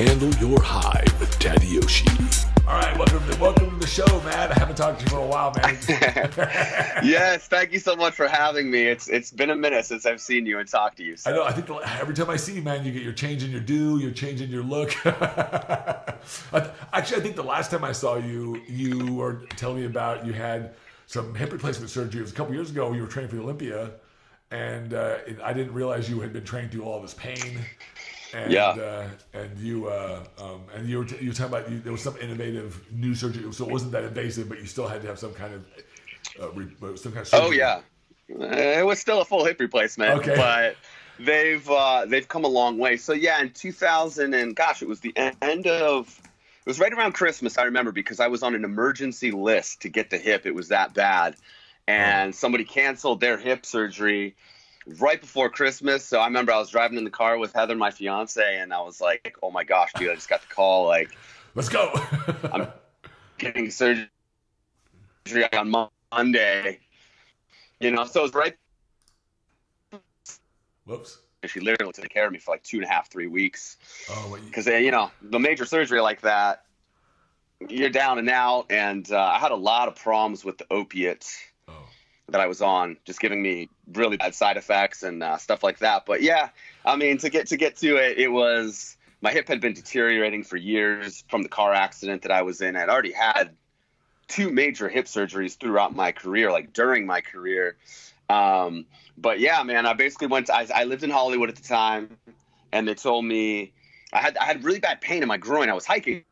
Handle your high with Daddy Yoshi. All right, welcome to the show, man. I haven't talked to you for a while, man. Yes, thank you so much for having me. It's been a minute since I've seen you and talked to you. So. I know. I think every time I see you, man, you're changing your do, you're changing your look. Actually, I think the last time I saw you, you were telling me about you had some hip replacement surgery. It was a couple years ago. You were training for the Olympia, and I didn't realize you had been training through all this pain. And, Yeah. And you were talking about there was some innovative new surgery, so it wasn't that invasive, but you still had to have some kind of surgery. Oh yeah, it was still a full hip replacement, okay. But they've come a long way. So yeah, in 2000 and gosh, it was the end of. It was right around Christmas, I remember, because I was on an emergency list to get the hip. It was that bad, and somebody canceled their hip surgery right before Christmas. So I remember I was driving in the car with Heather, my fiance, and I was like, oh my gosh, dude, I just got the call. Like, let's go. I'm getting surgery on Monday. You know, so it was right. Whoops. She literally took care of me for like 2.5, 3 weeks. Oh, because you know, the major surgery like that, you're down and out, and I had a lot of problems with the opiates that I was on, just giving me really bad side effects and stuff like that. But yeah, I mean, to get to it, it was my hip had been deteriorating for years from the car accident that I was in. I'd already had 2 major hip surgeries throughout my career, like during my career. But yeah, man, I basically I lived in Hollywood at the time, and they told me I had really bad pain in my groin. I was hiking,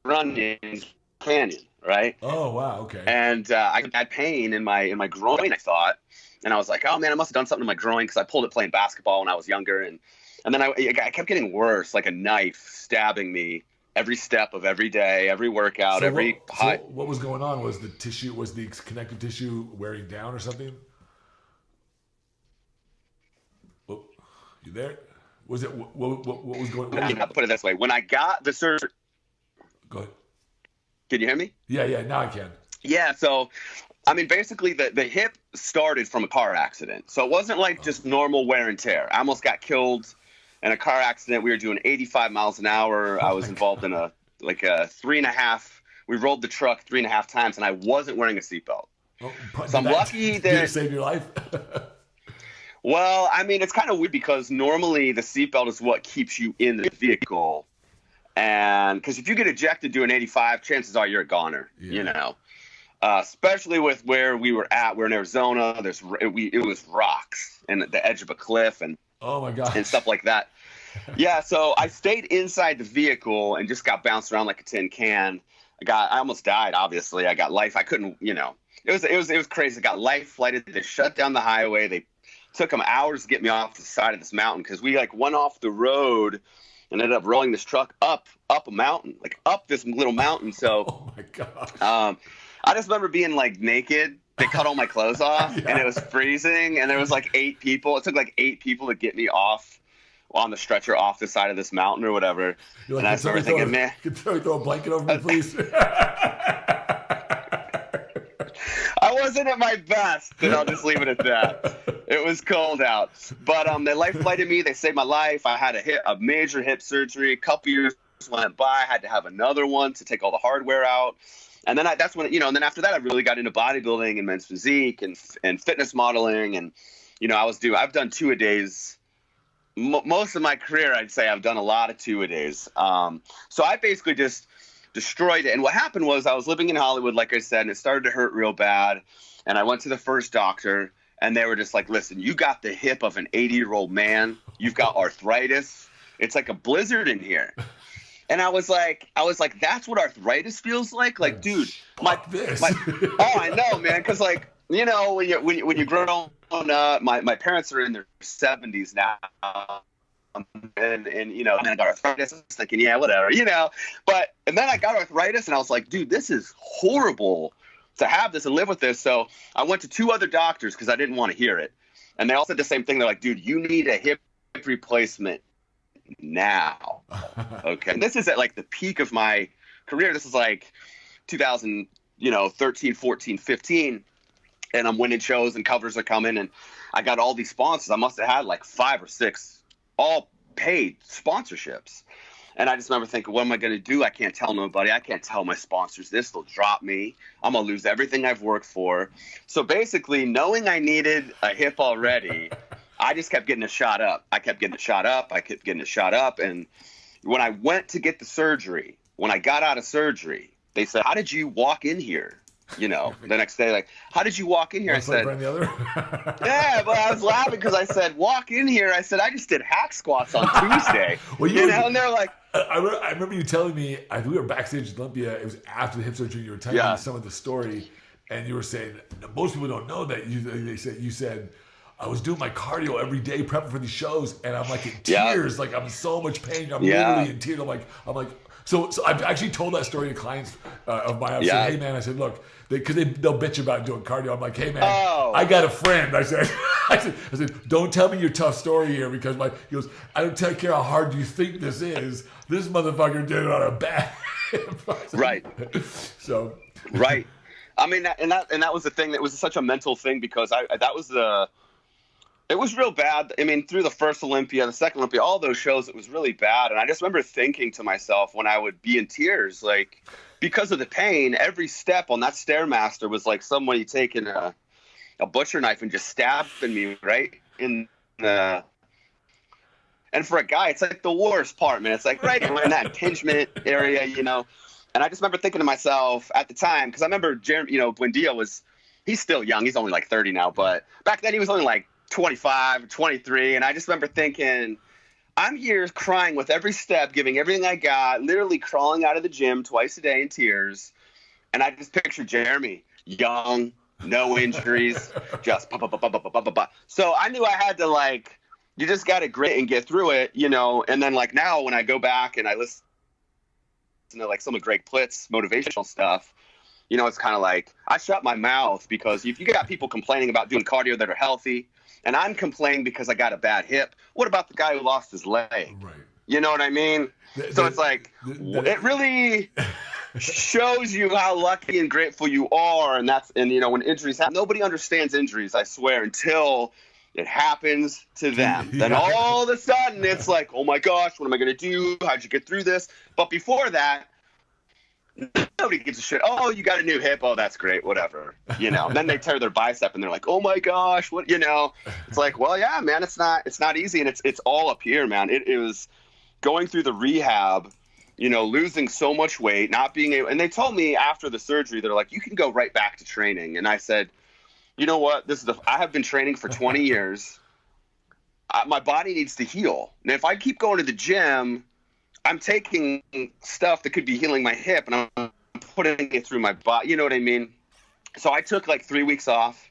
running in Canyon. Right. Oh wow. Okay. And I had pain in my groin, I thought, and I was like, oh man, I must have done something to my groin because I pulled it playing basketball when I was younger, and then I kept getting worse, like a knife stabbing me every step of every day, every workout, so what was going on? Was the connective tissue wearing down or something? Oh, you there? Was it what was going on? I'll put it this way: when I got the surgery. Go ahead. Can you hear me? Yeah, now I can. Yeah, so, I mean, basically the hip started from a car accident. So it wasn't like just normal wear and tear. I almost got killed in a car accident. We were doing 85 miles an hour. I was involved in a 3.5. We rolled the truck 3.5 times, and I wasn't wearing a seatbelt. Oh, so I'm lucky that... Did it save your life? Well, I mean, it's kind of weird because normally the seatbelt is what keeps you in the vehicle. And because if you get ejected doing 85, chances are you're a goner, you know, especially with where we were at. We're in Arizona. It was rocks and the edge of a cliff and oh my God, and stuff like that. Yeah. So I stayed inside the vehicle and just got bounced around like a tin can. I almost died. Obviously I got life. I couldn't, you know, it was crazy. I got life flighted. They shut down the highway. They took them hours to get me off the side of this mountain because we like went off the road and ended up rolling this truck up a mountain, like up this little mountain. So, oh my God. I just remember being like naked. They cut all my clothes off and it was freezing. And there was like 8 people. It took like 8 people to get me off on the stretcher off the side of this mountain or whatever. Like, and I started thinking, man, could throw a blanket over me, please? I wasn't at my best, and I'll just leave it at that. It was cold out, but they life flighted me. They saved my life. I had a major hip surgery. A couple years went by. I had to have another one to take all the hardware out, and then that's when and then after that I really got into bodybuilding and men's physique and fitness modeling, and I've done 2-a-days. Most of my career, I'd say I've done a lot of 2-a-days. So I basically just destroyed it. And what happened was I was living in Hollywood, like I said, and it started to hurt real bad. And I went to the first doctor, and they were just like, listen, you got the hip of an 80-year-old man. You've got arthritis. It's like a blizzard in here. And I was like, that's what arthritis feels like? Like, dude, oh, I know, man. Because, like, you know, when you grow up, my parents are in their 70s now. And you know, and then I got arthritis. I was thinking, yeah, whatever, you know. And then I got arthritis, and I was like, dude, this is horrible to have this and live with this. So I went to 2 other doctors because I didn't want to hear it, and they all said the same thing. They're like, dude, you need a hip replacement now. Okay, and this is at like the peak of my career. This is like 2013, 14, 15, and I'm winning shows and covers are coming, and I got all these sponsors. I must have had like 5 or 6 all paid sponsorships. And I just remember thinking, what am I going to do? I can't tell nobody. I can't tell my sponsors this. They'll drop me. I'm going to lose everything I've worked for. So basically, knowing I needed a hip already, I just kept getting a shot up. I kept getting a shot up. I kept getting a shot up. And when I went to get the surgery, when I got out of surgery, they said, how did you walk in here? You know, the next day, like, how did you walk in here? I said, yeah, but I was laughing because I said, walk in here. I said, I just did hack squats on Tuesday. Well, you know, and they're like, I remember you telling me, we were backstage at Olympia. It was after the hip surgery. You were telling me some of the story, and you were saying, most people don't know that. You said, I was doing my cardio every day, prepping for these shows, and I'm like in tears. Like, I'm in so much pain. I'm literally in tears. I'm like, so I've actually told that story to clients of mine. I said, hey man, I said, look, because they'll bitch about doing cardio. I'm like, hey man, I got a friend. I said, I said, don't tell me your tough story here because he goes, I don't take care how hard you think this is. This motherfucker did it on a bad right. So right. I mean, and that was the thing. That was such a mental thing because it was real bad. I mean, through the first Olympia, the second Olympia, all those shows, it was really bad. And I just remember thinking to myself when I would be in tears, like, because of the pain, every step on that Stairmaster was like somebody taking a butcher knife and just stabbing me right in the. And for a guy, it's like the worst part, man. It's like right in that impingement area, you know. And I just remember thinking to myself at the time, because I remember Jeremy, you know, Buendia he's still young. He's only like 30 now. But back then he was only like 25, 23. And I just remember thinking, I'm here crying with every step, giving everything I got, literally crawling out of the gym twice a day in tears. And I just pictured Jeremy, young, no injuries, just So I knew I had to, like, you just got to grit and get through it, you know. And then, like, now when I go back and I listen to, like, some of Greg Plitt's motivational stuff, you know, it's kind of like I shut my mouth because if you got people complaining about doing cardio that are healthy, and I'm complaining because I got a bad hip. What about the guy who lost his leg? Right. You know what I mean? So it's like, it really shows you how lucky and grateful you are. And you know, when injuries happen, nobody understands injuries, I swear, until it happens to them. Then all of a sudden it's like, oh my gosh, what am I going to do? How'd you get through this? But before that, nobody gives a shit. Oh, you got a new hip. Oh, that's great. Whatever. You know. And then they tear their bicep and they're like, oh my gosh, what? You know. It's like, well, yeah, man. It's not easy, and it's all up here, man. It was going through the rehab. You know, losing so much weight, not being able. And they told me after the surgery, they're like, you can go right back to training. And I said, you know what? I have been training for 20 years. My body needs to heal. And if I keep going to the gym, I'm taking stuff that could be healing my hip and I'm putting it through my body. You know what I mean? So I took like 3 weeks off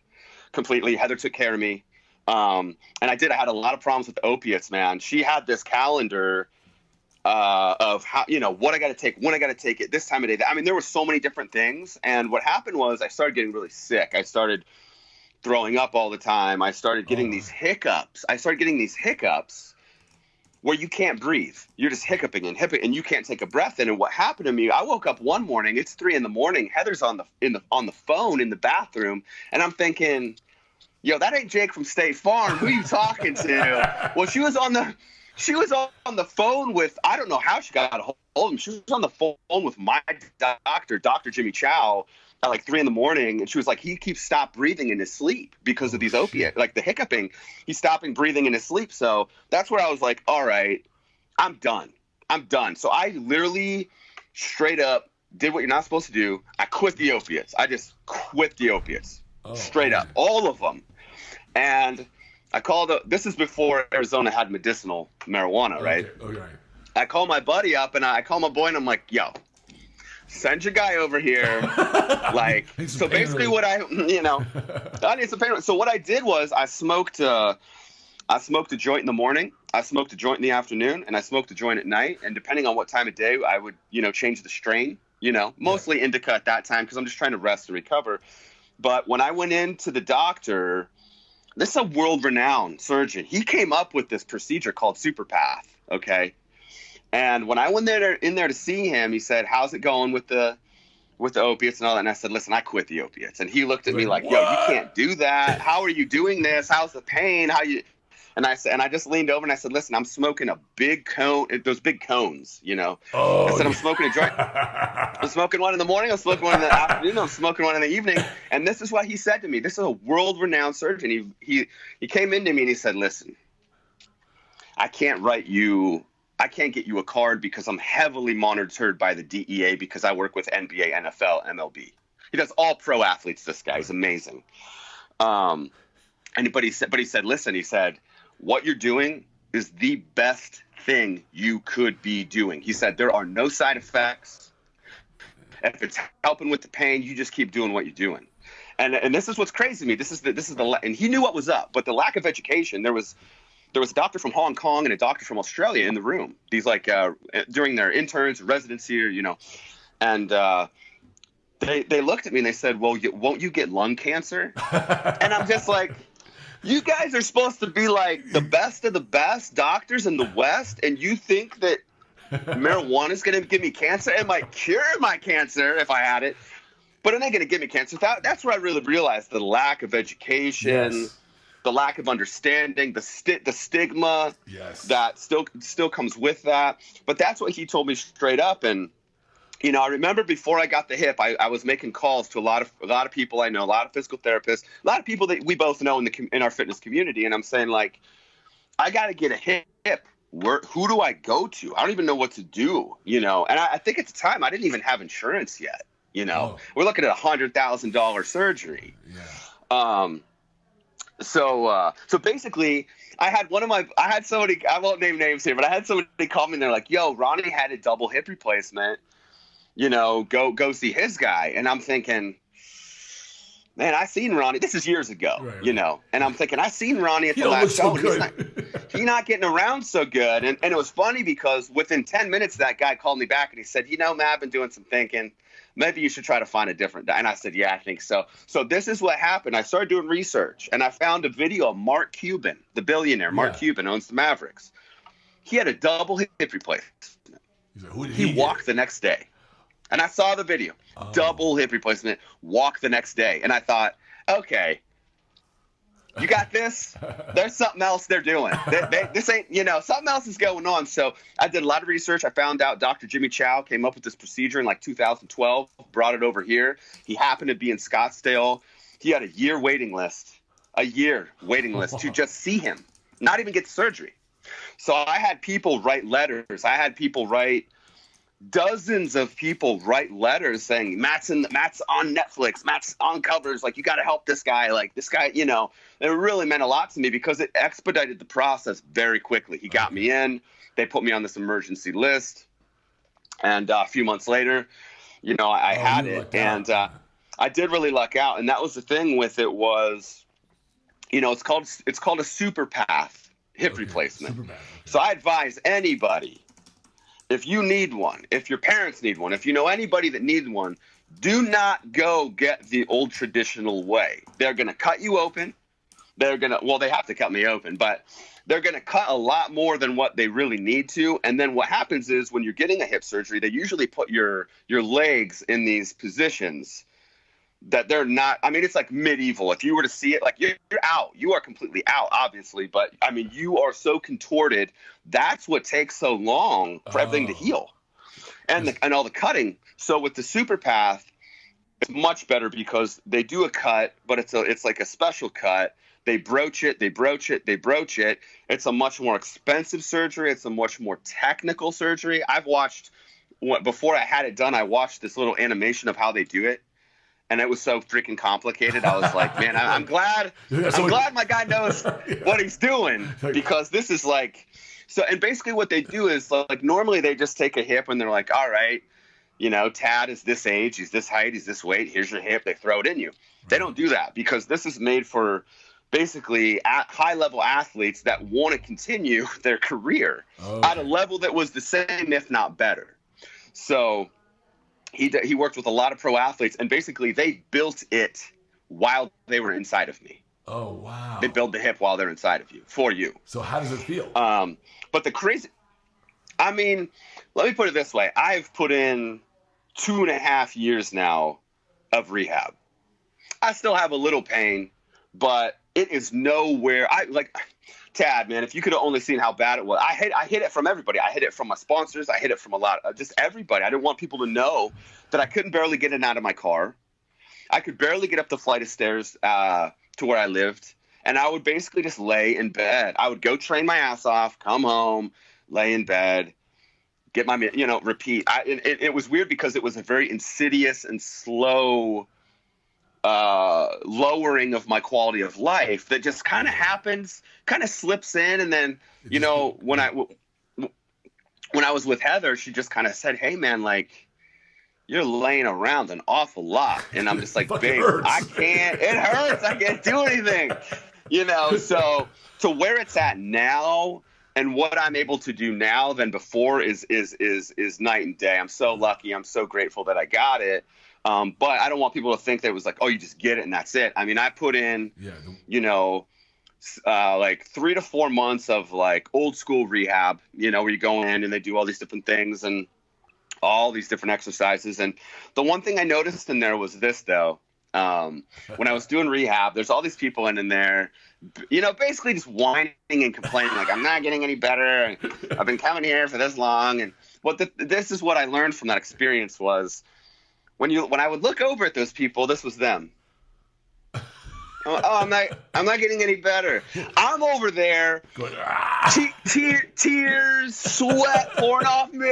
completely. Heather took care of me. And I had a lot of problems with opiates, man. She had this calendar of how, you know, what I got to take, when I got to take it, this time of day. I mean, there were so many different things. And what happened was I started getting really sick. I started throwing up all the time. I started getting these hiccups. Where you can't breathe. You're just hiccuping and you can't take a breath in. And what happened to me, I woke up one morning, it's 3 a.m. Heather's on the phone in the bathroom, and I'm thinking, yo, that ain't Jake from State Farm. Who are you talking to? Well, she was on the phone with, I don't know how she got a hold of him. She was on the phone with my doctor, Dr. Jimmy Chow, at like 3 a.m. and she was like, he keeps stopped breathing in his sleep because of these opiates, like the hiccuping. He's stopping breathing in his sleep. So that's where I was like, all right, I'm done. So I literally straight up did what you're not supposed to do. I quit the opiates. I just quit the opiates straight up, all of them. And I called this is before Arizona had medicinal marijuana, right? Okay. I call my buddy up and I call my boy and I'm like, yo, send your guy over here. Like, so basically what I need some pain. So what I did was I smoked a joint in the morning, I smoked a joint in the afternoon, and I smoked a joint at night. And depending on what time of day, I would, change the strain, mostly indica at that time because I'm just trying to rest and recover. But when I went into the doctor, this is a world-renowned surgeon. He came up with this procedure called SuperPath, okay? And when I went in there to see him, he said, how's it going with the opiates and all that? And I said, listen, I quit the opiates. And he looked at me like, yo, you can't do that. How are you doing this? How's the pain? And I just leaned over and I said, listen, I'm smoking a big cone, those big cones, you know. Oh, I said, I'm smoking a joint. I'm smoking one in the morning. I'm smoking one in the afternoon. I'm smoking one in the evening. And this is what he said to me. This is a world-renowned surgeon. He came into me and he said, listen, I can't get you a card because I'm heavily monitored by the DEA because I work with NBA, NFL, MLB. He does all pro athletes, this guy. He's amazing. But he said, listen, he said, what you're doing is the best thing you could be doing. He said, there are no side effects. If it's helping with the pain, you just keep doing what you're doing. And this is what's crazy to me. This is and he knew what was up, but the lack of education. There was a doctor from Hong Kong and a doctor from Australia in the room. These during their interns, residency, or, you know, and they looked at me and they said, well, won't you get lung cancer? And I'm just like, you guys are supposed to be like the best of the best doctors in the West, and you think that marijuana is going to give me cancer? It might cure my cancer if I had it, but it ain't going to give me cancer. That's where I really realized the lack of education, yes. the lack of understanding, the stigma that still comes with that. But that's what he told me straight up. And, you know, I remember before I got the hip, I was making calls to a lot of people I know, a lot of physical therapists, a lot of people that we both know in our fitness community. And I'm saying, like, I got to get a hip. Who do I go to? I don't even know what to do, you know? And I think at the time I didn't even have insurance yet, you know? We're looking at $100,000 surgery. Yeah. So basically I had somebody, I won't name names here, but I had somebody call me and they're like, yo, Ronnie had a double hip replacement, you know, go see his guy. And I'm thinking, man, I seen Ronnie. This is years ago, you know, and I'm thinking, I seen Ronnie at the last show. He's not getting around so good. And it was funny because within 10 minutes, that guy called me back and he said, you know, Matt, I've been doing some thinking. Maybe you should try to find a different guy. And I said, yeah, I think so. So this is what happened. I started doing research and I found a video of Mark Cuban, the billionaire. Mark Cuban owns the Mavericks. He had a double hip replacement. He walked the next day. And I saw the video, double hip replacement, walk the next day. And I thought, okay, you got this? There's something else they're doing. This ain't, you know, something else is going on. So I did a lot of research. I found out Dr. Jimmy Chow came up with this procedure in like 2012, brought it over here. He happened to be in Scottsdale. He had a year waiting list to just see him, not even get surgery. So I had people write letters. I had people write dozens of people write letters saying Matt's on Netflix, Matt's on covers, like, you got to help this guy, like, this guy, you know. It really meant a lot to me because it expedited the process very quickly. He got me in, they put me on this emergency list, and a few months later, you know, I had it, and I did really luck out. And that was the thing with it was, you know, it's called a super path hip replacement. Super path, So I advise anybody, if you need one, if your parents need one, if you know anybody that needs one, do not go get the old traditional way. They're going to cut you open. They have to cut me open, but they're going to cut a lot more than what they really need to. And then what happens is when you're getting a hip surgery, they usually put your legs in these positions that they're not. I mean, it's like medieval. If you were to see it, like, you're out. You are completely out, obviously. But, I mean, you are so contorted. That's what takes so long for everything to heal and all the cutting. So with the super path, it's much better because they do a cut, but it's like a special cut. They broach it. It's a much more expensive surgery. It's a much more technical surgery. I've watched before I had it done. I watched this little animation of how they do it. And it was so freaking complicated. I was like, man, I'm glad my guy knows what he's doing, because this is like, so, and basically what they do is, like, normally they just take a hip and they're like, all right, you know, Tad is this age, he's this height, he's this weight, here's your hip. They throw it in you. They don't do that because this is made for basically high level athletes that want to continue their career at a level that was the same, if not better. So he worked with a lot of pro athletes, and basically they built it while they were inside of me. Oh, wow. They build the hip while they're inside of you, for you. So how does it feel? But the crazy, I mean, let me put it this way. I've put in 2.5 years now of rehab. I still have a little pain, but it is nowhere. Tad, man, if you could have only seen how bad it was. I hid it from everybody. I hid it from my sponsors. I hid it from a lot of just everybody. I didn't want people to know that I couldn't barely get in and out of my car. I could barely get up the flight of stairs to where I lived. And I would basically just lay in bed. I would go train my ass off, come home, lay in bed, get my, repeat. It was weird because it was a very insidious and slow lowering of my quality of life that just kind of happens, kind of slips in. And then, when I was with Heather, she just kind of said, hey, man, like, you're laying around an awful lot. And I'm just like, babe, I can't. It hurts. I can't do anything. So to where it's at now and what I'm able to do now than before is night and day. I'm so lucky. I'm so grateful that I got it. But I don't want people to think that it was like, oh, you just get it and that's it. I mean, I put in, like 3 to 4 months of like old school rehab, where you go in and they do all these different things and all these different exercises. And the one thing I noticed in there was this, though. When I was doing rehab, there's all these people in there, basically just whining and complaining, like, I'm not getting any better. I've been coming here for this long. And this is what I learned from that experience was when I would look over at those people, this was them. I'm not getting any better. I'm over there, tears, sweat pouring off me,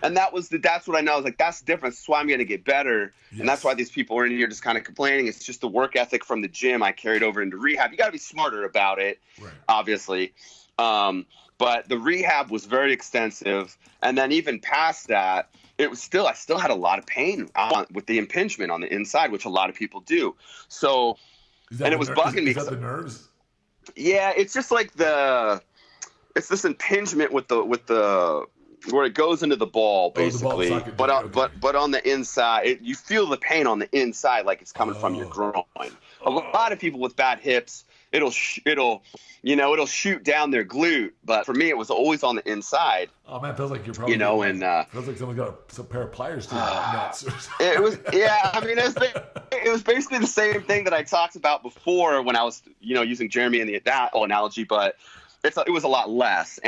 and that's what I know. I was like, that's the difference. That's why I'm going to get better. Yes. And that's why these people are in here just kind of complaining. It's just the work ethic from the gym I carried over into rehab. You got to be smarter about it, right. Obviously. But the rehab was very extensive. And then even past that, I still had a lot of pain with the impingement on the inside, which a lot of people do. So, and it was bugging me. Is that the nerves? Yeah, it's just like it's this impingement with the where it goes into the ball, basically. The ball socket, but on the inside, you feel the pain on the inside, like it's coming from your groin. A lot of people with bad hips, it'll shoot down their glute, but for me, it was always on the inside. Oh man, it feels like you're probably feels like someone got some pair of pliers to your nuts. It was, yeah. I mean, it was basically the same thing that I talked about before when I was, using Jeremy and that analogy, but it was a lot less.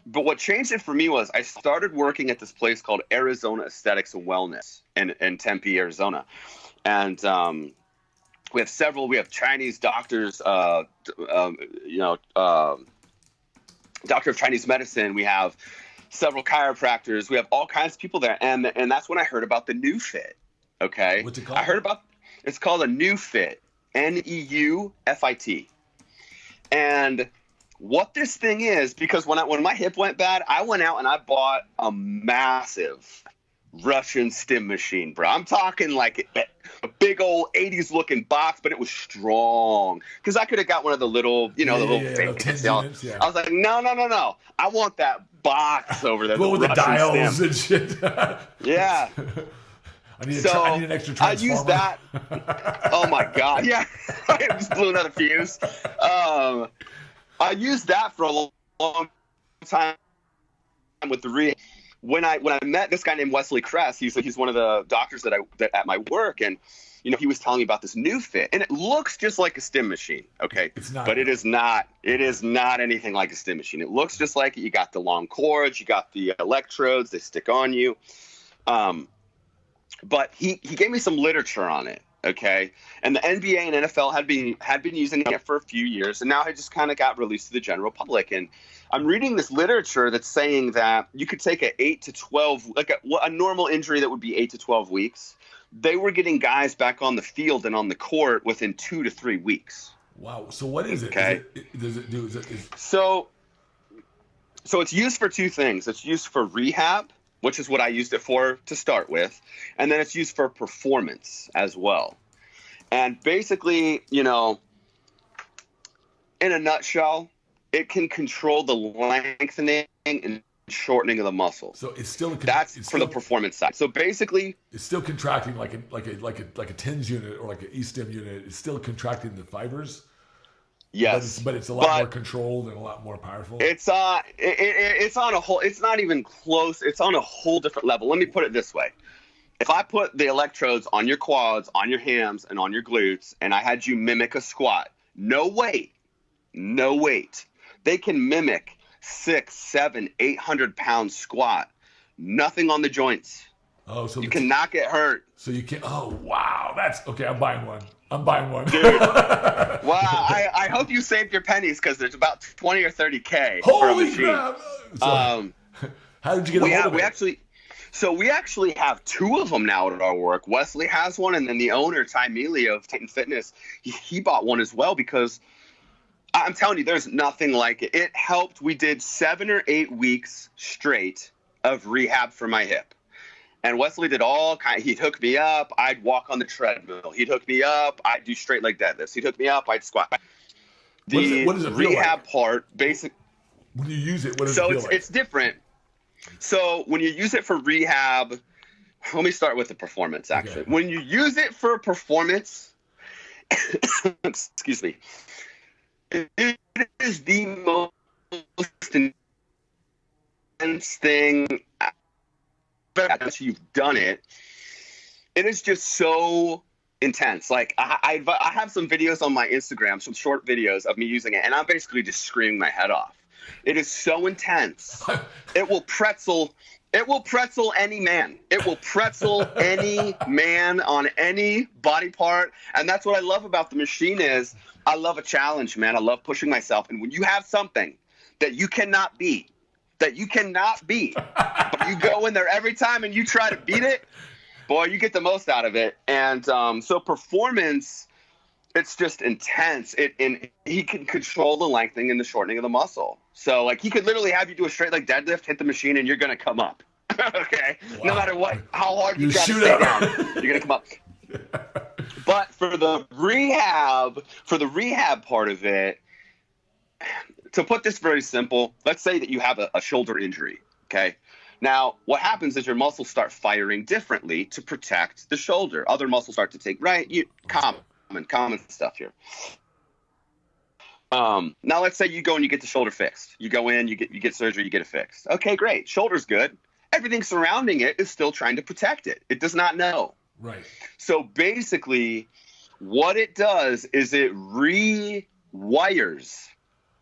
But what changed it for me was I started working at this place called Arizona Aesthetics and Wellness in Tempe, Arizona, and we have Chinese doctors, doctor of Chinese medicine. We have several chiropractors. We have all kinds of people there. And that's when I heard about the NeuFit. Okay. What's it called? It's called a NeuFit, NEUFIT. And what this thing is, because when my hip went bad, I went out and I bought a massive Russian stim machine, bro. I'm talking like a big old 80s looking box, but it was strong. Because I could have got one of the little, units, yeah. I was like, no. I want that box over there. Well, with the dials stim and shit. Yeah. I need an extra transformer. I used that. Oh my God. Yeah. I just blew another fuse. I used that for a long time with the rehab. When I met this guy named Wesley Kress, he's one of the doctors that at my work, and he was telling me about this NeuFit, and it looks just like a stim machine, okay? It's not, but it is not. It is not anything like a stim machine. It looks just like it. You got the long cords, you got the electrodes, they stick on you. But he gave me some literature on it, okay? And the NBA and NFL had been using it for a few years, and now it just kind of got released to the general public. And I'm reading this literature that's saying that you could take a 8 to 12, like a normal injury that would be 8 to 12 weeks. They were getting guys back on the field and on the court within 2 to 3 weeks. Wow. So what is it? Okay. So it's used for two things. It's used for rehab, which is what I used it for to start with. And then it's used for performance as well. And basically, in a nutshell, it can control the lengthening and shortening of the muscle. So it's still for the performance side. So basically, it's still contracting like a TENS unit or like an E-stim unit. It's still contracting the fibers. Yes, but it's a lot more controlled and a lot more powerful. It's on a whole. It's not even close. It's on a whole different level. Let me put it this way: if I put the electrodes on your quads, on your hams, and on your glutes, and I had you mimic a squat, no weight, no weight. They can mimic 6, 7, 800-pound squat. Nothing on the joints. Oh, so you cannot get hurt. So you can. Oh, wow. That's okay. I'm buying one. Dude. Wow. I hope you saved your pennies because there's about 20 or 30K for a Holy machine. crap! So, how did you get a hold of it? We actually have 2 of them now at our work. Wesley has one, and then the owner, Ty Mealy of Titan Fitness, he bought one as well because I'm telling you, there's nothing like it. It helped. We did 7 or 8 weeks straight of rehab for my hip. And Wesley did all kind. He'd hook me up. I'd walk on the treadmill. He'd hook me up. I'd do straight leg deadlifts. He'd hook me up. I'd squat. What does it feel rehab like? Part, basic. When you use it, what does it feel like? It's different. So when you use it for rehab, let me start with the performance. Actually, when you use it for performance, excuse me, it is the most intense thing. After you've done it, it is just so intense. Like I have some videos on my Instagram, some short videos of me using it, and I'm basically just screaming my head off. It is so intense. It will pretzel any man. It will pretzel any man on any body part. And that's what I love about the machine is I love a challenge, man. I love pushing myself. And when you have something that you cannot beat, but you go in there every time and you try to beat it, boy, you get the most out of it. And so performance, it's just intense. And he can control the lengthening and the shortening of the muscle. So like he could literally have you do a straight leg deadlift, hit the machine, and you're gonna come up. Okay, wow. No matter how hard you got to stay down, you're gonna come up. But for the rehab part of it, to put this very simple, let's say that you have a shoulder injury. Okay, now what happens is your muscles start firing differently to protect the shoulder. Other muscles start to take common stuff here. Now let's say you go and you get the shoulder fixed. You go in, you get surgery, you get it fixed. Okay, great. Shoulder's good. Everything surrounding it is still trying to protect it. It does not know. Right. So basically what it does is it rewires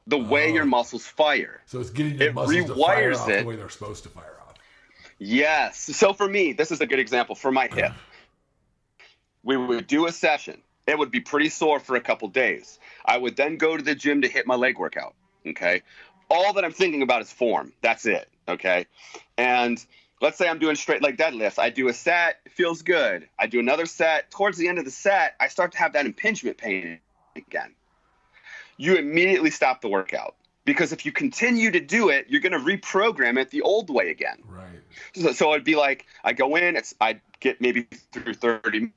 the way your muscles fire. So it's getting your muscles to fire off the way they're supposed to fire off. Yes. So for me, this is a good example for my hip. We would do a session. It would be pretty sore for a couple days. I would then go to the gym to hit my leg workout, okay? All that I'm thinking about is form. That's it, okay? And let's say I'm doing straight leg deadlifts. I do a set, it feels good. I do another set. Towards the end of the set, I start to have that impingement pain again. You immediately stop the workout because if you continue to do it, you're going to reprogram it the old way again. Right. So it'd be like I go in, I get maybe through 30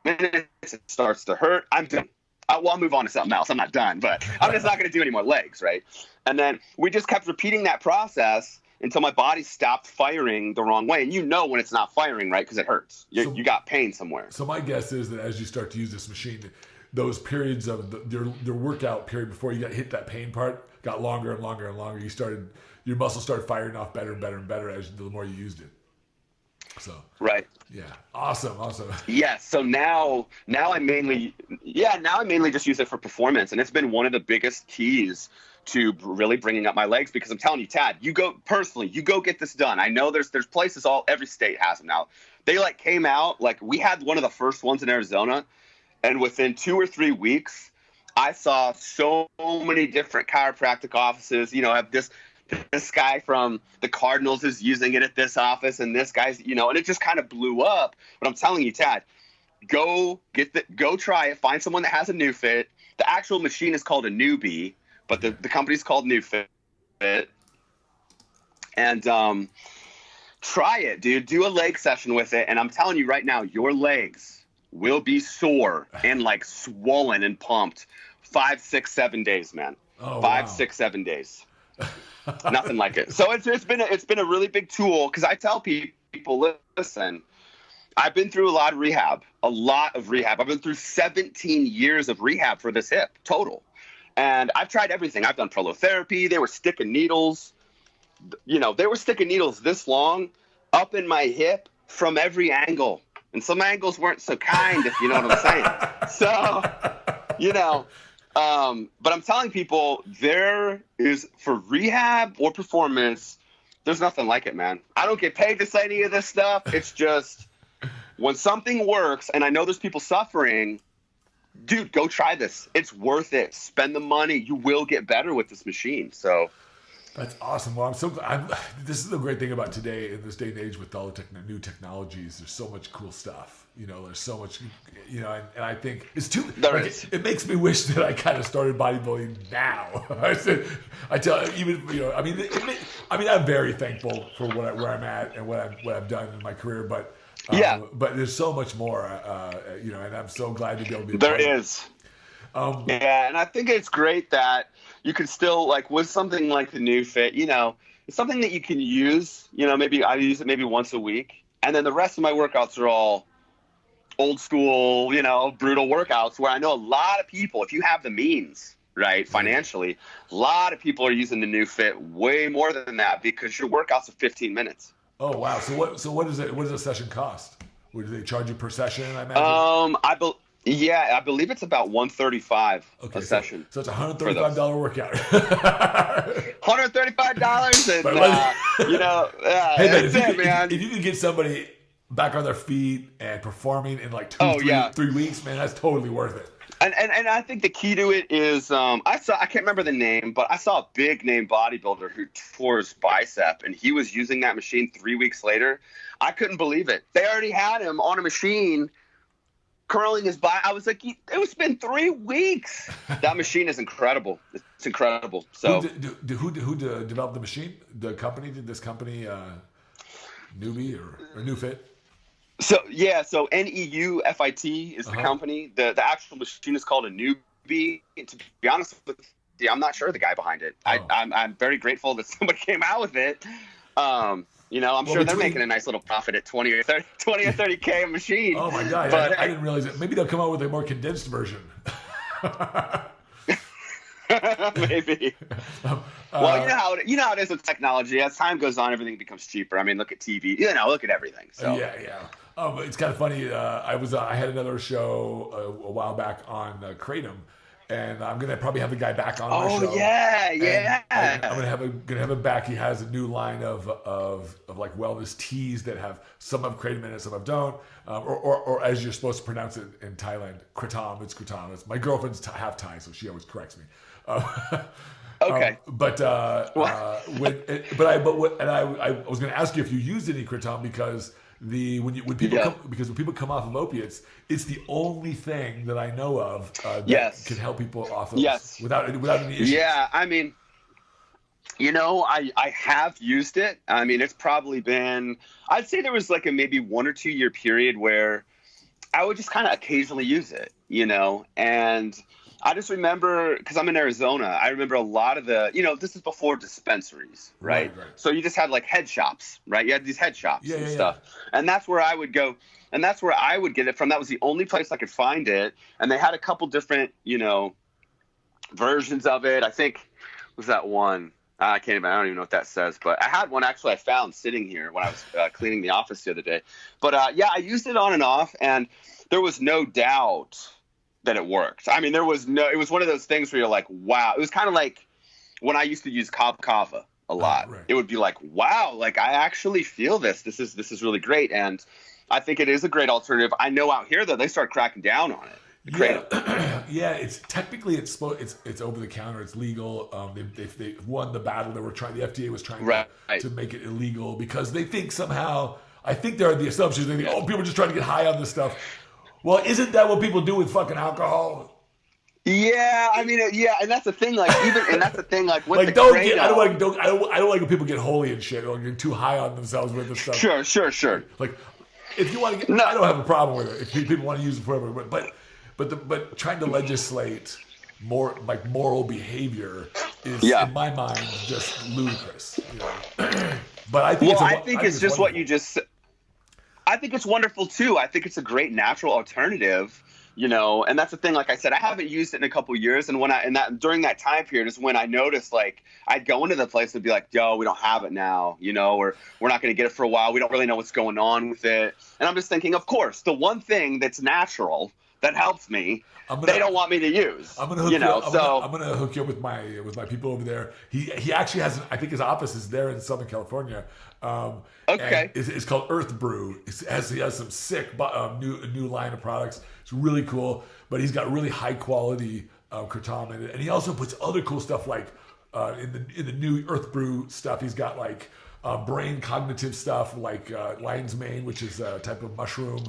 minutes, it starts to hurt. I'm done. I'll move on to something else. I'm not done, but I'm just not going to do any more legs, right? And then we just kept repeating that process until my body stopped firing the wrong way. And you know when it's not firing, right? Because it hurts. You got pain somewhere. So my guess is that as you start to use this machine, those periods of your workout period before you got hit that pain part got longer and longer and longer. Your muscles started firing off better and better and better as the more you used it. So right. Yeah. Awesome. Yes. So now I mainly just use it for performance, and it's been one of the biggest keys to really bringing up my legs because I'm telling you, Tad, you go get this done. I know there's places every state has them now. They came out, we had one of the first ones in Arizona, and within 2 or 3 weeks, I saw so many different chiropractic offices, have this guy from the Cardinals is using it at this office, and this guy's, and it just kind of blew up. But I'm telling you, Tad, go try it. Find someone that has a new fit. The actual machine is called a Newbie, but the company's called New Fit. And try it, dude. Do a leg session with it, and I'm telling you right now, your legs will be sore and swollen and pumped 5, 6, 7 days, man. Oh, 5, wow. 6, 7 days. Nothing like it. So it's been a really big tool because I tell people, listen, I've been through a lot of rehab. I've been through 17 years of rehab for this hip total. And I've tried everything. I've done prolotherapy. They were sticking needles. They were sticking needles this long up in my hip from every angle. And some angles weren't so kind, if you know what I'm saying. So, But I'm telling people there is, for rehab or performance, there's nothing like it, man. I don't get paid to say any of this stuff. It's just when something works, and I know there's people suffering, dude, go try this. It's worth it. Spend the money. You will get better with this machine. So that's awesome. Well, I'm so glad. This is the great thing about today, in this day and age, with all the new technologies. There's so much cool stuff. There's so much, and I think it's too. It makes me wish that I kind of started bodybuilding now. I tell even I'm very thankful for where I'm at and what I've done in my career, but but there's so much more, and I'm so glad to be able to be. There is. And I think it's great that you can still, like, with something like the New Fit, it's something that you can use. Maybe I use it maybe once a week, and then the rest of my workouts are all old school, brutal workouts where I know a lot of people, if you have the means, right, financially, a lot of people are using the New Fit way more than that because your workouts are 15 minutes. Oh, wow. So what does a session cost? What do they charge you per session, I imagine? I believe it's about $135 a session. So it's a $135 workout. $135 and, hey, man, if you can get somebody back on their feet and performing in like 3 weeks, man, that's totally worth it. And I think the key to it is I can't remember the name, but I saw a big name bodybuilder who tore his bicep, and he was using that machine 3 weeks later. I couldn't believe it. They already had him on a machine curling his bicep. I was like, it's been 3 weeks. That machine is incredible. It's incredible. So who developed the machine? The company? Did this company Newbie or New Fit? So NEUFIT is the company. The actual machine is called a Newbie. And to be honest with you, I'm not sure the guy behind it. I'm very grateful that somebody came out with it. I'm sure they're making a nice little profit at 20 or 30K a machine. Oh my God. But I didn't realize it. Maybe they'll come out with a more condensed version. Maybe. Well, you know how it is with technology. As time goes on, everything becomes cheaper. I mean, look at TV. Look at everything. So yeah. It's kind of funny. I had another show a while back on Kratom, and I'm gonna probably have the guy back on my show. Oh yeah. I'm gonna have him back. He has a new line of like wellness teas that have some of Kratom in it, some of don't, or as you're supposed to pronounce it in Thailand, Kratom. It's Kratom. It's my girlfriend's half Thai, so she always corrects me. Okay. I was going to ask you if you used any Kratom because when people come off of opiates, it's the only thing that I know of that can help people off of without any issues. Yeah, I mean, I have used it. I mean, it's probably been, I'd say there was like a maybe 1 or 2 year period where I would just kind of occasionally use it, and I just remember, because I'm in Arizona, I remember a lot of the, this is before dispensaries, right? So you just had like head shops, right? You had these head shops and stuff. And that's where I would go. And that's where I would get it from. That was the only place I could find it. And they had a couple different, versions of it. I think, was that one? I don't even know what that says. But I had one actually I found sitting here when I was cleaning the office the other day. But I used it on and off. And there was no doubt that it worked. I mean, it was one of those things where you're like, wow. It was kind of like when I used to use Kava a lot. Right. It would be like, wow, like I actually feel this. This is really great. And I think it is a great alternative. I know out here though, they start cracking down on it. Yeah, it's technically it's over the counter. It's legal. They won the battle. The FDA was trying to make it illegal because they think somehow, I think there are the assumptions. They think, people are just trying to get high on this stuff. Well, isn't that what people do with fucking alcohol? Yeah, I mean, and that's the thing. Like, with like, the Kratom, I don't like when people get holy and shit or get too high on themselves with this stuff. Sure. Like, if you want to get, I don't have a problem with it. If people want to use it forever, but trying to legislate more like moral behavior is, in my mind, just ludicrous. But I think it's just what you just. I think it's wonderful too. I think it's a great natural alternative, and that's the thing. Like I said, I haven't used it in a couple of years, and during that time period is when I noticed, like, I'd go into the place and be like, "Yo, we don't have it now," or "We're not going to get it for a while. We don't really know what's going on with it." And I'm just thinking, of course, the one thing that's natural that helps me, I'm they don't want me to use. I'm gonna hook you know, up, I'm gonna hook you up with my people over there. He actually has, I think his office is there in Southern California. Okay. It's called Earth Brew. He has some sick new line of products. It's really cool, but he's got really high quality kratom in it, and he also puts other cool stuff like in the new Earth Brew stuff. He's got like brain cognitive stuff like lion's mane, which is a type of mushroom.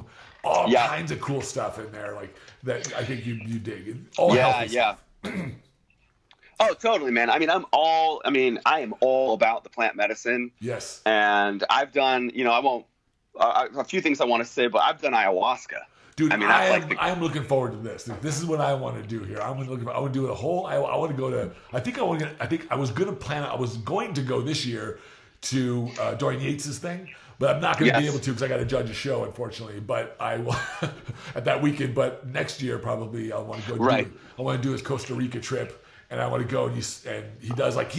All kinds of cool stuff in there, like that. I think you dig. All healthy stuff. Oh, totally, man. I mean, I am all about the plant medicine. Yes. And I've done, I won't. A few things I want to say, but I've done ayahuasca. Dude, I am looking forward to this. This is what I want to do here. I want to do a whole. I want to go to. I think I was going to go this year to Dorian Yates's thing, but I'm not going to be able to because I got to judge a show, unfortunately. But I will at that weekend. But next year probably I want to go. Right. I want to do his Costa Rica trip. And I want to go, and he does it like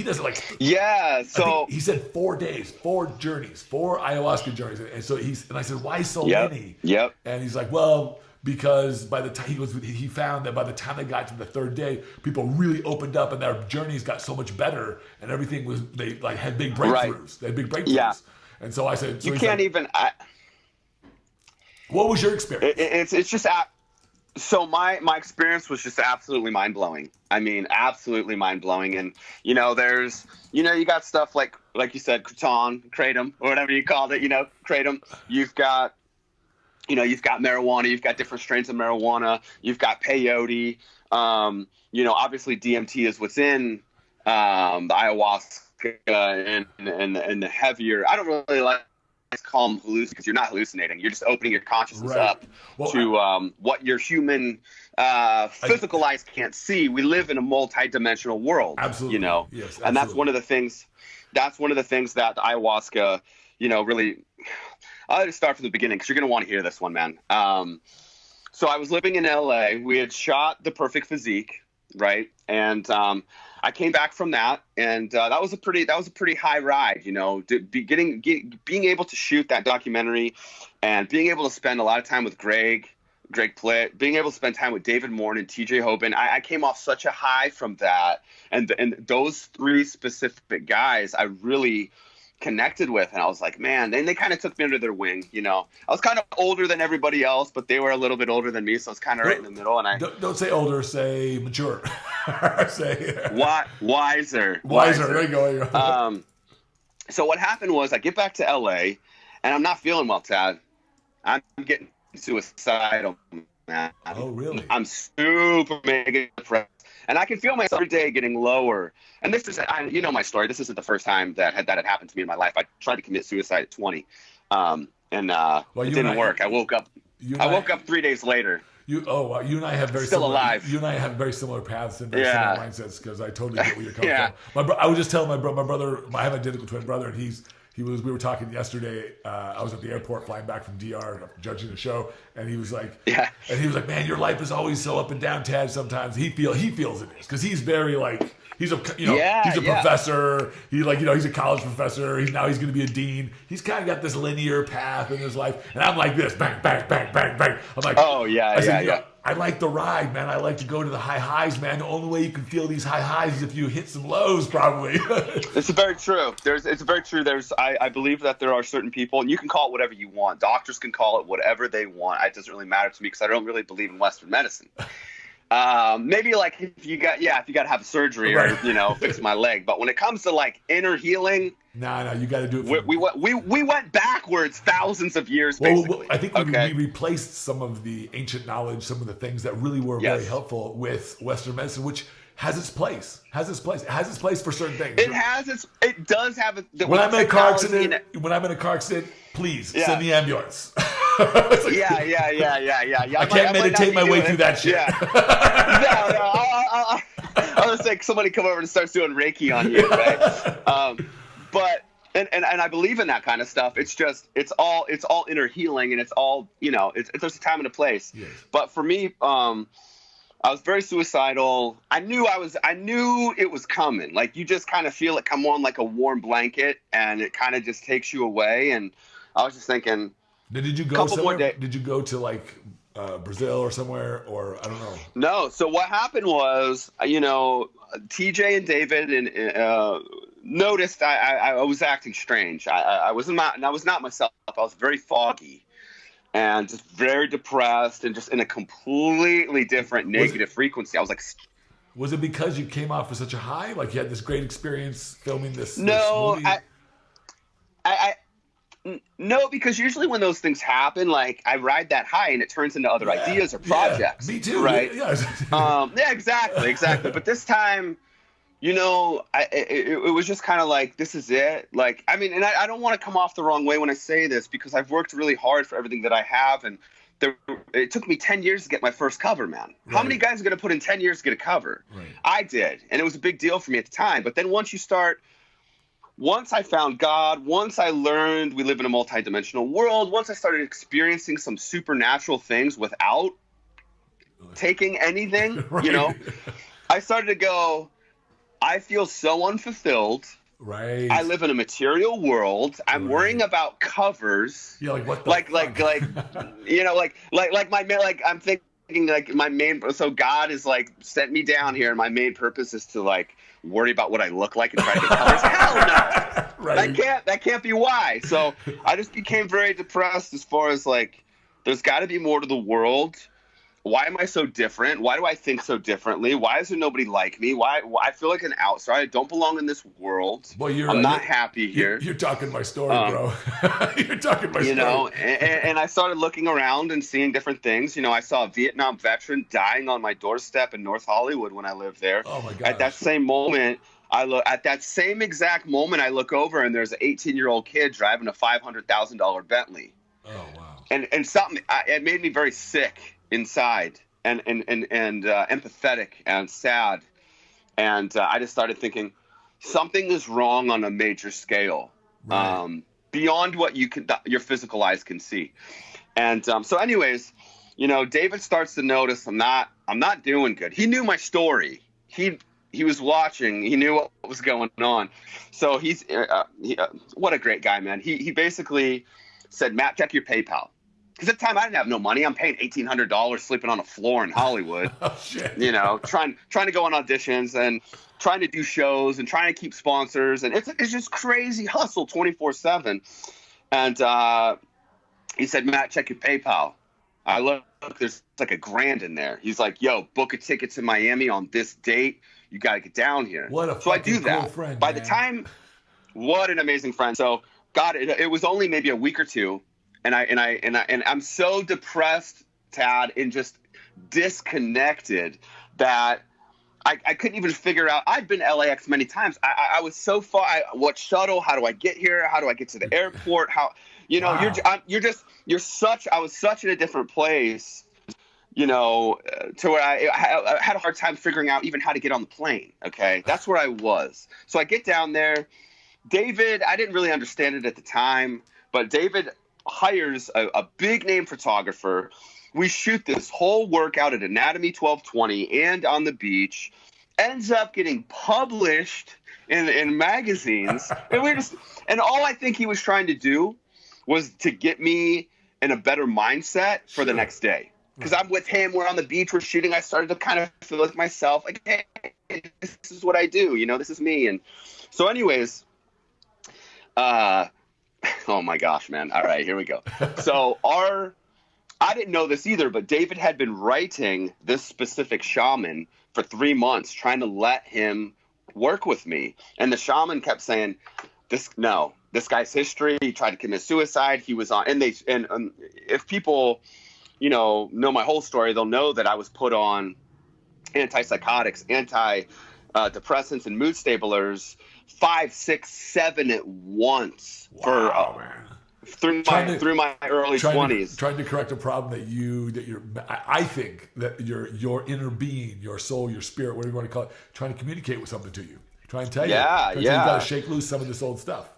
So he said 4 days, 4 journeys, 4 ayahuasca journeys, and so I said, why so many? Yep. And he's like, well, because by the time he found that by the time they got to the 3rd day, people really opened up, and their journeys got so much better, and everything they like had big breakthroughs. Right. They had big breakthroughs. Yeah. And so I said, you can't even. What was your experience? It's just. So my experience was just absolutely mind-blowing. I mean, absolutely mind-blowing. And, there's, you got stuff like you said, kratom, or whatever you called it, kratom. You've got marijuana. You've got different strains of marijuana. You've got peyote. Obviously DMT is what's in the ayahuasca and the heavier. I don't really like to call them hallucinating because you're not hallucinating. You're just opening your consciousness up to what your human physical eyes can't see. We live in a multi-dimensional world. Absolutely. Yes, absolutely. And that's one of the things. That's one of the things that the ayahuasca, really. I'll just start from the beginning because you're going to want to hear this one, man. So I was living in LA. We had shot The Perfect Physique, right? And I came back from that, and that was a pretty high ride, being able to shoot that documentary, and being able to spend a lot of time with Greg Plitt, being able to spend time with David Morn and TJ Hoban. I came off such a high from that, and those 3 specific guys I really connected with, and I was like, man, then they kind of took me under their wing. I was kind of older than everybody else, but they were a little bit older than me, so I was kind of right in the middle. And don't say older, say mature. Say wiser. There you go. So what happened was I get back to LA, and I'm not feeling well, Tad. I'm getting suicidal, man. Oh, really? I'm super mega depressed. And I can feel myself every day getting lower. And this is, my story. This isn't the first time that had happened to me in my life. I tried to commit suicide at 20, and it didn't work. I woke up 3 days later. You and I have very still similar, alive. You and I have very similar paths and very similar mindsets because I totally get where you're coming from. I was just telling my brother, I have an identical twin brother, and we were talking yesterday. I was at the airport flying back from DR judging the show, and he was like, man, your life is always so up and down, Tad. Sometimes he feels it is because he's very like. He's a professor. He's a college professor. He's going to be a dean. He's kind of got this linear path in his life, and I'm like this, bang, bang, bang, bang, bang. I'm like, I like the ride, man. I like to go to the high highs, man. The only way you can feel these high highs is if you hit some lows, probably. It's very true. It's very true. I believe that there are certain people, and you can call it whatever you want. Doctors can call it whatever they want. It doesn't really matter to me because I don't really believe in Western medicine. Maybe like if you got to have surgery or fix my leg, but when it comes to like inner healing, no, you got to do it. We went backwards thousands of years. Basically, I think we replaced some of the ancient knowledge, some of the things that really were very helpful with Western medicine, which has its place. It has its place for certain things. It does have it. When I'm in a car accident, please send the ambulance. Yeah. I can't meditate my way through that shit. Yeah. I was like, somebody come over and starts doing Reiki on you, right? But I believe in that kind of stuff. It's just it's all inner healing, and it's all there's a time and a place. Yes. But for me, I was very suicidal. I knew it was coming. Like you just kind of feel it come on like a warm blanket, and it kind of just takes you away. And I was just thinking. Did you go somewhere? Did you go to like Brazil or somewhere, or I don't know. No. So what happened was, TJ and David noticed I was acting strange. I was not myself. I was very foggy and just very depressed and just in a completely different negative frequency. I was like, was it because you came off of such a high? Like you had this great experience filming this? no, this movie? No, because usually when those things happen, like I ride that high and it turns into other ideas or projects. Me too. Right? Yeah. Yeah, exactly. But this time, it was just kind of like, this is it. Like, I mean, and I don't want to come off the wrong way when I say this, because I've worked really hard for everything that I have, and it took me 10 years to get my first cover, man. How many guys are going to put in 10 years to get a cover? Right. I did, and it was a big deal for me at the time. But then once I found God, once I learned we live in a multidimensional world, once I started experiencing some supernatural things without taking anything, Right. I started to go, I feel so unfulfilled. Right. I live in a material world. I'm worrying about covers. Yeah, like what the like I'm thinking like my main, so God is like sent me down here and my main purpose is to like worry about what I look like and try to get colors. Hell no. Right. That can't be why. So I just became very depressed as far as like, there's got to be more to the world. Why am I so different? Why do I think so differently? Why is there nobody like me? Why I feel like an outsider? I don't belong in this world. Well, I'm not happy here. You're talking my story, bro. You're talking my story. And I started looking around and seeing different things. I saw a Vietnam veteran dying on my doorstep in North Hollywood when I lived there. Oh my God! At that same moment, I look over and there's an 18-year-old kid driving a $500,000 Bentley. Oh wow! And something it made me very sick inside and empathetic and sad, and I just started thinking something is wrong on a major scale, right. Beyond what your physical eyes can see. And so anyways, David starts to notice I'm not doing good. He knew my story. He was watching. He knew what was going on. So he's what a great guy, man. He basically said, Matt, check your PayPal. Because at the time I didn't have no money. I'm paying $1,800 sleeping on a floor in Hollywood. Oh shit! Trying to go on auditions and trying to do shows and trying to keep sponsors, and it's just crazy hustle 24/7. And he said, Matt, check your PayPal. I look, there's like $1,000 in there. He's like, yo, book a ticket to Miami on this date. You got to get down here. What a so I do that. cool friend. By man. the time, what an amazing friend. So God, it was only maybe a week or two. And I'm so depressed, Tad, and just disconnected that I couldn't even figure out. I've been LAX many times. I was so far. What shuttle? How do I get here? How do I get to the airport? How Wow. I was such in a different place, to where I had a hard time figuring out even how to get on the plane. Okay, that's where I was. So I get down there. David, I didn't really understand it at the time, but David hires a big name photographer. We shoot this whole workout at Anatomy 1220 and on the beach. Ends up getting published in magazines. And all I think he was trying to do was to get me in a better mindset for the next day. Because I'm with him, we're on the beach, we're shooting. I started to kind of feel like myself, like, hey, this is what I do, this is me. And so anyways, oh my gosh, man. All right, here we go. So I didn't know this either, but David had been writing this specific shaman for 3 months, trying to let him work with me. And the shaman kept saying, this guy's history, he tried to commit suicide. He was on, and if people, know my whole story, they'll know that I was put on antipsychotics, antidepressants, and mood stabilers 5, 6, 7 at once. Wow, through my early 20s. Trying to correct a problem I think that your inner being, your soul, your spirit, whatever you want to call it, trying to communicate with something to you. Try and tell you. Yeah. You got to shake loose some of this old stuff.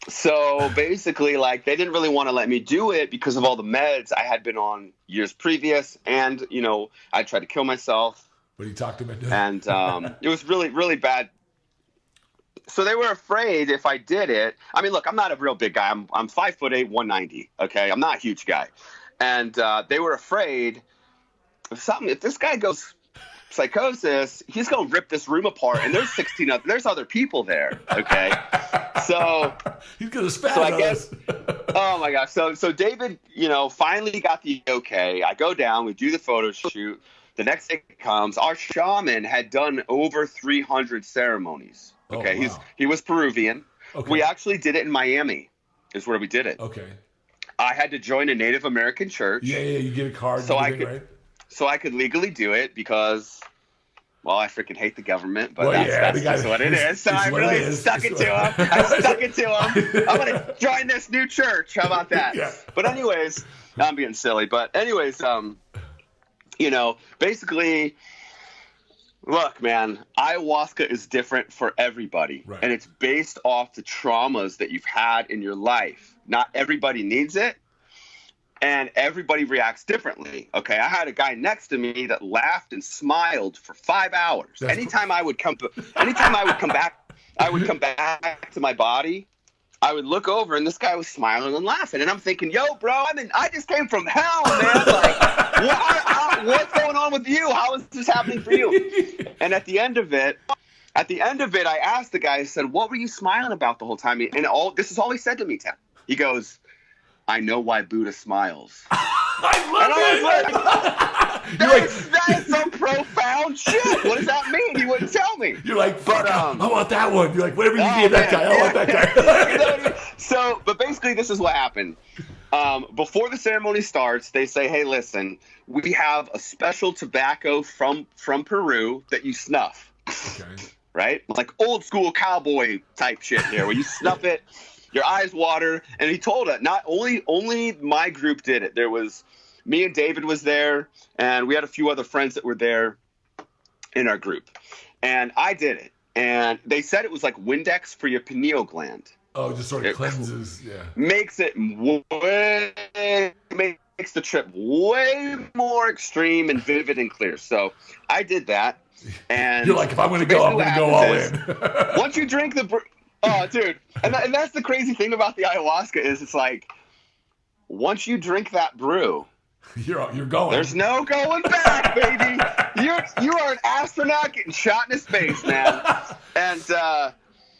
So basically, like, they didn't really want to let me do it because of all the meds I had been on years previous. And, I tried to kill myself. But he talked him into it. And it was really, really bad. So they were afraid if I did it. I mean, look, I'm not a real big guy. I'm 5'8", 190. Okay, I'm not a huge guy, and they were afraid if this guy goes psychosis, he's gonna rip this room apart, and there's 16 there's other people there. Okay, so he's gonna spaz so I on guess. Oh my gosh! So David, finally got the okay. I go down, we do the photo shoot. The next day comes. Our shaman had done over 300 ceremonies. Okay, Oh, wow. he was Peruvian. Okay. We actually did it in Miami. Is where we did it. Okay. I had to join a Native American church. Yeah, you get a card. So and I everything, could- right? So I could legally do it because, well, I freaking hate the government, but Well, that's yeah, the guy- just what it is. So it's I what it really is. stuck it It's to what- him. I stuck it to him. I'm going to join this new church. How about that? Yeah. But anyways, I'm being silly. But anyways, basically, look, man, ayahuasca is different for everybody. Right. And it's based off the traumas that you've had in your life. Not everybody needs it. And everybody reacts differently. Okay, I had a guy next to me that laughed and smiled for 5 hours. That's Anytime I would come back to my body, I would look over and this guy was smiling and laughing, and I'm thinking, "Yo, bro, I just came from hell, man. Like, what's going on with you? How is this happening for you?" And at the end of it, I asked the guy. I said, "What were you smiling about the whole time?" And this is all he said to me, Tim. He goes, "I know why Buddha smiles." I love it. That is some profound shit. What does that mean? He wouldn't tell me. You're like, fuck, But, I want that one. You're like, whatever you Oh, give that man, guy, I want that guy. You know what I mean? So, but basically, this is what happened. Before the ceremony starts, they say, "Hey, listen, we have a special tobacco from Peru that you snuff." Okay. Right? Like old school cowboy type shit here, where you snuff it, your eyes water. And he told us not only my group did it. There was me and David was there, and we had a few other friends that were there in our group. And I did it. And they said it was like Windex for your pineal gland. Oh, just sort of cleanses. Yeah. Makes it makes the trip way more extreme and vivid and clear. So I did that. And You're like, if I'm going to go, I'm going to go all in. Once you drink oh, dude, and that's the crazy thing about the ayahuasca is it's like once you drink that brew, You're going. there's no going back, baby. You are an astronaut getting shot into space, man. And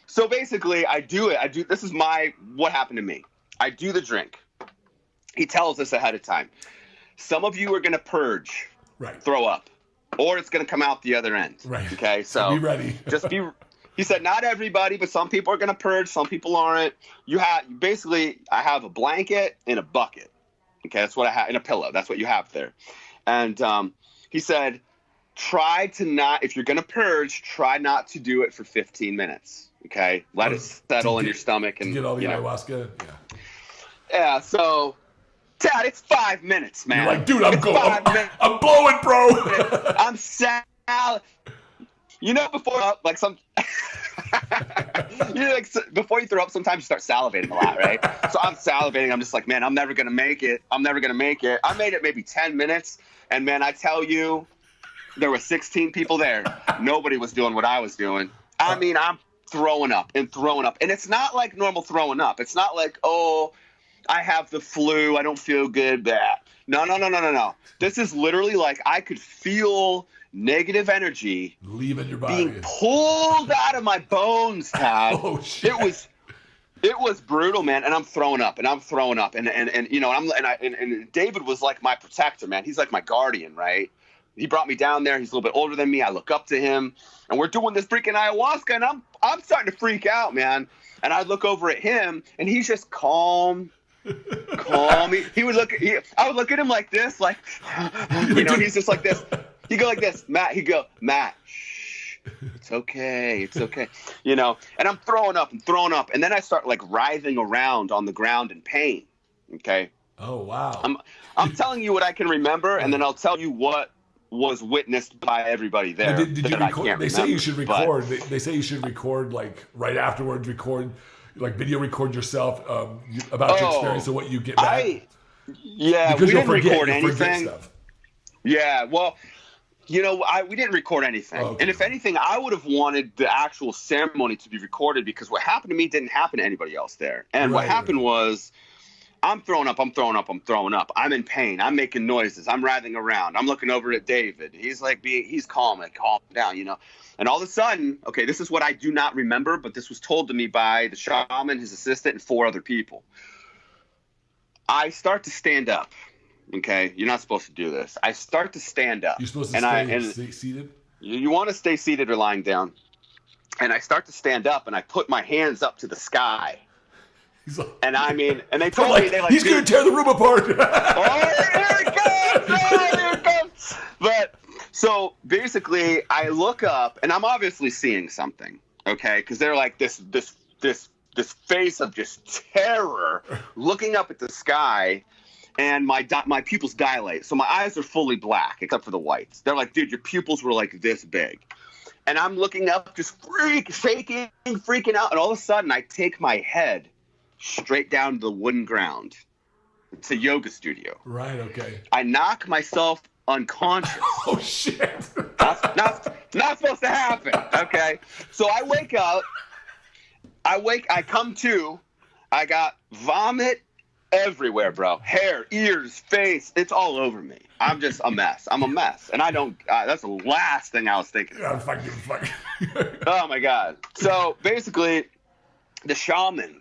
so basically, I do it. This is what happened to me. I do the drink. He tells us ahead of time. Some of you are going to purge, Right. throw up, or it's going to come out the other end. Right. Okay, so Be ready. He said, not everybody, but some people are going to purge, some people aren't. I have a blanket and a bucket. Okay, that's what I have, and a pillow. That's what you have there. And he said, if you're going to purge, try not to do it for 15 minutes. Okay, let it settle in your stomach. And Get all the ayahuasca. Yeah. Yeah, so, Dad, it's 5 minutes, man. You're like, dude, I'm It's going. 5 minutes. I'm blowing, bro. I'm sad. Before like some, before you throw up, sometimes you start salivating a lot, right? So I'm salivating. I'm just like, man, I'm never gonna make it. I made it maybe 10 minutes, and man, I tell you, there were 16 people there. Nobody was doing what I was doing. I mean, I'm throwing up, and it's not like normal throwing up. It's not like, oh, I have the flu, I don't feel good. Blah. No. This is literally like I could feel negative energy Leaving your body. being pulled out of my bones, Todd. Oh, shit. It was brutal, man. And I'm throwing up, and David was like my protector, man. He's like my guardian, right? He brought me down there. He's a little bit older than me. I look up to him, and we're doing this freaking ayahuasca, and I'm starting to freak out, man. And I look over at him, and he's just calm. I would look at him like this, like, he's just like this. He'd go like this, Matt. He'd go, Matt, shh, it's okay. And I'm throwing up, and then I start like writhing around on the ground in pain. Okay. Oh, wow. I'm telling you what I can remember, and then I'll tell you what was witnessed by everybody there. Did you that I record? can't They say you should remember, record. They say you should record like right afterwards. Like video record yourself about your experience and what you get back. because Because we you'll didn't forget, record you'll forget anything. stuff. Yeah, well, we didn't record anything. Oh, okay. And if anything, I would have wanted the actual ceremony to be recorded because what happened to me didn't happen to anybody else there. And what Right. happened was I'm throwing up. I'm in pain. I'm making noises. I'm writhing around. I'm looking over at David. He's like he's calm, like calm down, you know. And all of a sudden, okay, this is what I do not remember, but this was told to me by the shaman, his assistant, and 4 other people. I start to stand up. Okay, you're not supposed to do this. I start to stand up. You're supposed to stay seated? You want to stay seated or lying down. And I start to stand up, and I put my hands up to the sky. And I mean, and they told me, he's going to tear the room apart. Oh, here it comes! Oh, here it comes! But so basically, I look up, and I'm obviously seeing something, okay? Because they're like this face of just terror, looking up at the sky, and my pupils dilate, so my eyes are fully black except for the whites. They're like, dude, your pupils were like this big. And I'm looking up, just shaking, freaking out, and all of a sudden, I take my head straight down to the wooden ground. It's a yoga studio. Right, okay. I knock myself unconscious. Oh, shit. Not supposed to happen, okay? So I wake up. I come to. I got vomit everywhere, bro. Hair, ears, face. It's all over me. I'm just a mess. I'm a mess. And I don't, that's the last thing I was thinking. Yeah, fuck. Oh, my God. So basically, the shaman,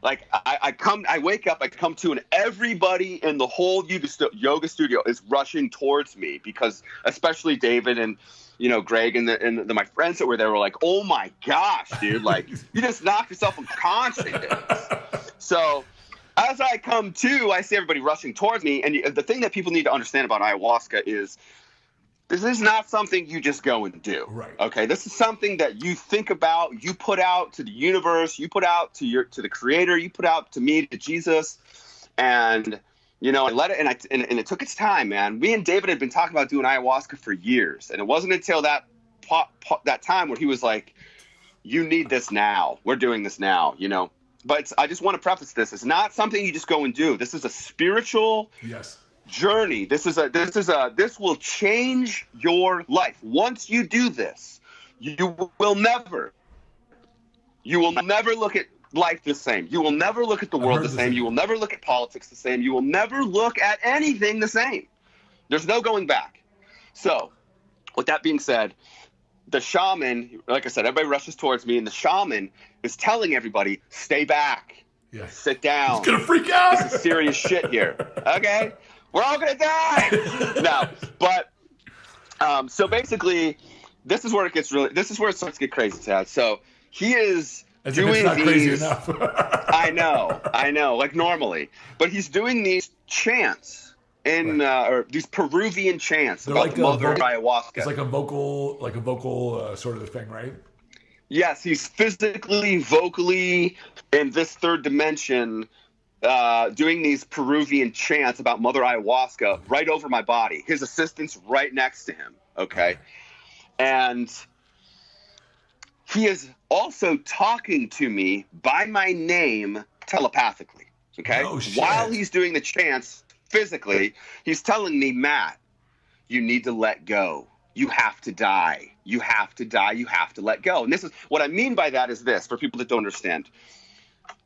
like, I wake up, I come to, and everybody in the whole yoga studio is rushing towards me because, especially David and, you know, Greg and my friends that were there were like, oh my gosh, dude, like, you just knocked yourself unconscious. So as I come to, I see everybody rushing towards me. And the thing that people need to understand about ayahuasca is this is not something you just go and do. Right. Okay. This is something that you think about, you put out to the universe, you put out to the creator, you put out to me, to Jesus. And, you know, I let it, and it took its time, man. Me and David had been talking about doing ayahuasca for years. And it wasn't until that time where he was like, you need this now. We're doing this now, you know. But I just want to preface this. It's not something you just go and do. This is a spiritual journey. This will change your life. Once you do this, you will never look at life the same. You will never look at the world the same. You will never look at politics the same. You will never look at anything the same. There's no going back. So, with that being said, the shaman, like I said, everybody rushes towards me, and the shaman is telling everybody, stay back, sit down. He's going to freak out. This is serious shit here. Okay? We're all going to die. No, but so basically, this is where it starts to get crazy, Tad. So he is doing not these. Crazy enough. I know, like normally. But he's doing these chants. Or these Peruvian chants about like Mother Ayahuasca. It's like a vocal sort of thing, right? Yes, he's physically, vocally, in this third dimension, doing these Peruvian chants about Mother Ayahuasca right over my body. His assistant's right next to him, okay? And he is also talking to me by my name telepathically, okay? Oh, shit. While he's doing the chants, physically, he's telling me, Matt, you need to let go. You have to die. You have to die. You have to let go. And this is what I mean by that is this, for people that don't understand.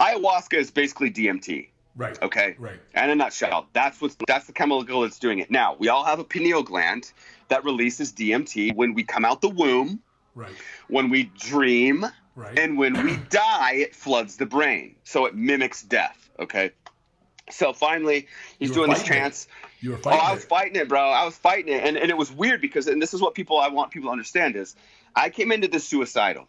Ayahuasca is basically DMT. Right. Okay. Right. And in a nutshell, that's the chemical that's doing it. Now, we all have a pineal gland that releases DMT when we come out the womb. Right. When we dream. Right. And when we die, it floods the brain. So it mimics death. Okay. So finally, he's doing this chants. You were fighting I was fighting it, bro. I was fighting it. And it was weird because, and this is what I want people to understand is, I came into this suicidal.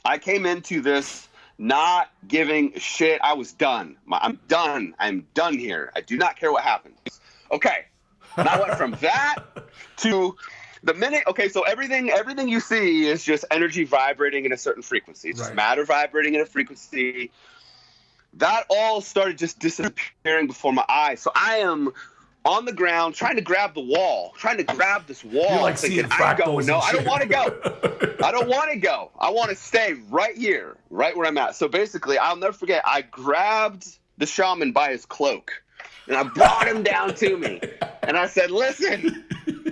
I came into this not giving a shit. I was done. I'm done. I'm done here. I do not care what happens. Okay. And I went from that to the minute. Okay, so everything you see is just energy vibrating in a certain frequency. It's just matter vibrating in a frequency. That all started just disappearing before my eyes. So I am on the ground trying to grab the wall, trying to grab this wall. You're like thinking, I'm going. No, I don't want to go. I don't want to go. I want to stay right here, right where I'm at. So basically, I'll never forget, I grabbed the shaman by his cloak, and I brought him down to me. And I said, listen,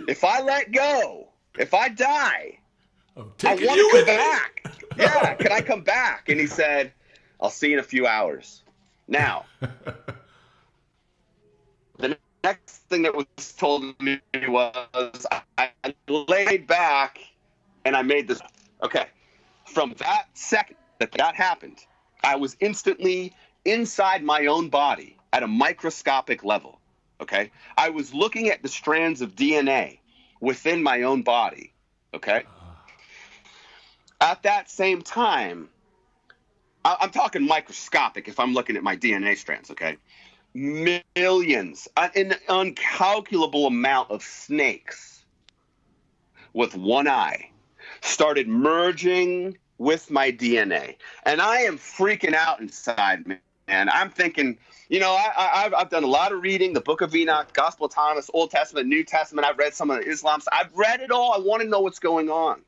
if I let go, if I die, I want to come back. Yeah, can I come back? And he said, I'll see you in a few hours. Now, next thing that was told to me was I laid back and I made this. Okay. From that second that happened, I was instantly inside my own body at a microscopic level. Okay. I was looking at the strands of DNA within my own body. Okay. At that same time, I'm talking microscopic if I'm looking at my DNA strands. Okay. Millions, an incalculable amount of snakes with one eye started merging with my DNA. And I am freaking out inside, man. I'm thinking, I've done a lot of reading, the Book of Enoch, Gospel of Thomas, Old Testament, New Testament. I've read some of the Islam. I've read it all. I want to know what's going on.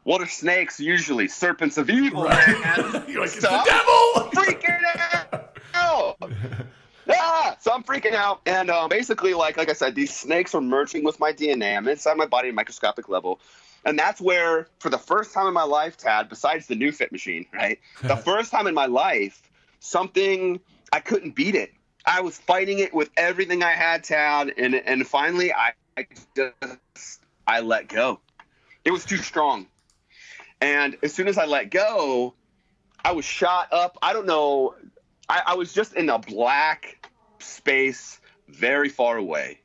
What are snakes usually? Serpents of evil, man. You're like, it's the devil! Freaking out! So I'm freaking out. And basically, like I said, these snakes are merging with my DNA. I'm inside my body at a microscopic level. And that's where, for the first time in my life, Tad, besides the new fit machine, right? The first time in my life, I couldn't beat it. I was fighting it with everything I had, Tad. And finally, I let go. It was too strong. And as soon as I let go, I was shot up. I don't know. I was just in a black space very far away.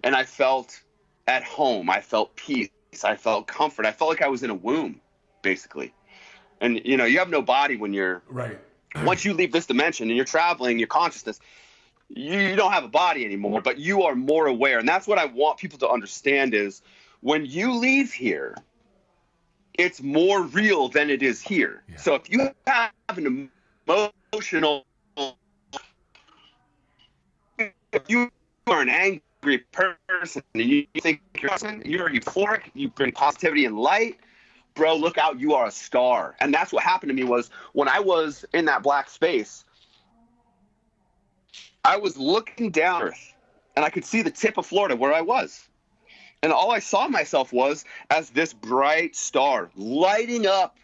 And I felt at home. I felt peace. I felt comfort. I felt like I was in a womb, basically. And, you have no body when you're right. Once you leave this dimension and you're traveling, your consciousness, you don't have a body anymore, but you are more aware. And that's what I want people to understand is when you leave here, it's more real than it is here. Yeah. So if you have an emotional, if you are an angry person and you think you're euphoric, you bring positivity and light, bro, look out, you are a star. And that's what happened to me was when I was in that black space, I was looking down Earth and I could see the tip of Florida where I was. And all I saw myself was as this bright star lighting up.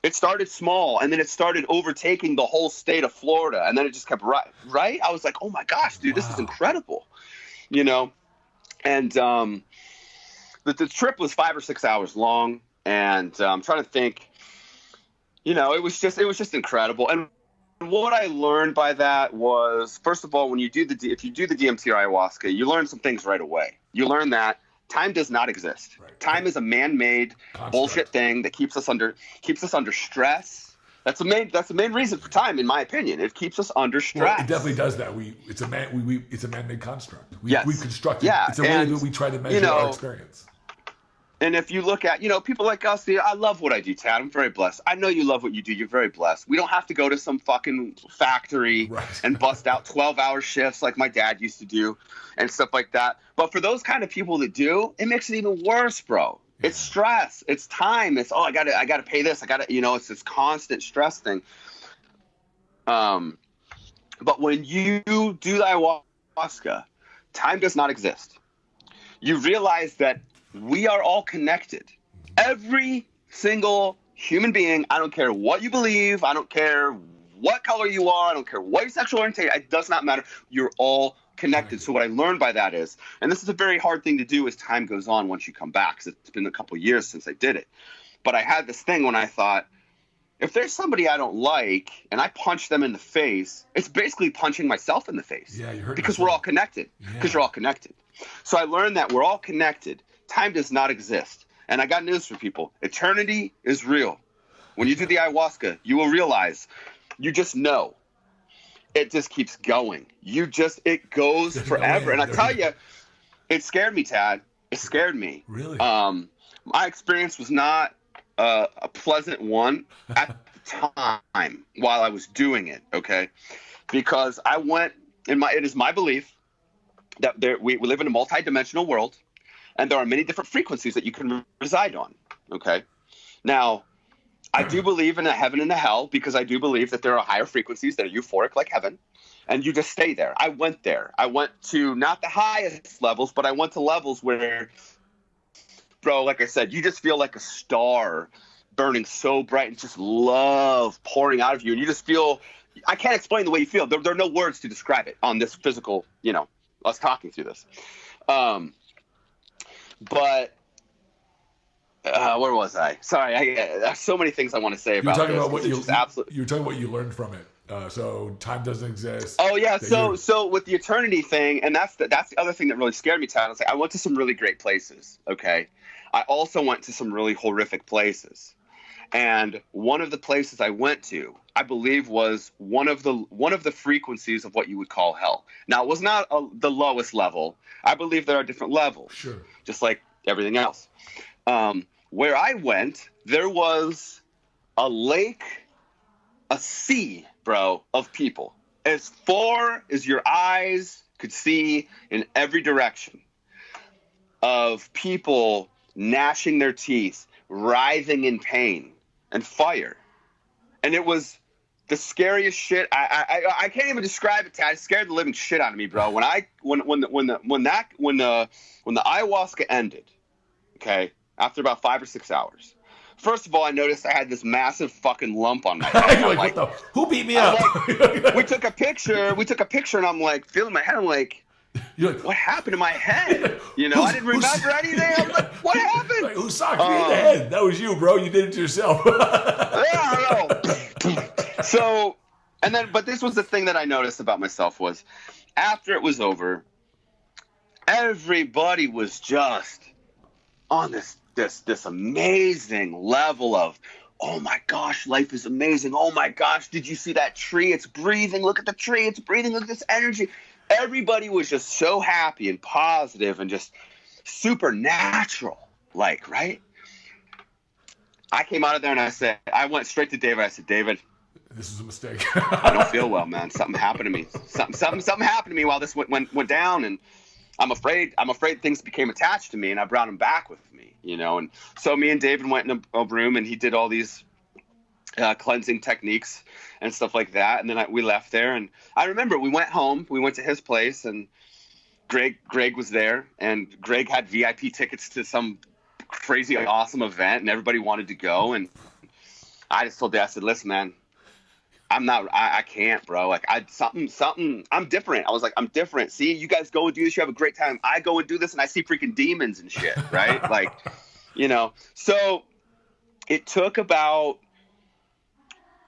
It started small, and then it started overtaking the whole state of Florida, and then it just kept right. I was like, oh, my gosh, dude, this is incredible, And the trip was 5 or 6 hours long, and I'm trying to think, it was just incredible. And what I learned by that was, first of all, if you do the DMT or ayahuasca, you learn some things right away. You learn that time does not exist. Right. Time is a man-made bullshit thing that keeps us under stress. That's the main reason for time, in my opinion. It keeps us under stress. Well, it definitely does that. It's a man-made construct. We've constructed. Yeah, it's a way that we try to measure our experience. And if you look at, people like us, I love what I do, Tad. I'm very blessed. I know you love what you do. You're very blessed. We don't have to go to some fucking factory and bust out 12-hour shifts like my dad used to do and stuff like that. But for those kind of people that do, it makes it even worse, bro. Yeah. It's stress. It's time. It's, I gotta pay this. It's this constant stress thing. But when you do the ayahuasca, time does not exist. You realize that we are all connected. Every single human being, I don't care what you believe, I don't care what color you are, I don't care what your sexual orientation, it does not matter. You're all connected. So what I learned by that is, and this is a very hard thing to do as time goes on once you come back, because it's been a couple of years since I did it. But I had this thing when I thought, if there's somebody I don't like and I punch them in the face, it's basically punching myself in the face. Yeah, you heard because we're all connected. Because you're all connected. So I learned that we're all connected. Time does not exist. And I got news for people. Eternity is real. When you do the ayahuasca, you will realize, you just know. It just keeps going. It goes forever. And I tell you, it scared me, Tad. It scared me. Really? My experience was not a pleasant one at the time while I was doing it, okay? Because it is my belief that we live in a multi-dimensional world, and there are many different frequencies that you can reside on, okay? Now, I do believe in a heaven and a hell because I do believe that there are higher frequencies that are euphoric like heaven, and you just stay there. I went there. I went to not the highest levels, but I went to levels where, bro, like I said, you just feel like a star burning so bright and just love pouring out of you. And you just feel – I can't explain the way you feel. There are no words to describe it on this physical, I was talking through this. But where was I? Sorry, there's so many things I want to say about this. You're talking about what you learned from it. So time doesn't exist. Oh yeah. So with the eternity thing, and that's the other thing that really scared me, Todd. I went to some really great places. Okay. I also went to some really horrific places. And one of the places I went to, I believe, was one of the frequencies of what you would call hell. Now, it was not the lowest level. I believe there are different levels, sure, just like everything else. Where I went, there was a lake, a sea, bro, of people, as far as your eyes could see in every direction, of people gnashing their teeth, writhing in pain, and fire. And it was the scariest shit. I can't even describe it, Tad. It scared the living shit out of me, bro. When the ayahuasca ended, okay, after about 5 or 6 hours, first of all, I noticed I had this massive fucking lump on my head. Like, who beat me up? Like, we took a picture, and I'm like feeling my head. I'm like, you're like, what happened to my head? You know, I didn't remember anything. I was like, what happened? Like, who socked me in the head? That was you, bro. You did it to yourself. I don't know. So, but this was the thing that I noticed about myself was, after it was over, everybody was just on this amazing level of, oh my gosh, life is amazing. Oh my gosh, did you see that tree? It's breathing. Look at the tree. It's breathing. Look at this energy. Everybody was just so happy and positive and just supernatural, like, right? I came out of there and I went straight to David. I said, David, this is a mistake. I don't feel well, man. Something happened to me. Something happened to me while this went down, and I'm afraid things became attached to me, and I brought them back with me, you know. And so me and David went in a room, and he did all these cleansing techniques and stuff like that. And then we left there, and I remember we went home. We went to his place, and Greg was there, and Greg had VIP tickets to some crazy awesome event, and everybody wanted to go. And I just told Dad, I said, listen, man, I can't, bro. Like, I'm different. I was like, I'm different. See, you guys go and do this. You have a great time. I go and do this, and I see freaking demons and shit, right? Like, you know. So it took about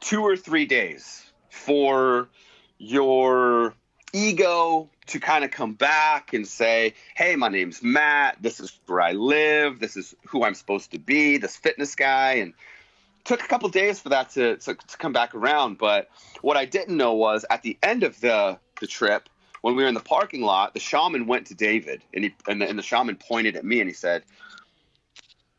2 or 3 days for your ego to kind of come back and say, hey, my name's Matt. This is where I live. This is who I'm supposed to be, this fitness guy. And it took a couple of days for that to come back around. But what I didn't know was at the end of the trip, when we were in the parking lot, the shaman went to David, and the shaman pointed at me and he said,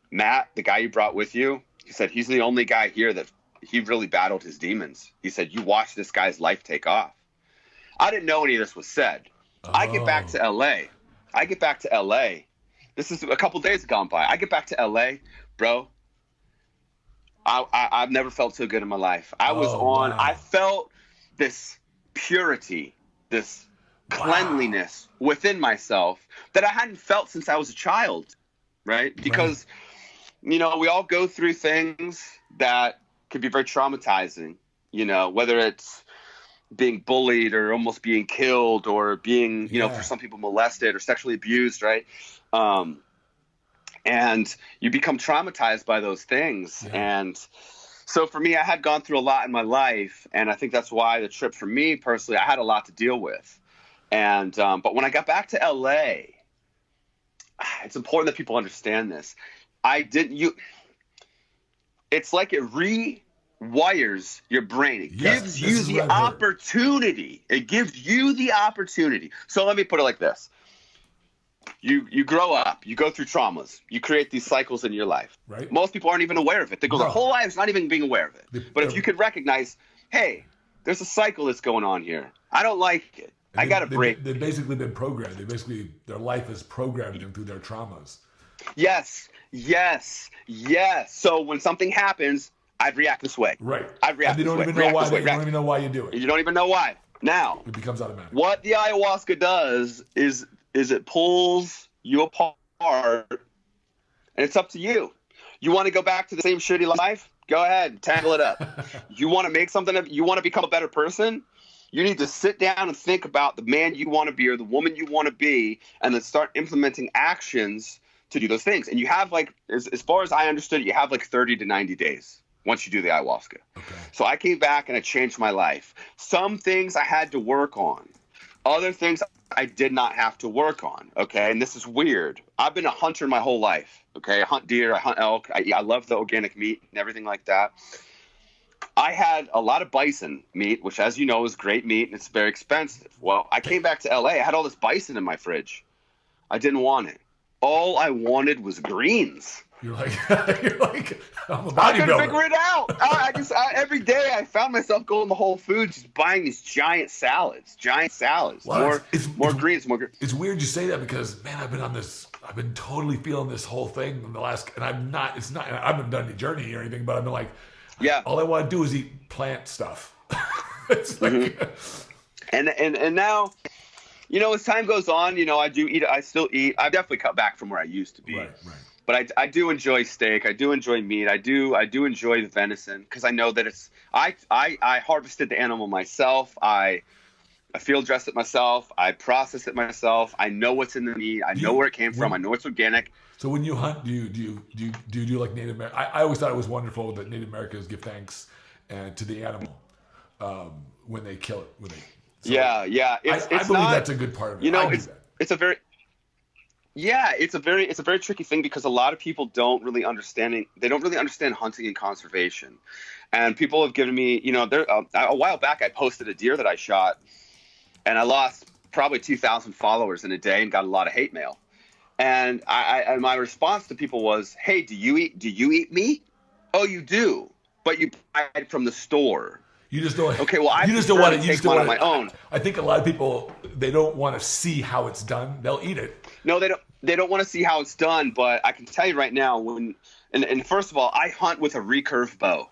Matt, the guy you brought with you, he said, he's the only guy here that he really battled his demons. He said, you watch this guy's life take off. I didn't know any of this was said. Oh. I get back to LA. This is a couple days gone by. I get back to LA, bro. I've never felt so good in my life. I felt this purity, this cleanliness within myself that I hadn't felt since I was a child, right? Because, you know, we all go through things that could be very traumatizing, you know, whether it's being bullied or almost being killed or being, you know, for some people molested or sexually abused, right? And you become traumatized by those things. Yeah. And so for me, I had gone through a lot in my life, and I think that's why the trip for me personally, I had a lot to deal with. And but when I got back to LA, it's important that people understand this. It's like it rewires your brain. It gives you the opportunity. It gives you the opportunity. So let me put it like this. You grow up, you go through traumas, you create these cycles in your life. Right. Most people aren't even aware of it. They go their whole lives not even being aware of it. But if you could recognize, hey, there's a cycle that's going on here. I don't like it. I got to break. They've basically been programmed. Their life is programmed them through their traumas. Yes. So when something happens, I'd react this way. Right. I'd react this way. You don't even know why you do it. You don't even know why. Now, it becomes automatic. What the ayahuasca does is it pulls you apart, and it's up to you. You want to go back to the same shitty life? Go ahead, tangle it up. You want to make something? You want to become a better person? You need to sit down and think about the man you want to be or the woman you want to be, and then start implementing actions to do those things. And you have like, as far as I understood, you have like 30 to 90 days once you do the ayahuasca. Okay. So I came back and I changed my life. Some things I had to work on. Other things I did not have to work on. Okay. And this is weird. I've been a hunter my whole life. Okay. I hunt deer, I hunt elk. I love the organic meat and everything like that. I had a lot of bison meat, which, as you know, is great meat and it's very expensive. Well, I came back to LA. I had all this bison in my fridge. I didn't want it. All I wanted was greens. You're like, I'm a bodybuilder. I couldn't figure it out. Every day I found myself going to Whole Foods, just buying these giant salads. Well, more greens. It's weird you say that because, man, I've been totally feeling this whole thing in the last, and I haven't done any journey or anything, but I've been like, yeah, all I want to do is eat plant stuff. It's like, and now, you know, as time goes on, you know, I still eat. I've definitely cut back from where I used to be. Right. But I do enjoy steak. I do enjoy meat. I do enjoy the venison because I know that it's. I harvested the animal myself. I field dress it myself. I process it myself. I know what's in the meat. I know where it came from. I know it's organic. So when you hunt, do you do like Native American? I always thought it was wonderful that Native Americans give thanks to the animal when they kill it. Yeah. I believe that's a good part of it. You know, it's a very tricky thing because a lot of people don't really understand hunting and conservation. And people have given me, you know, a while back I posted a deer that I shot, and I lost probably 2,000 followers in a day and got a lot of hate mail. And and my response to people was, "Hey, do you eat meat? Oh, you do, but you buy it from the store." You just don't. Okay, well, I you just don't want to take one on my own. I think a lot of people, they don't want to see how it's done. They'll eat it. No, they don't. They don't want to see how it's done. But I can tell you right now, and first of all, I hunt with a recurve bow.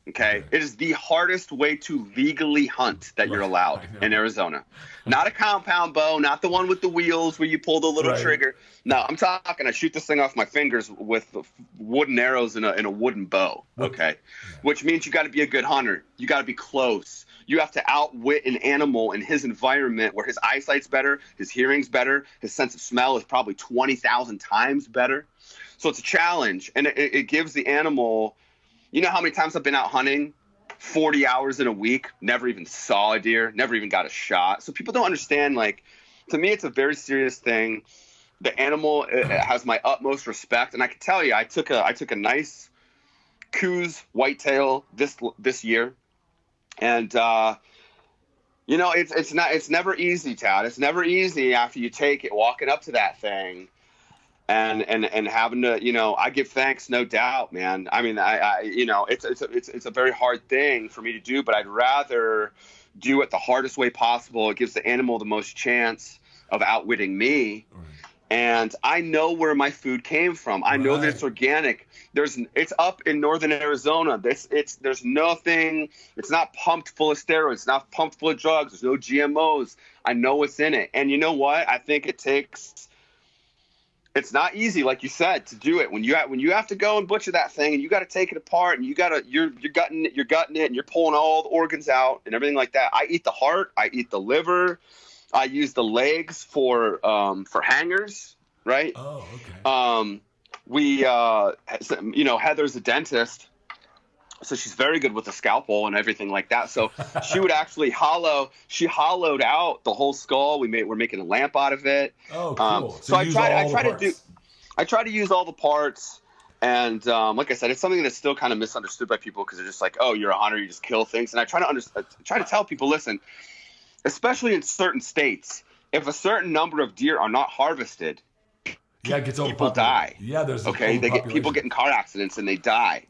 Okay, it is the hardest way to legally hunt that you're allowed in Arizona. Not a compound bow, not the one with the wheels where you pull the little trigger. No, I'm talking. I shoot this thing off my fingers with wooden arrows in a wooden bow. Okay, which means you got to be a good hunter. You got to be close. You have to outwit an animal in his environment where his eyesight's better, his hearing's better, his sense of smell is probably 20,000 times better. So it's a challenge, and it gives the animal. You know how many times I've been out hunting? 40 hours in a week, never even saw a deer, never even got a shot. So people don't understand, like, to me, it's a very serious thing. The animal has my utmost respect. And I can tell you, I took a nice Coues whitetail this year. And, you know, it's never easy, Tad. It's never easy after you take it, walking up to that thing. And having to, you know, I give thanks, no doubt, man. I mean, I you know, it's a very hard thing for me to do, but I'd rather do it the hardest way possible. It gives the animal the most chance of outwitting me. Right. And I know where my food came from. I know that it's organic. It's up in northern Arizona. There's nothing. It's not pumped full of steroids. It's not pumped full of drugs. There's no GMOs. I know what's in it. And you know what? I think it takes. It's not easy, like you said, to do it when you have to go and butcher that thing and you got to take it apart and you're gutting it and you're pulling all the organs out and everything like that. I eat the heart, I eat the liver, I use the legs for hangers, right? Oh, okay. You know, Heather's a dentist, so she's very good with a scalpel and everything like that. So she would actually hollowed out the whole skull. We're making a lamp out of it. Oh, cool. So I try to use all the parts. And like I said, it's something that's still kind of misunderstood by people because they're just like, oh, you're a hunter, you just kill things. And I try to tell people, listen, especially in certain states, if a certain number of deer are not harvested, it gets people die. Yeah, there's people get in car accidents and they die.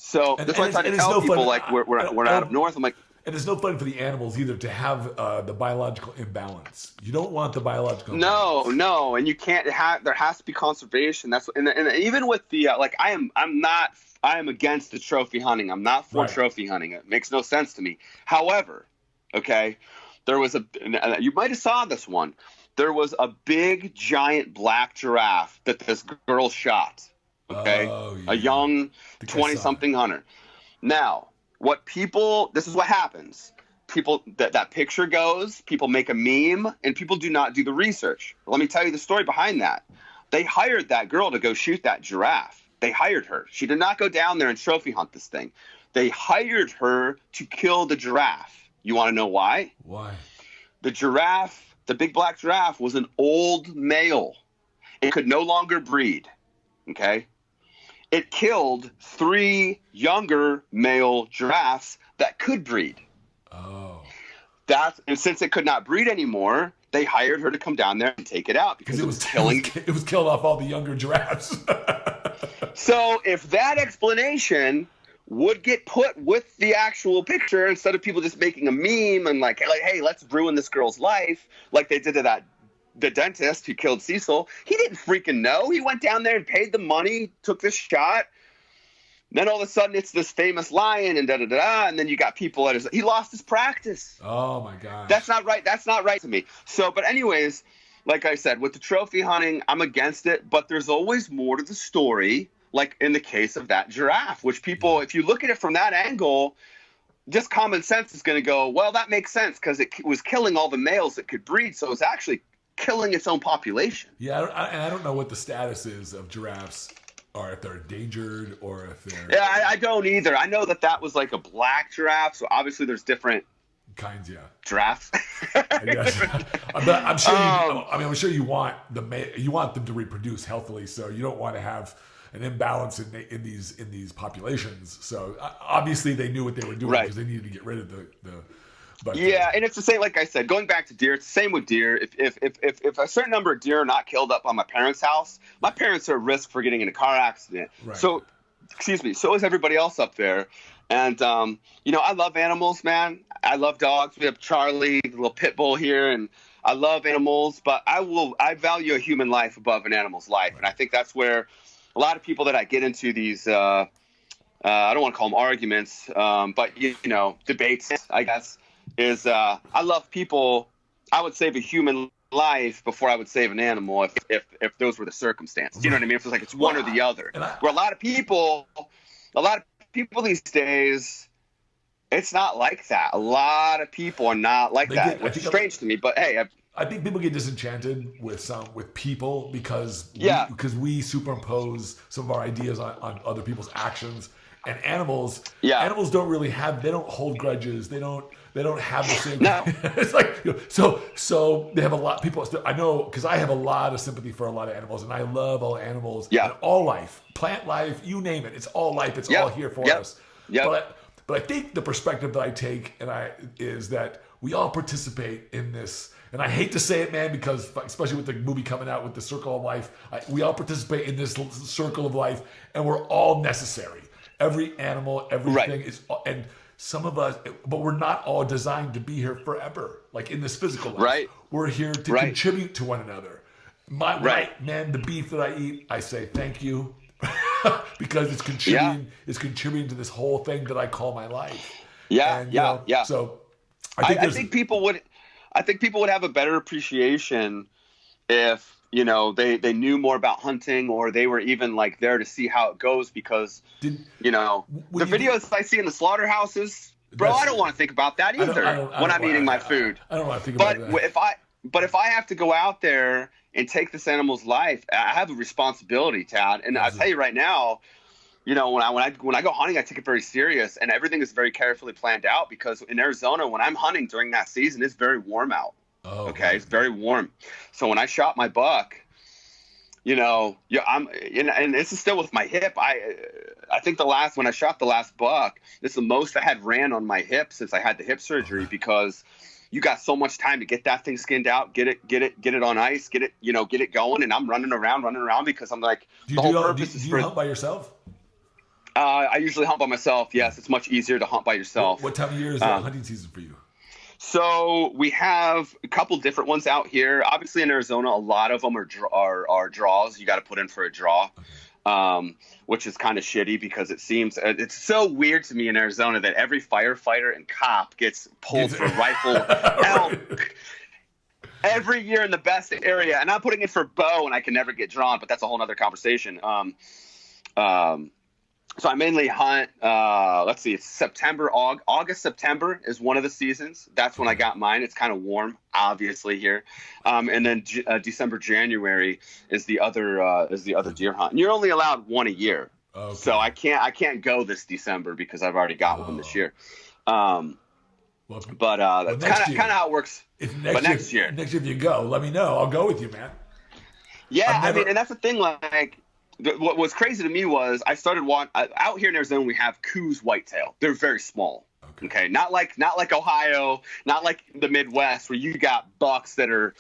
So that's why I try to tell people, like, we're out up north. I'm like, and it's no fun for the animals either to have the biological imbalance. You don't want the biological imbalance. No, and you can't have. There has to be conservation. That's and even with the like, I am against the trophy hunting. I'm not for trophy hunting. It makes no sense to me. However, okay, there was you might have saw this one. There was a big giant black giraffe that this girl shot. Okay, a young 20-something hunter. Now, this is what happens. people that picture goes, people make a meme, and people do not do the research. Let me tell you the story behind that. They hired that girl to go shoot that giraffe. They hired her. She did not go down there and trophy hunt this thing. They hired her to kill the giraffe. You want to know why? Why? The giraffe, the big black giraffe, was an old male. It could no longer breed. Okay? It killed 3 younger male giraffes that could breed. Oh. And since it could not breed anymore, they hired her to come down there and take it out because it was killing. It was killing off all the younger giraffes. So if that explanation would get put with the actual picture instead of people just making a meme and like, hey, let's ruin this girl's life, like they did to the dentist who killed Cecil. He didn't freaking know. He went down there and paid the money, took this shot. Then all of a sudden it's this famous lion and da-da-da-da, and then you got people he lost his practice. Oh my God. That's not right. That's not right to me. So, but anyways, like I said, with the trophy hunting, I'm against it, but there's always more to the story, like in the case of that giraffe, which people, if you look at it from that angle, just common sense is going to go, well, that makes sense because it was killing all the males that could breed, so it's actually killing its own population. Yeah, I don't know what the status is of giraffes, or if they're endangered, or if they're... Yeah, I don't either. I know that was like a black giraffe, so obviously there's different kinds, yeah. Giraffes. I'm sure you want them to reproduce healthily, so you don't want to have an imbalance in these populations. So obviously they knew what they were doing because they needed to get rid of the But, yeah, and it's the same. Like I said, going back to deer, it's the same with deer. If a certain number of deer are not killed up on my parents' house, my parents are at risk for getting in a car accident. Right. So, excuse me. So is everybody else up there. And I love animals, man. I love dogs. We have Charlie, the little pit bull here, and I love animals. But I value a human life above an animal's life, and I think that's where a lot of people that I get into these. I don't want to call them arguments, but debates, I guess. Is I love people. I would save a human life before I would save an animal if those were the circumstances. You know what I mean? If it's like it's one or the other. Where a lot of people these days, it's not like that. A lot of people are not like that, which is strange to me. But hey, I think people get disenchanted with people because we superimpose some of our ideas on other people's actions. And animals don't really they don't hold grudges. They don't have the same. No. It's like, so they have a lot. People, I know, because I have a lot of sympathy for a lot of animals, and I love all animals. Yeah. And all life, plant life, you name it. It's all life. It's all here for us. Yeah. But I think the perspective that I take is that we all participate in this. And I hate to say it, man, because especially with the movie coming out with the Circle of Life, we all participate in this circle of life, and we're all necessary. Every animal, everything is, and some of us, but we're not all designed to be here forever. Like in this physical life, right? We're here to contribute to one another. Man, the beef that I eat, I say thank you because it's contributing. It's contributing to this whole thing that I call my life. Yeah. So I think people would have a better appreciation if they knew more about hunting, or they were even like there to see how it goes, because the videos I see in the slaughterhouses, bro, I don't want to think about that either when I'm eating my food. I don't want to think about that. But if I have to go out there and take this animal's life, I have a responsibility, Tad. And I'll tell you right now, when I go hunting, I take it very serious, and everything is very carefully planned out, because in Arizona, when I'm hunting during that season, it's very warm out. Oh, okay, it's very warm. So when I shot my buck, and this is still with my hip. I think when I shot the last buck, this is the most I had ran on my hip since I had the hip surgery, because you got so much time to get that thing skinned out, get it on ice, get it going, and I'm running around because I'm like, do you hunt by yourself? I usually hunt by myself. Yes, it's much easier to hunt by yourself. What time of year is hunting season for you? So we have a couple different ones out here. Obviously in Arizona, a lot of them are draws. You got to put in for a draw, which is kind of shitty, because it's so weird to me in Arizona that every firefighter and cop gets pulled for rifle elk every year in the best area. And I'm putting in for bow, and I can never get drawn, but that's a whole other conversation. So I mainly hunt, let's see, it's September, August, September is one of the seasons. That's when I got mine. It's kind of warm, obviously, here. And then December, January is the other deer hunt. And you're only allowed one a year. Okay. So I can't go this December because I've already got one this year. But that's kind of how it works. Next year if you go, let me know. I'll go with you, man. Yeah, I mean, and that's the thing, like, what was crazy to me was I started out here in Arizona. We have Coues whitetail. They're very small. Okay, not like Ohio, not like the Midwest where you got bucks that are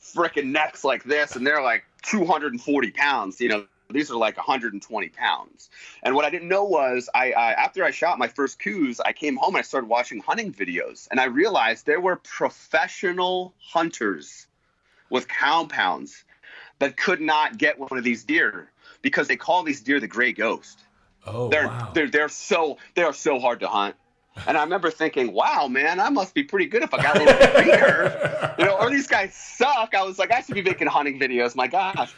freaking necks like this, and they're like 240 pounds. You know, these are like 120 pounds. And what I didn't know was I after I shot my first Coues, I came home and I started watching hunting videos, and I realized there were professional hunters with compounds that could not get one of these deer, because they call these deer the gray ghost. Oh, wow. They are so hard to hunt. And I remember thinking, wow, man, I must be pretty good if I got a little bigger. You know, or these guys suck. I was like, I should be making hunting videos. My gosh.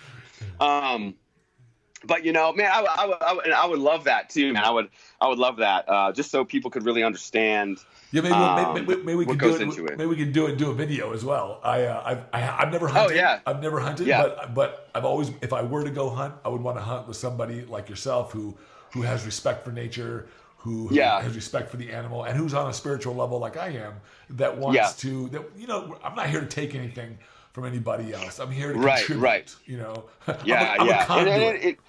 But, you know, man, I would love that too, man. I would love that, just so people could really understand. Yeah, maybe we what can goes do it. into it. Maybe we can do a video as well. I've never hunted. Oh, yeah. I've never hunted, Yeah. but I've always, if I were to go hunt, I would want to hunt with somebody like yourself who has respect for nature, who has respect for the animal, and who's on a spiritual level like I am, that wants to. That, you know, I'm not here to take anything from anybody else. I'm here to contribute. Right. You know. Yeah, I'm a conduit.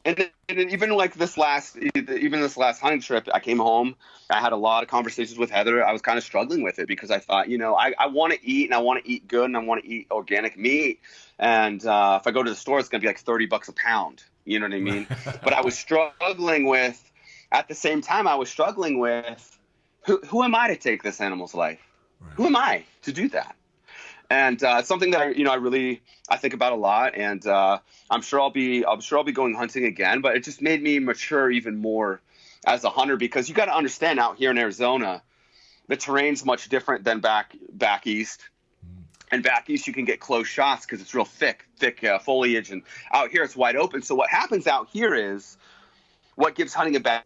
And even like this last hunting trip, I came home. I had a lot of conversations with Heather. I was kind of struggling with it because I thought, you know, I want to eat, and I want to eat good, and I want to eat organic meat. And if I go to the store, it's going to be like $30 a pound. You know what I mean? But I was struggling with, at the same time, who am I to take this animal's life? Right. Who am I to do that? And it's something that I think about a lot, and I'm sure I'll be going hunting again. But it just made me mature even more as a hunter, because you got to understand, out here in Arizona, the terrain's much different than back east. And back east, you can get close shots because it's real thick foliage, and out here it's wide open. So what happens out here is, what gives hunting a bad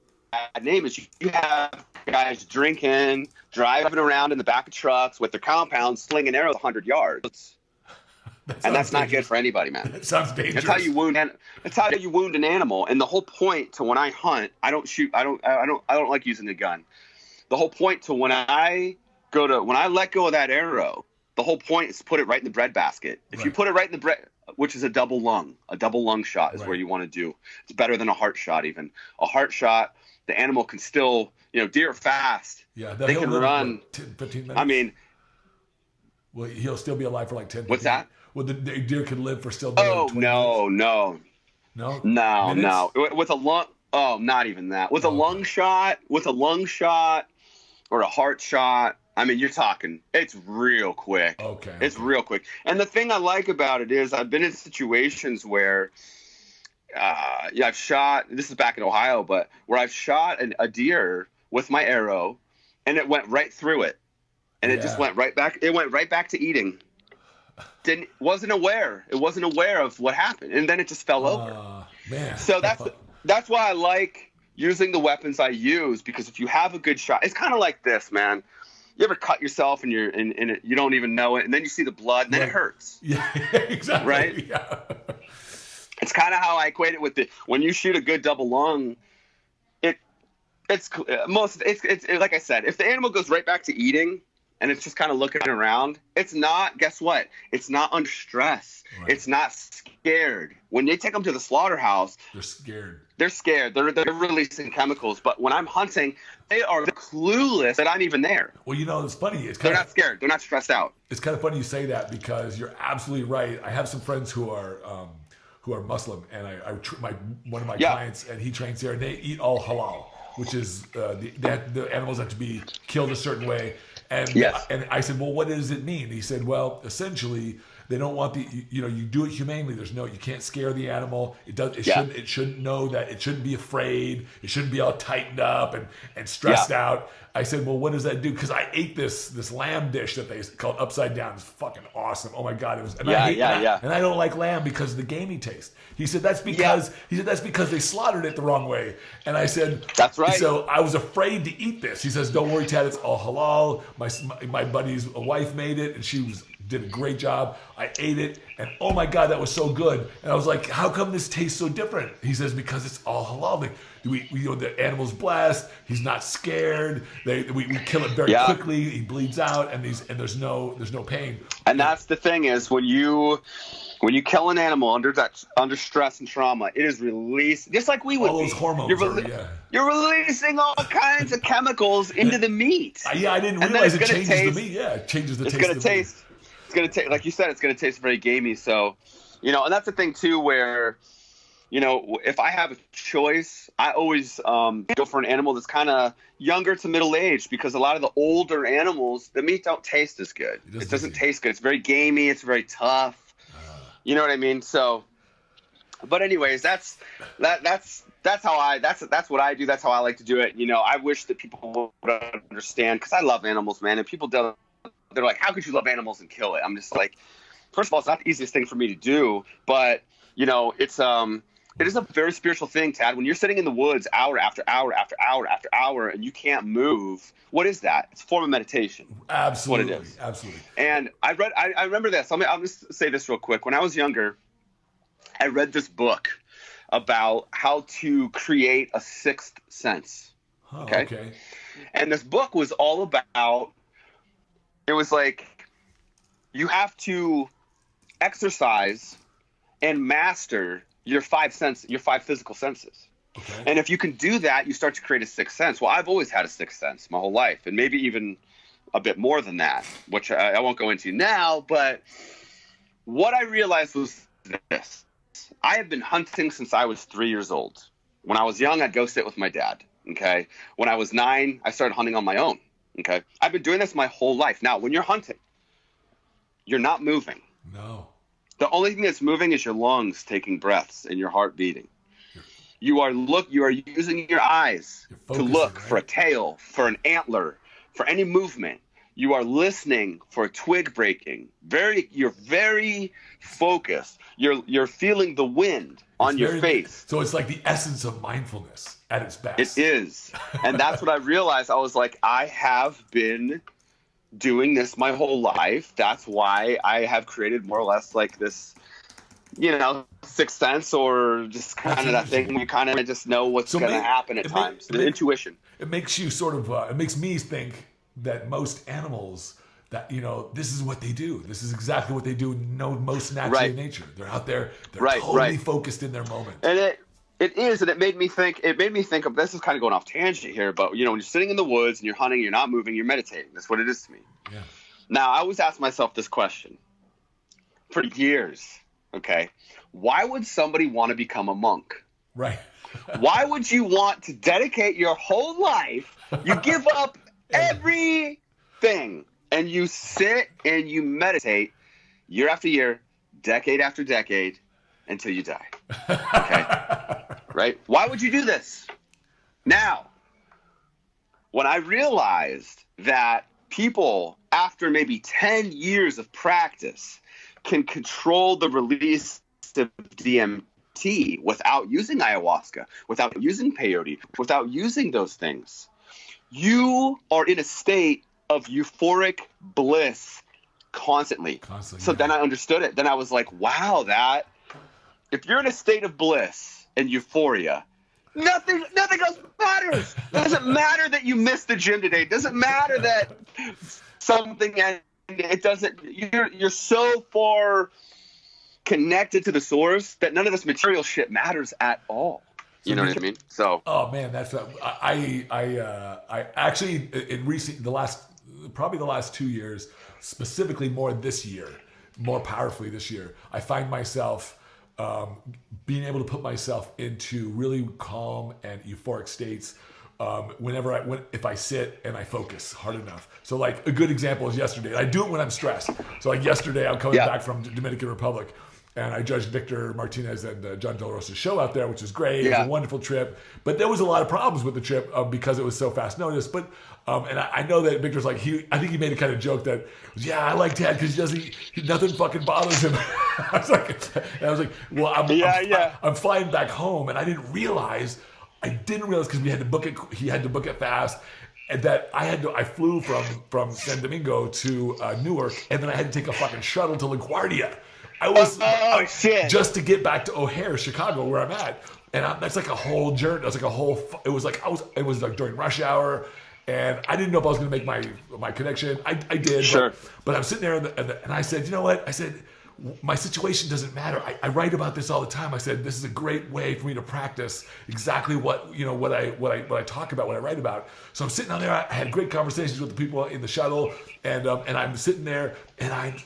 name is you have guys drinking, driving around in the back of trucks with their compounds, slinging arrows 100 yards. And that's not good for anybody, man. That sounds dangerous. That's how you wound an animal. And the whole point to when I hunt, I don't shoot. I don't like using a gun. The whole point to when I let go of that arrow, the whole point is to put it right in the bread basket. If you put it right in the bread, which is a double lung shot is where you want to do. It's better than a heart shot even. A heart shot, the animal can still, you know, deer are fast. Yeah, they can run 10, 15 minutes. I mean, well, he'll still be alive for like 10. 15 what's that? Well, the deer could live for still. Oh, 20 no. Minutes? With a lung, not even that. With a lung shot, or a heart shot, I mean, you're talking, it's real quick. Okay. It's real quick. And the thing I like about it is I've been in situations where, I've shot, this is back in Ohio, but where I've shot a deer with my arrow, and it went right through it. And it just went right back. It went right back to eating. It wasn't aware of what happened. And then it just fell over. Man. So that's why I like using the weapons I use, because if you have a good shot, it's kind of like this, man. You ever cut yourself and you don't even know it, and then you see the blood, and then it hurts. Yeah, exactly. Right? Yeah. It's kind of how I equate it with when you shoot a good double lung. It's like I said, if the animal goes right back to eating and it's just kind of looking around, it's not. Guess what? It's not under stress. Right. It's not scared. When they take them to the slaughterhouse, they're scared. They're scared. They're releasing chemicals. But when I'm hunting, they are clueless that I'm even there. Well, you know, it's funny. They're not scared. They're not stressed out. It's kind of funny you say that, because you're absolutely right. I have some friends who are Muslim, and one of my clients, and he trains there, and they eat all halal, which is the animals have to be killed a certain way. And I said, well, what does it mean? He said, well, essentially, They don't want you do it humanely. You can't scare the animal. It shouldn't know that, it shouldn't be afraid. It shouldn't be all tightened up and stressed out. I said, well, what does that do? Because I ate this lamb dish that they called Upside Down. It's fucking awesome. Oh my God. It was, and I don't like lamb because of the gamey taste. He said, that's because they slaughtered it the wrong way. And I said, that's right. So I was afraid to eat this. He says, don't worry, Tad, it's all halal. My buddy's wife made it, and she did a great job. I ate it, and oh my God, that was so good. And I was like, how come this tastes so different? He says, because it's all halal. Like, the animal's blessed. He's not scared. We kill it very quickly. He bleeds out, and there's no pain. And that's the thing is when you kill an animal under stress and trauma, it is released just like we would. All those hormones. You're releasing all kinds of chemicals into the meat. I didn't realize it changes the meat. Yeah, it changes the taste. It's gonna taste, like you said, it's gonna taste very gamey. So, and that's the thing too, where, if I have a choice, I always go for an animal that's kind of younger to middle age, because a lot of the older animals, the meat don't taste as good. It doesn't taste good. It's very gamey. It's very tough. You know what I mean? So, but anyways, that's what I do. That's how I like to do it. I wish that people would understand, because I love animals, man. And people they're like, how could you love animals and kill it? I'm just like, first of all, it's not the easiest thing for me to do, but it is a very spiritual thing, Tad. When you're sitting in the woods hour after hour after hour after hour and you can't move, what is that? It's a form of meditation. Absolutely. What it is. Absolutely. And I remember this. I'll just say this real quick. When I was younger, I read this book about how to create a sixth sense. Oh, okay. And this book was all about, it was like, you have to exercise and master your five physical senses. Okay. And if you can do that, you start to create a sixth sense. Well, I've always had a sixth sense my whole life, and maybe even a bit more than that, which I won't go into now. But what I realized was this. I have been hunting since I was 3 years old. When I was young, I'd go sit with my dad. Okay. When I was 9, I started hunting on my own. Okay. I've been doing this my whole life. Now, when you're hunting, you're not moving. No. The only thing that's moving is your lungs taking breaths and your heart beating. You are using your eyes to look for a tail, for an antler, for any movement. You are listening for a twig breaking. You're very focused. You're feeling the wind on your face. So it's like the essence of mindfulness at its best. It is. And that's what I realized. I was like, I have been doing this my whole life. That's why I have created more or less like this, sixth sense, or just kind of that thing. You kind of just know what's going to happen at times. The intuition. It makes you it makes me think that most animals, that, this is what they do. This is exactly what they do most naturally in nature. They're out there. They're totally focused in their moment. And it is, and it made me think of, this is kind of going off tangent here, but when you're sitting in the woods and you're hunting, you're not moving, you're meditating. That's what it is to me. Yeah. Now, I always ask myself this question for years. Okay. Why would somebody want to become a monk? Right. Why would you want to dedicate your whole life? You give up everything and you sit and you meditate year after year, decade after decade, until you die. Okay. Right? Why would you do this? Now, when I realized that people, after maybe 10 years of practice, can control the release of DMT without using ayahuasca, without using peyote, without using those things, you are in a state of euphoric bliss constantly. So then I understood it. Then I was like, wow, if you're in a state of bliss and euphoria, nothing else matters. It doesn't matter that you missed the gym today. It doesn't matter that something, it doesn't, you're so far connected to the source that none of this material shit matters at all. You know what I mean? So. Oh man, that's I actually probably the last 2 years, specifically more powerfully this year, I find myself being able to put myself into really calm and euphoric states if I sit and I focus hard enough. So like a good example is yesterday. I do it when I'm stressed. So like yesterday, I'm coming back from Dominican Republic, and I judged Victor Martinez and John De La Rosa's show out there, which was great. It was a wonderful trip. But there was a lot of problems with the trip because it was so fast notice. But and I know that Victor's like, I think he made a kind of joke that, I like Tad because nothing fucking bothers him. I was like, well, I'm flying back home, and I didn't realize because we had to book it. He had to book it fast. And that I flew from San Domingo to Newark, and then I had to take a fucking shuttle to LaGuardia. Shit. Just to get back to O'Hare, Chicago, where I'm at, and that's like a whole journey. That's like a whole. It was like during rush hour, and I didn't know if I was going to make my connection. I did, sure. But I'm sitting there, and I said, you know what? I said, my situation doesn't matter. I write about this all the time. I said, this is a great way for me to practice exactly what I talk about, what I write about. So I'm sitting down there. I had great conversations with the people in the shuttle, and I'm sitting there, and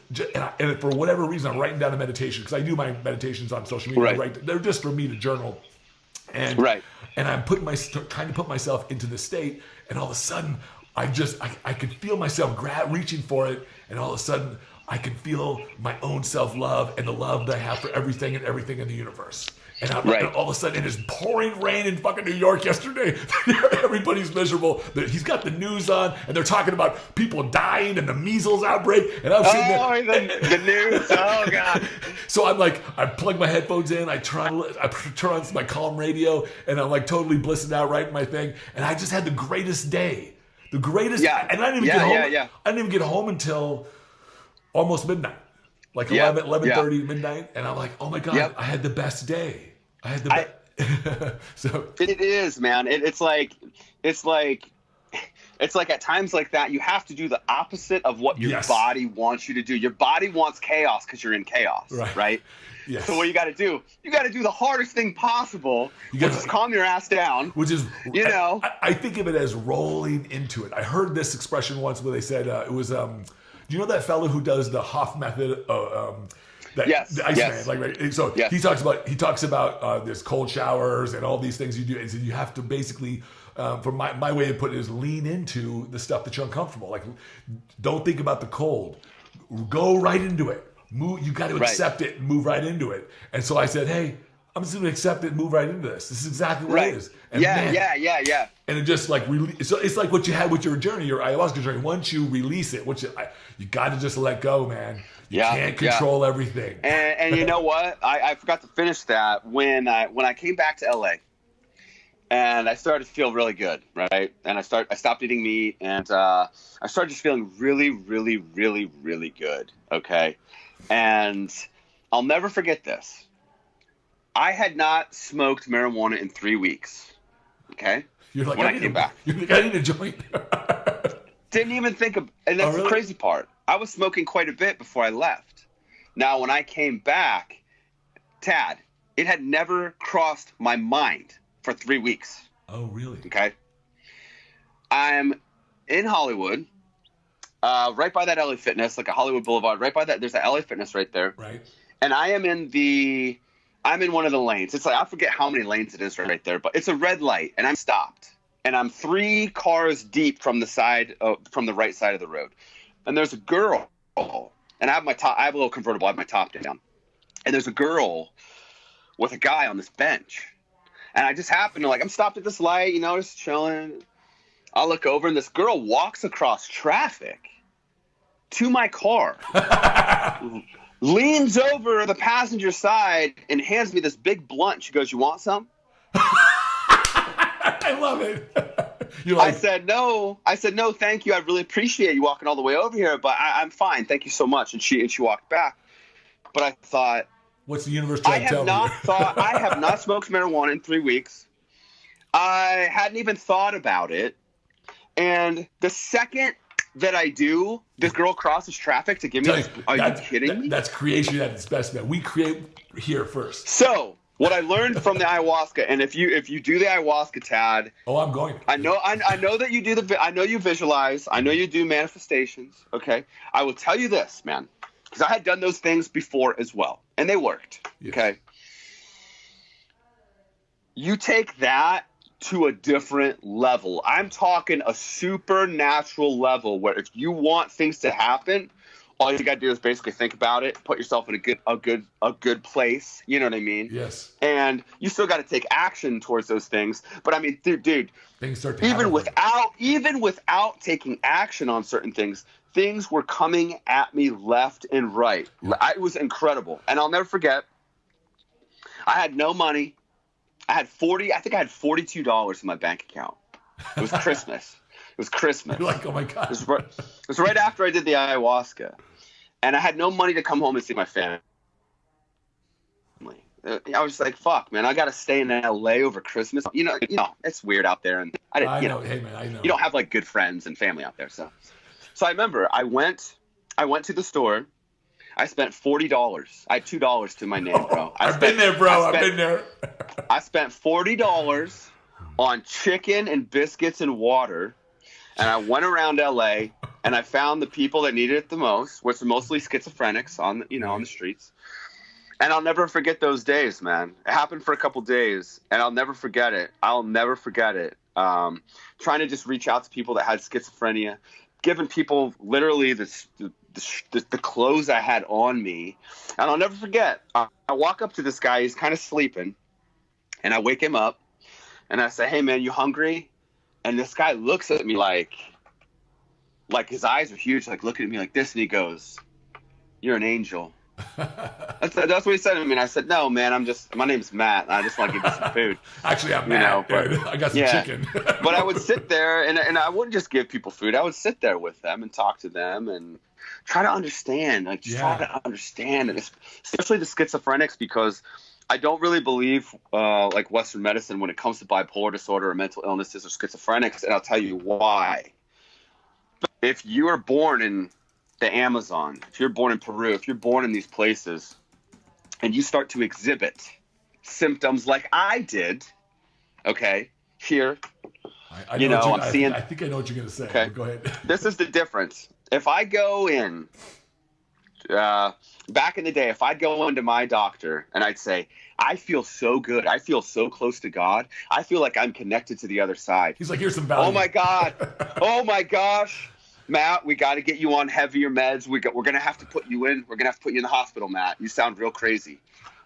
for whatever reason, I'm writing down a meditation because I do my meditations on social media. Right. They're just for me to journal, and I'm trying to put myself into the state, and all of a sudden, I could feel myself reaching for it, and all of a sudden, I can feel my own self-love and the love that I have for everything and everything in the universe. And all of a sudden, it is pouring rain in fucking New York yesterday. Everybody's miserable. He's got the news on, and they're talking about people dying and the measles outbreak. And I'm sitting there. The news. Oh, God. So I'm like, I plug my headphones in. I turn on my calm radio, and I'm like totally blissing out, writing my thing. And I just had the greatest day. The greatest. Yeah. And I didn't even get home. I didn't even get home until almost midnight, like 11:30 midnight, and I'm like, oh my God, I had the best day. I had the best. So it is, man. It's like at times like that, you have to do the opposite of what your body wants you to do. Your body wants chaos because you're in chaos, right? Yes. So what you got to do? You got to do the hardest thing possible, which is calm your ass down. Which is, I think of it as rolling into it. I heard this expression once where they said it was. Do you know that fellow who does the Hoff method? The Iceman, right? So he talks about there's cold showers and all these things you do, and so you have to basically, from my way of putting it, is lean into the stuff that you're uncomfortable. Like, don't think about the cold, go right into it. Move. You got to accept it and move right into it. And so I said, hey, I'm just going to accept it and move right into this. This is exactly what it is. And yeah. And it just like so it's like what you had with your journey, your ayahuasca journey. Once you release it, you got to just let go, man. You can't control everything. And you know what? I forgot to finish that when I came back to LA, and I started to feel really good, right? And I stopped eating meat, and I started just feeling really, really, really, really good. Okay, and I'll never forget this. I had not smoked marijuana in 3 weeks. Okay. You're like, when I came back. You're like, I need a joint. Didn't even think of, and that's the crazy part. I was smoking quite a bit before I left. Now, when I came back, Tad, it had never crossed my mind for 3 weeks. Oh, really? Okay. I'm in Hollywood, right by that LA Fitness, like a Hollywood Boulevard, right by that. There's a LA Fitness right there. Right. And I'm in one of the lanes. It's like, I forget how many lanes it is right there, but it's a red light, and I'm stopped. And I'm 3 cars deep from the right side of the road. And there's a girl, and I have a little convertible, I have my top down. And there's a girl with a guy on this bench. And I just happen to, I'm stopped at this light, just chilling. I look over, and this girl walks across traffic to my car. Leans over the passenger side and hands me this big blunt. She goes, "You want some?" I love it. I said, no, thank you. I really appreciate you walking all the way over here, but I'm fine. Thank you so much. And she walked back. But I thought, what's the universe trying to tell me? I have not smoked marijuana in 3 weeks. I hadn't even thought about it. And the second that I do, this girl crosses traffic to give me this. Are you kidding me? That's creation at its best, man. We create here first. So what I learned from the ayahuasca, and if you do the ayahuasca, Tad. Oh, I'm going. I know that you do I know you visualize. I know you do manifestations. Okay. I will tell you this, man, because I had done those things before as well, and they worked. Yes. Okay. You take that to a different level. I'm talking a supernatural level where if you want things to happen, all you got to do is basically think about it, put yourself in a good place. You know what I mean? Yes. And you still got to take action towards those things. But I mean, dude, Things start to even without taking action on certain things were coming at me left and right. It was incredible. And I'll never forget, I had no money. I think I had $42 in my bank account. It was Christmas. You're like, oh my God. It was right after I did the ayahuasca. And I had no money to come home and see my family. I was like, fuck, man, I got to stay in LA over Christmas. You know, it's weird out there. And I know. Hey, man, I know. You don't have like good friends and family out there. So I remember I went to the store. I spent $40. I had $2 to my name, bro. I've been there, bro. I've been there. I spent $40 on chicken and biscuits and water. And I went around LA and I found the people that needed it the most, which are mostly schizophrenics on the streets. And I'll never forget those days, man. It happened for a couple days, and I'll never forget it. Trying to just reach out to people that had schizophrenia, giving people literally the clothes I had on me. And I'll never forget, I walk up to this guy. He's kind of sleeping, and I wake him up, and I say, "Hey, man, you hungry?" And this guy looks at me like his eyes are huge, like looking at me like this, and he goes, "You're an angel." That's what he said to me. And I said, "No, man, my name's Matt. And I just want to give you some food." Actually, I'm Matt. But I got some chicken. But I would sit there, and I wouldn't just give people food. I would sit there with them and talk to them and try to understand, try to understand, and especially the schizophrenics, because I don't really believe like Western medicine when it comes to bipolar disorder or mental illnesses or schizophrenics, and I'll tell you why. If you are born in the Amazon, if you're born in Peru, if you're born in these places, and you start to exhibit symptoms like I did, okay, here, I think I know what you're going to say. Okay. Go ahead. This is the difference. If I go in, back in the day, if I'd go into my doctor and I'd say, "I feel so good. I feel so close to God. I feel like I'm connected to the other side." He's like, "Here's some value." Oh my God. Oh my gosh. Matt, we got to get you on heavier meds. We're going to have to put you in. We're going to have to put you in the hospital, Matt. You sound real crazy.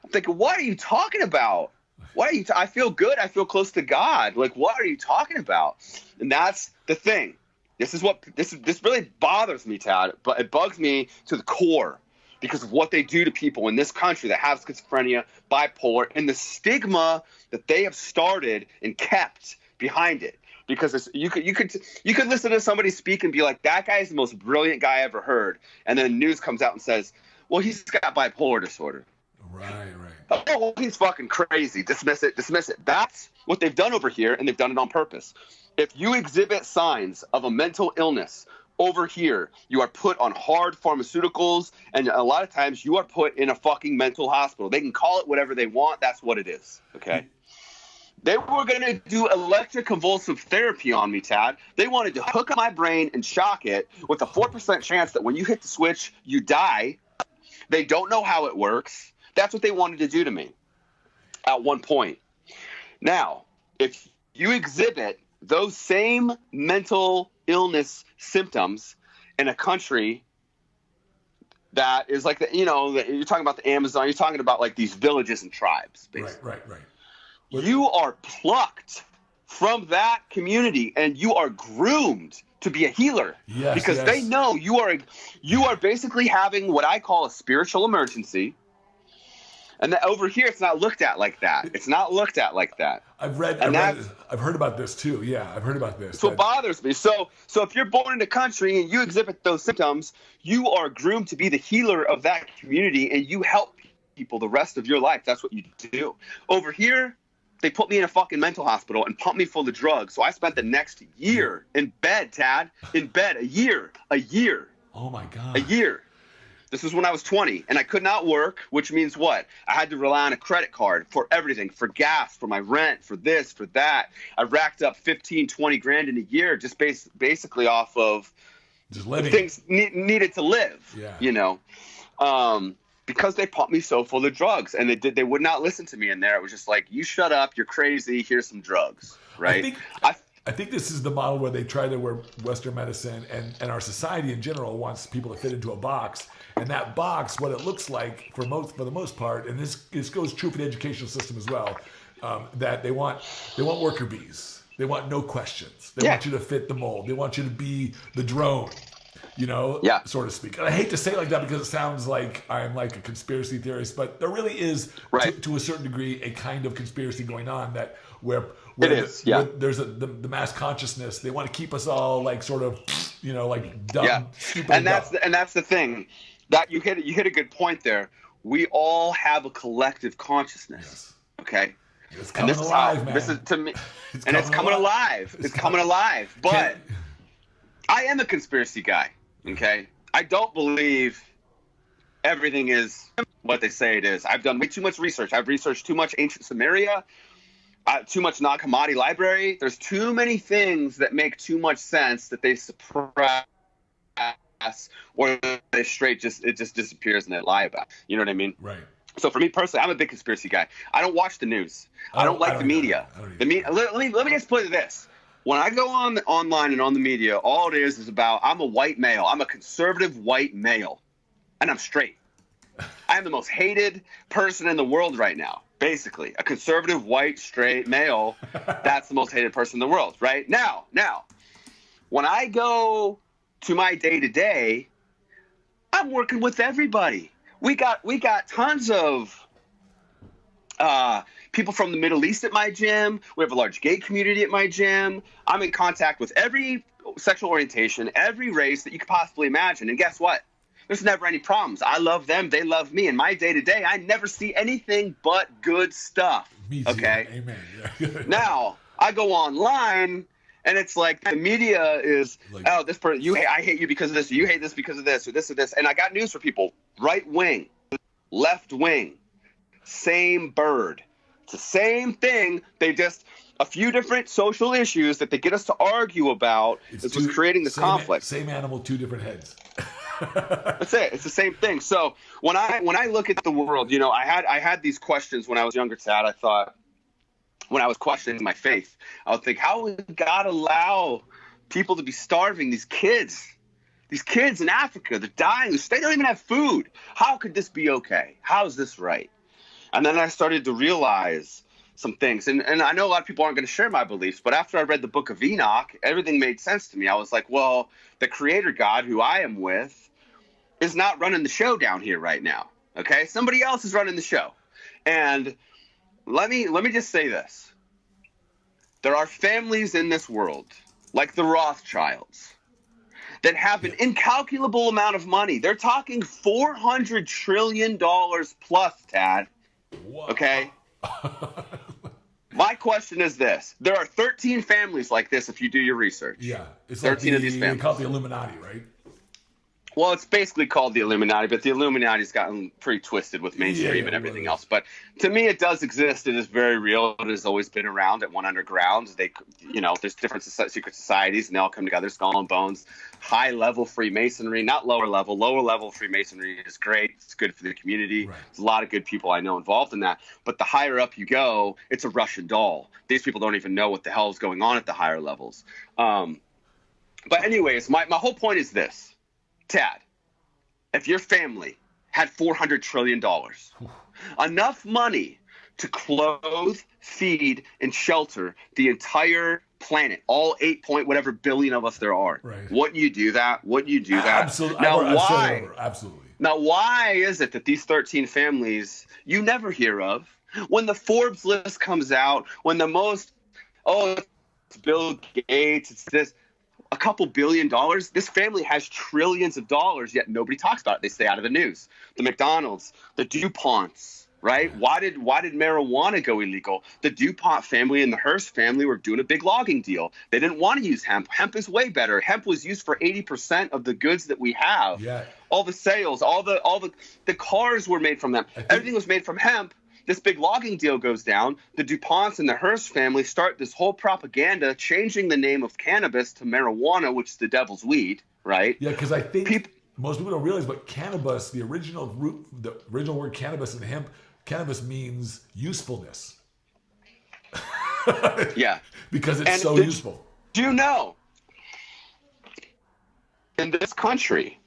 I'm thinking, what are you talking about? I feel good. I feel close to God. Like, what are you talking about? And that's the thing. This really bothers me, Tad, but it bugs me to the core because of what they do to people in this country that have schizophrenia, bipolar, and the stigma that they have started and kept behind it. Because you could listen to somebody speak and be like, "That guy is the most brilliant guy I ever heard," and then news comes out and says, "Well, he's got bipolar disorder." Right. Oh, he's fucking crazy. Dismiss it. That's what they've done over here, and they've done it on purpose. If you exhibit signs of a mental illness over here, you are put on hard pharmaceuticals, and a lot of times you are put in a fucking mental hospital. They can call it whatever they want. That's what it is. Okay. They were going to do electroconvulsive therapy on me, Tad. They wanted to hook up my brain and shock it with a 4% chance that when you hit the switch, you die. They don't know how it works. That's what they wanted to do to me at one point. Now, if you exhibit those same mental illness symptoms in a country that is like, you're talking about the Amazon, you're talking about like these villages and tribes, basically. Right. You are plucked from that community and you are groomed to be a healer. Yes, because they know you are basically having what I call a spiritual emergency. And over here, it's not looked at like that. I've heard about this too. Yeah, I've heard about this. So it bothers me. So if you're born in a country and you exhibit those symptoms, you are groomed to be the healer of that community and you help people the rest of your life. That's what you do. Over here, they put me in a fucking mental hospital and pumped me full of drugs. So I spent the next year in bed, Tad. In bed, a year. Oh my God. A year. This is when I was 20 and I could not work, which means what? I had to rely on a credit card for everything, for gas, for my rent, for this, for that. I racked up 15, 20 grand in a year just basically off of just living. Things needed to live, because they pumped me so full of drugs and they would not listen to me in there. It was just like, "You shut up. You're crazy. Here's some drugs." right? I think this is the model where they try to, where Western medicine and our society in general wants people to fit into a box. And that box, what it looks like for the most part, and this goes true for the educational system as well, that they want worker bees. They want no questions. They want you to fit the mold. They want you to be the drone, so to speak. And I hate to say it like that because it sounds like I'm like a conspiracy theorist, but there really is, to a certain degree, a kind of conspiracy going on that where there's the mass consciousness. They want to keep us all like sort of, like dumb, stupid. And that's the thing. That you hit a good point there. We all have a collective consciousness. Yes. Okay. It's coming alive, man. This is to me, it's coming alive. It's coming alive. But I am a conspiracy guy. Okay. I don't believe everything is what they say it is. I've done way too much research. I've researched too much ancient Sumeria, too much Nag Hammadi library. There's too many things that make too much sense that they suppress. Or they straight just disappears and they lie about. You know what I mean? Right. So for me personally, I'm a big conspiracy guy. I don't watch the news. I don't like the media. Let me just put it this. When I go online and on the media, all it is about I'm a white male. I'm a conservative white male. And I'm straight. I am the most hated person in the world right now. Basically, a conservative white straight male. That's the most hated person in the world, right? Now, when I go to my day-to-day, I'm working with everybody. We got tons of people from the Middle East at my gym. We have a large gay community at my gym. I'm in contact with every sexual orientation, every race that you could possibly imagine. And guess what? There's never any problems. I love them. They love me. In my day-to-day, I never see anything but good stuff. Me too. Okay? Amen. Yeah. Now, I go online, and it's like the media is, this person, I hate you because of this, or you hate this because of this, or this or this. And I got news for people. Right wing, left wing, same bird. It's the same thing. They just, a few different social issues that they get us to argue about is what's creating this conflict. Same animal, two different heads. That's it. It's the same thing. So when I look at the world, I had these questions when I was younger, Tad. I thought, when I was questioning my faith, I would think, how would God allow people to be starving? These kids in Africa, they're dying. They don't even have food. How could this be okay? How is this right? And then I started to realize some things. And I know a lot of people aren't going to share my beliefs, but after I read the book of Enoch, everything made sense to me. I was like, well, the creator God who I am with is not running the show down here right now. Okay? Somebody else is running the show. And let me just say this. There are families in this world, like the Rothschilds, that have an incalculable amount of money. They're talking $400 trillion plus, Tad. Wow. Okay? My question is this. There are 13 families like this if you do your research. Yeah. It's 13 like of these families. They call it the Illuminati, right? Well, it's basically called the Illuminati, but the Illuminati's gotten pretty twisted with mainstream and everything else. But to me, it does exist. It is very real. It has always been around at one underground. There's different secret societies, and they all come together, Skull and Bones. High-level Freemasonry, not lower level. Lower-level Freemasonry is great. It's good for the community. Right. There's a lot of good people I know involved in that. But the higher up you go, it's a Russian doll. These people don't even know what the hell is going on at the higher levels. But anyways, my whole point is this. Tad, if your family had $400 trillion, enough money to clothe, feed, and shelter the entire planet, all 8 point whatever billion of us there are, right. Wouldn't you do that? Wouldn't you do that? Absolutely. Now, why? Absolutely. Now, why is it that these 13 families you never hear of? When the Forbes list comes out, when the most, it's Bill Gates, it's this, a couple $1 billion. This family has trillions of dollars, yet nobody talks about it. They stay out of the news. The McDonald's, the DuPonts, right? Why did marijuana go illegal? The DuPont family and the Hearst family were doing a big logging deal. They didn't want to use hemp. Hemp is way better. Hemp was used for 80% of the goods that we have. Yeah. All the sales, all the cars were made from them. Everything was made from hemp. This big logging deal goes down. The DuPonts and the Hearst family start this whole propaganda, changing the name of cannabis to marijuana, which is the devil's weed, right? Yeah, because I think most people don't realize, but cannabis, the original word cannabis and hemp, cannabis means usefulness. Yeah. Because it's And so useful. Do you know, in this country,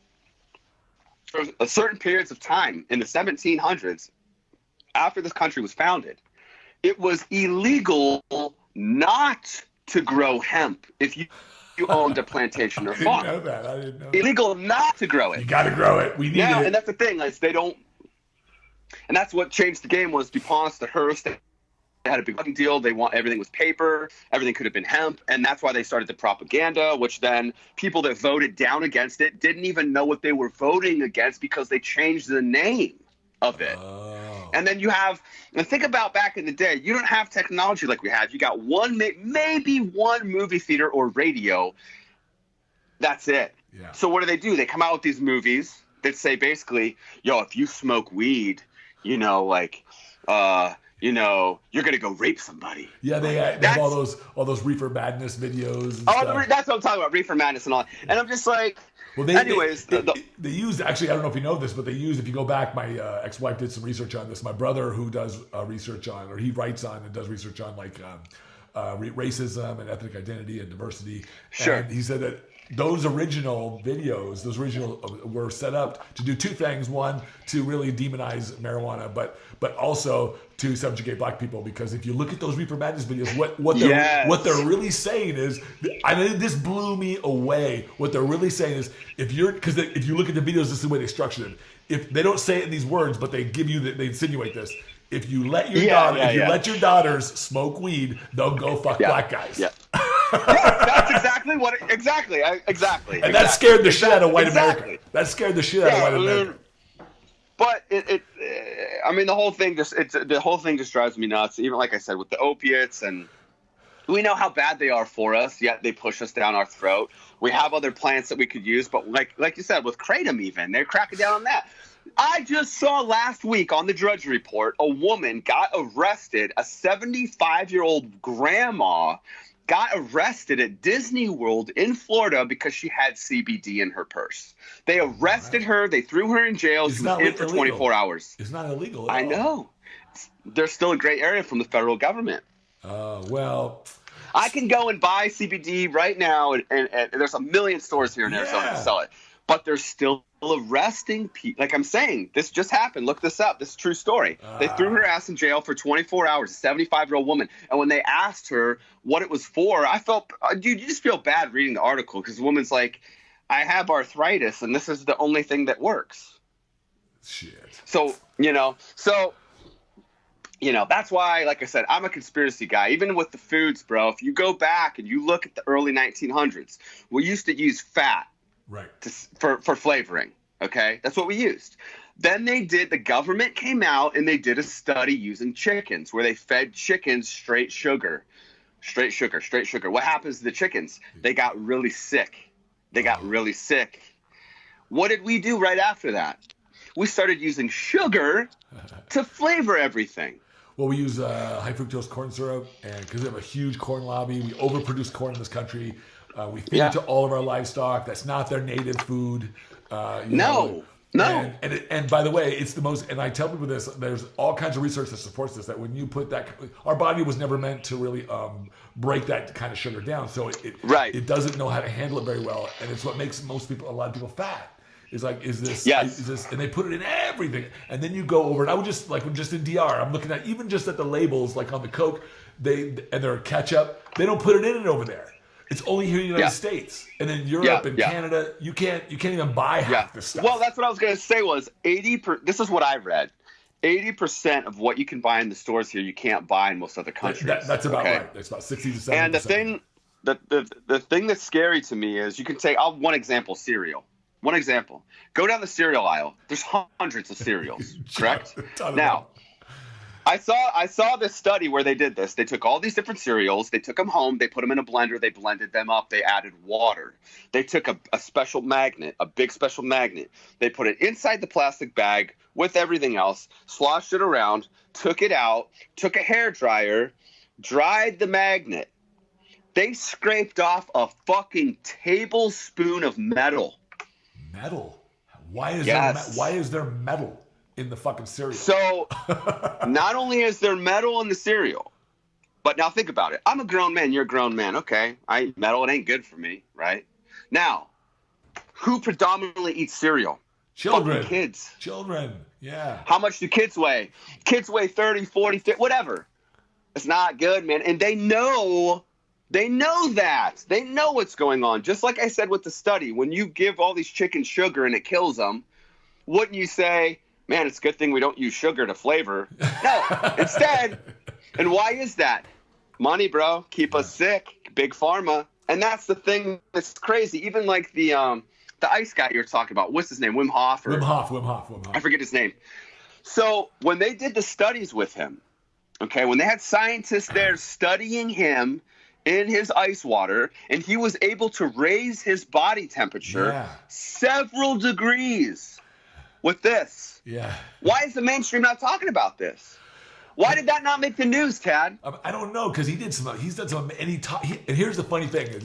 for a certain periods of time in the 1700s, after this country was founded, it was illegal not to grow hemp if you owned a plantation or farm. I didn't know that. I didn't know. Illegal not to grow it. You got to grow it. We need Yeah, it. and that's the thing. Like, they don't. And that's what changed the game was DuPont's, the Hearst. They had a big fucking deal. They want everything was paper. Everything could have been hemp, and that's why they started the propaganda. Which then people that voted down against it didn't even know what they were voting against because they changed the name of it. Oh. And then you have, and think about back in the day, you don't have technology like we have. You got one, maybe one movie theater or radio. That's it. Yeah. So what do? They come out with these movies that say basically, yo, if you smoke weed, you know, like, you know, you're gonna go rape somebody. Yeah, they have all those reefer madness videos. And stuff. That's what I'm talking about, reefer madness and all. And I'm just like, well, anyways, they used, actually, I don't know if you know this, but they used, if you go back, my ex-wife did some research on this. My brother, who does research on, or he writes on and does research on, like, racism and ethnic identity and diversity. Sure. And he said that those original videos, were set up to do two things. One, to really demonize marijuana, but also to subjugate black people. Because if you look at those reefer madness videos, what they're really saying is, this blew me away. What they're really saying is, if you look at the videos, this is the way they structured it. If they don't say it in these words, but they give you they insinuate this. If you let your let your daughters smoke weed, they'll go fuck black guys. Yeah. That's exactly. And that scared the shit out of white America. That scared the shit out of white America. But I mean, the whole thing just drives me nuts. Even like I said, with the opiates, and we know how bad they are for us, yet they push us down our throat. We have other plants that we could use, but like you said, with kratom, even they're cracking down on that. I just saw last week on the Drudge Report, a woman got arrested. A 75-year-old grandma got arrested at Disney World in Florida because she had CBD in her purse. They arrested her. They threw her in jail. She was in for 24 hours. It's not illegal at all. I know. There's still a gray area from the federal government. Well, I can go and buy CBD right now, and there's a million stores here in Arizona that sell it. But they're still arresting people. Like I'm saying, this just happened. Look this up. This is a true story. They threw her ass in jail for 24 hours, a 75-year-old woman. And when they asked her what it was for, I felt, dude, you just feel bad reading the article because the woman's like, I have arthritis, and this is the only thing that works. Shit. So, that's why, like I said, I'm a conspiracy guy. Even with the foods, bro, if you go back and you look at the early 1900s, we used to use fat. Right. For flavoring, okay? That's what we used. Then the government came out and they did a study using chickens where they fed chickens straight sugar. What happens to the chickens? They got really sick. What did we do right after that? We started using sugar to flavor everything. Well, we use high fructose corn syrup, and because we have a huge corn lobby, we overproduce corn in this country. We feed it to all of our livestock. That's not their native food. No. And by the way, it's the most. And I tell people this. There's all kinds of research that supports this. That when you put that, our body was never meant to really break that kind of sugar down. So it doesn't know how to handle it very well, and it's what makes a lot of people fat. Is this, and they put it in everything. And then you go over, and I would just in DR, I'm looking at even just at the labels, like on the Coke, and their ketchup, they don't put it in it over there. It's only here in the United States, and then Europe and Canada, you can't even buy half this stuff. Well, that's what I was going to say was this is what I read. 80% of what you can buy in the stores here, you can't buy in most other countries. That's about right. That's about 60 to 70%. And the thing that's scary to me is you can take, one example, cereal. One example. Go down the cereal aisle. There's hundreds of cereals, correct? Now, I saw this study where they did this. They took all these different cereals. They took them home. They put them in a blender. They blended them up. They added water. They took a special magnet, a big special magnet. They put it inside the plastic bag with everything else, sloshed it around, took it out, took a hairdryer, dried the magnet. They scraped off a fucking tablespoon of metal. Metal? Why is there metal in the fucking cereal? So not only is there metal in the cereal, But now think about it. I'm a grown man. You're a grown man. Okay. Metal, it ain't good for me, right? Now, who predominantly eats cereal? Children. Fucking kids. Children. Yeah. How much do kids weigh? Kids weigh 30, 40, 50, whatever. It's not good, man. And they know that. They know what's going on. Just like I said with the study, when you give all these chickens sugar and it kills them, wouldn't you say, man, it's a good thing we don't use sugar to flavor? No. Instead, and why is that? Money, bro. Keep us sick. Big pharma. And that's the thing that's crazy. Even like the ice guy you were talking about. What's his name? Wim Hof? Wim Hof. I forget his name. So when they did the studies with him, okay, when they had scientists there studying him in his ice water, and he was able to raise his body temperature several degrees with this. Yeah. Why is the mainstream not talking about this? Why did that not make the news, Tad? I don't know, because he's done some, and and here's the funny thing, a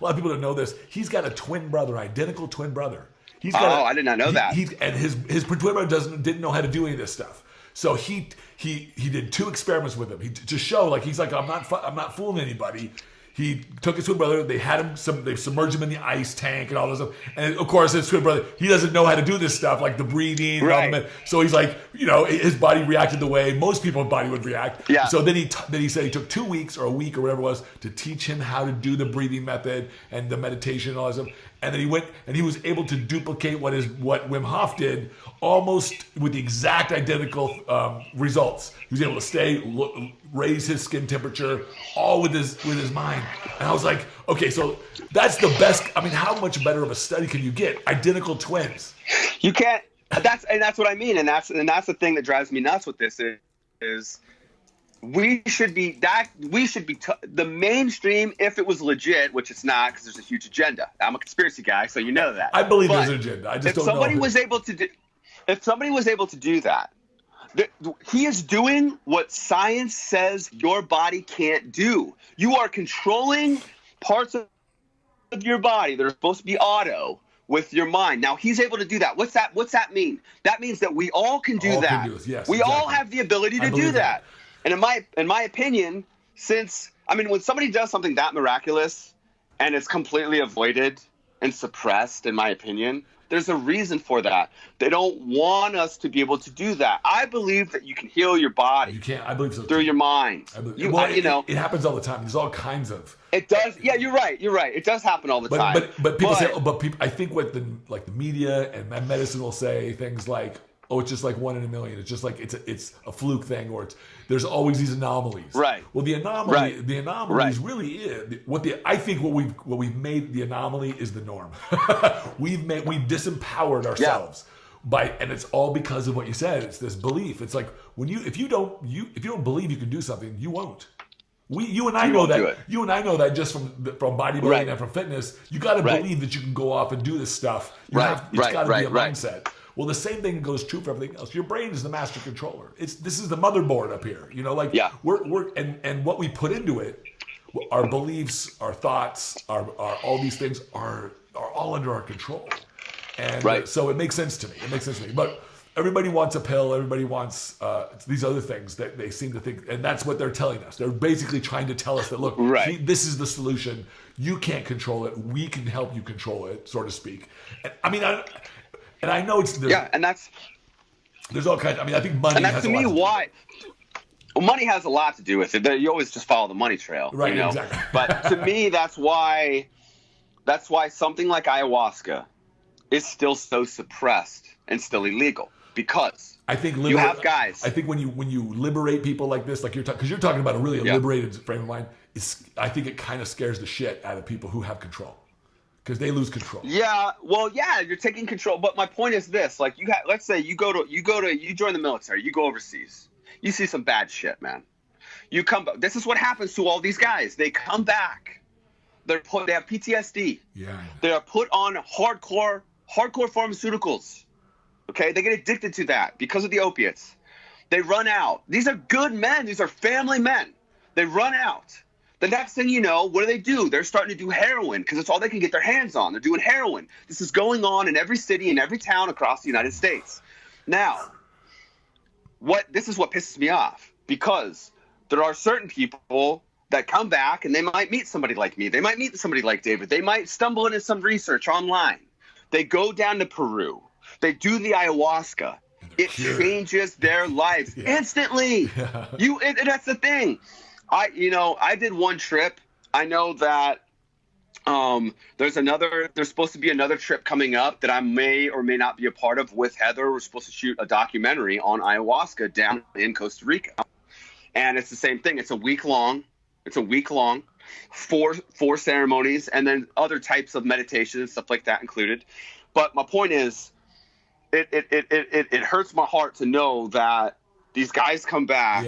lot of people don't know this, he's got a twin brother, identical twin brother. I did not know that. And his twin brother didn't know how to do any of this stuff. So he did 2 experiments with him. To show, like, he's like, I'm not fooling anybody. He took his twin brother. They submerged him in the ice tank and all this stuff. And of course, his twin brother, he doesn't know how to do this stuff, like the breathing. Right. So he's like, his body reacted the way most people's body would react. Yeah. So then he said he took 2 weeks or a week or whatever it was to teach him how to do the breathing method and the meditation and all that stuff. And then he went and he was able to duplicate what Wim Hof did, almost with the exact identical results. He was able to raise his skin temperature, all with his mind. And I was like, okay, so that's the best. I mean, how much better of a study can you get? Identical twins. You can't. That's what I mean, and that's the thing that drives me nuts with this is we should be the mainstream, if it was legit, which it's not, because there's a huge agenda. I'm a conspiracy guy, so you know that. I believe there's an agenda. I just don't know. If somebody was able to do that, he is doing what science says your body can't do. You are controlling parts of your body that are supposed to be auto with your mind. Now he's able to do that. What's that mean? That means that we all can do that. We all have the ability to do that. And in my opinion, when somebody does something that miraculous and it's completely avoided and suppressed, in my opinion, there's a reason for that. They don't want us to be able to do that. I believe that you can heal your body. You can. I believe so. Through your mind. It happens all the time. There's all kinds of. It does. Yeah, you're right. It does happen all the time. But people say. But people, I think what the media and medicine will say things like, "Oh, it's just like 1 in a million. It's just like it's a fluke thing, or there's always these anomalies." Right. Well, the anomalies really is I think what we've made the anomaly is the norm. we've disempowered ourselves and it's all because of what you said. It's this belief. It's like if you don't believe you can do something, you won't. You and I know that. You and I know that just from bodybuilding and from fitness. You got to believe that you can go off and do this stuff. It's got to be a mindset. Well, the same thing goes true for everything else. Your brain is the master controller. This is the motherboard up here. We're and what we put into it, our beliefs, our thoughts, our all these things are all under our control. And so it makes sense to me. But everybody wants a pill. Everybody wants these other things that they seem to think, and that's what they're telling us. They're basically trying to tell us that, look, this is the solution. You can't control it. We can help you control it, so to speak. And I know and there's all kinds. I think money. And that's to me why. Well, money has a lot to do with it. You always just follow the money trail, right? Exactly. But to me, that's why something like ayahuasca is still so suppressed and still illegal, because I think you have guys. I think when you liberate people like this, like because you're talking about a really liberated frame of mind, I think it kind of scares the shit out of people who have control. Because they lose control. Yeah, well, you're taking control. But my point is this: like, let's say you join the military, you go overseas, you see some bad shit, man. You come back. This is what happens to all these guys. They come back. They have PTSD. Yeah. They are put on hardcore pharmaceuticals. Okay, they get addicted to that because of the opiates. They run out. These are good men. These are family men. They run out. The next thing you know, what do? They're starting to do heroin because it's all they can get their hands on. They're doing heroin. This is going on in every city and every town across the United States. Now, this is what pisses me off, because there are certain people that come back and they might meet somebody like me. They might meet somebody like David. They might stumble into some research online. They go down to Peru. They do the ayahuasca. It changes their lives instantly. Yeah. That's the thing. I did one trip. I know that there's supposed to be another trip coming up that I may or may not be a part of with Heather. We're supposed to shoot a documentary on ayahuasca down in Costa Rica. And it's the same thing. It's a week long. Four ceremonies, and then other types of meditation and stuff like that included. But my point is, it hurts my heart to know that these guys come back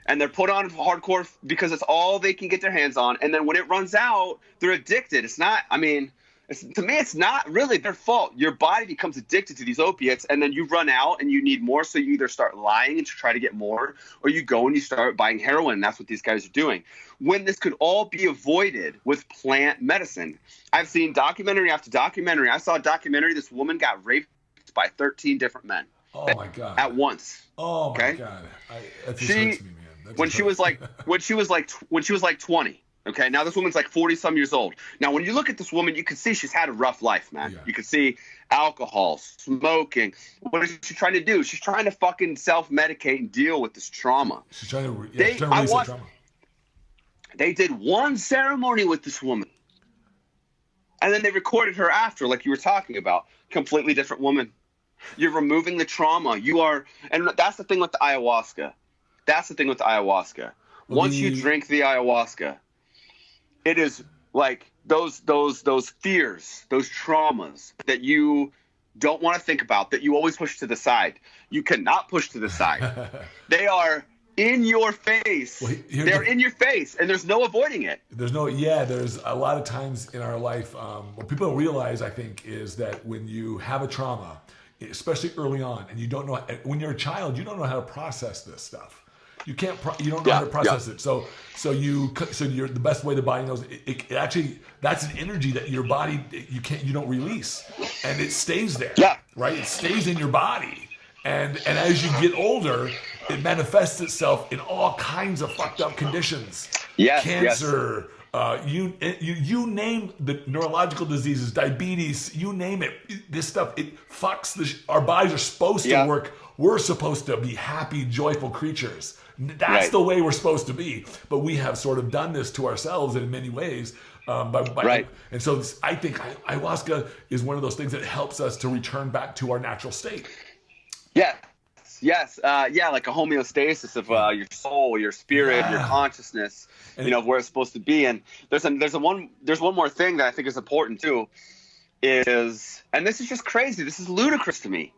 and they're put on hardcore because it's all they can get their hands on. And then when it runs out, they're addicted. It's not, to me, it's not really their fault. Your body becomes addicted to these opiates, and then you run out and you need more. So you either start lying and try to get more, or you go and you start buying heroin. And that's what these guys are doing. When this could all be avoided with plant medicine. I've seen documentary after documentary. I saw a documentary. This woman got raped by 13 different men. Oh my God. At once. Oh my God. That just hurts me, man. When she was like 20. Okay, now this woman's like 40-some years old. Now, when you look at this woman, you can see she's had a rough life, man. Yeah. You can see alcohol, smoking. What is she trying to do? She's trying to fucking self-medicate and deal with this trauma. She's trying to release the trauma. They did one ceremony with this woman, and then they recorded her after, like you were talking about. Completely different woman. You're removing the trauma. And that's the thing with the ayahuasca. Once you drink the ayahuasca, it is like those fears, those traumas that you don't want to think about, that you always push to the side. You cannot push to the side. They are in your face. They're in your face, and there's no avoiding it. There's a lot of times in our life, what people don't realize, I think, is that when you have a trauma, especially early on, and you don't know, when you're a child, you don't know how to process this stuff. You don't know how to process it. So you're the best way the body knows it actually, that's an energy that your body, you don't release, and it stays there. Yeah. Right. It stays in your body. And as you get older, it manifests itself in all kinds of fucked up conditions. Yes. Cancer, you name the neurological diseases, diabetes, you name it. This stuff, it fucks our bodies are supposed to work. We're supposed to be happy, joyful creatures. That's the way we're supposed to be. But we have sort of done this to ourselves in many ways. And so I think ayahuasca is one of those things that helps us to return back to our natural state. Yes. Like a homeostasis of your soul, your spirit, your consciousness, where it's supposed to be. And there's one more thing that I think is important too, and this is just crazy. This is ludicrous to me.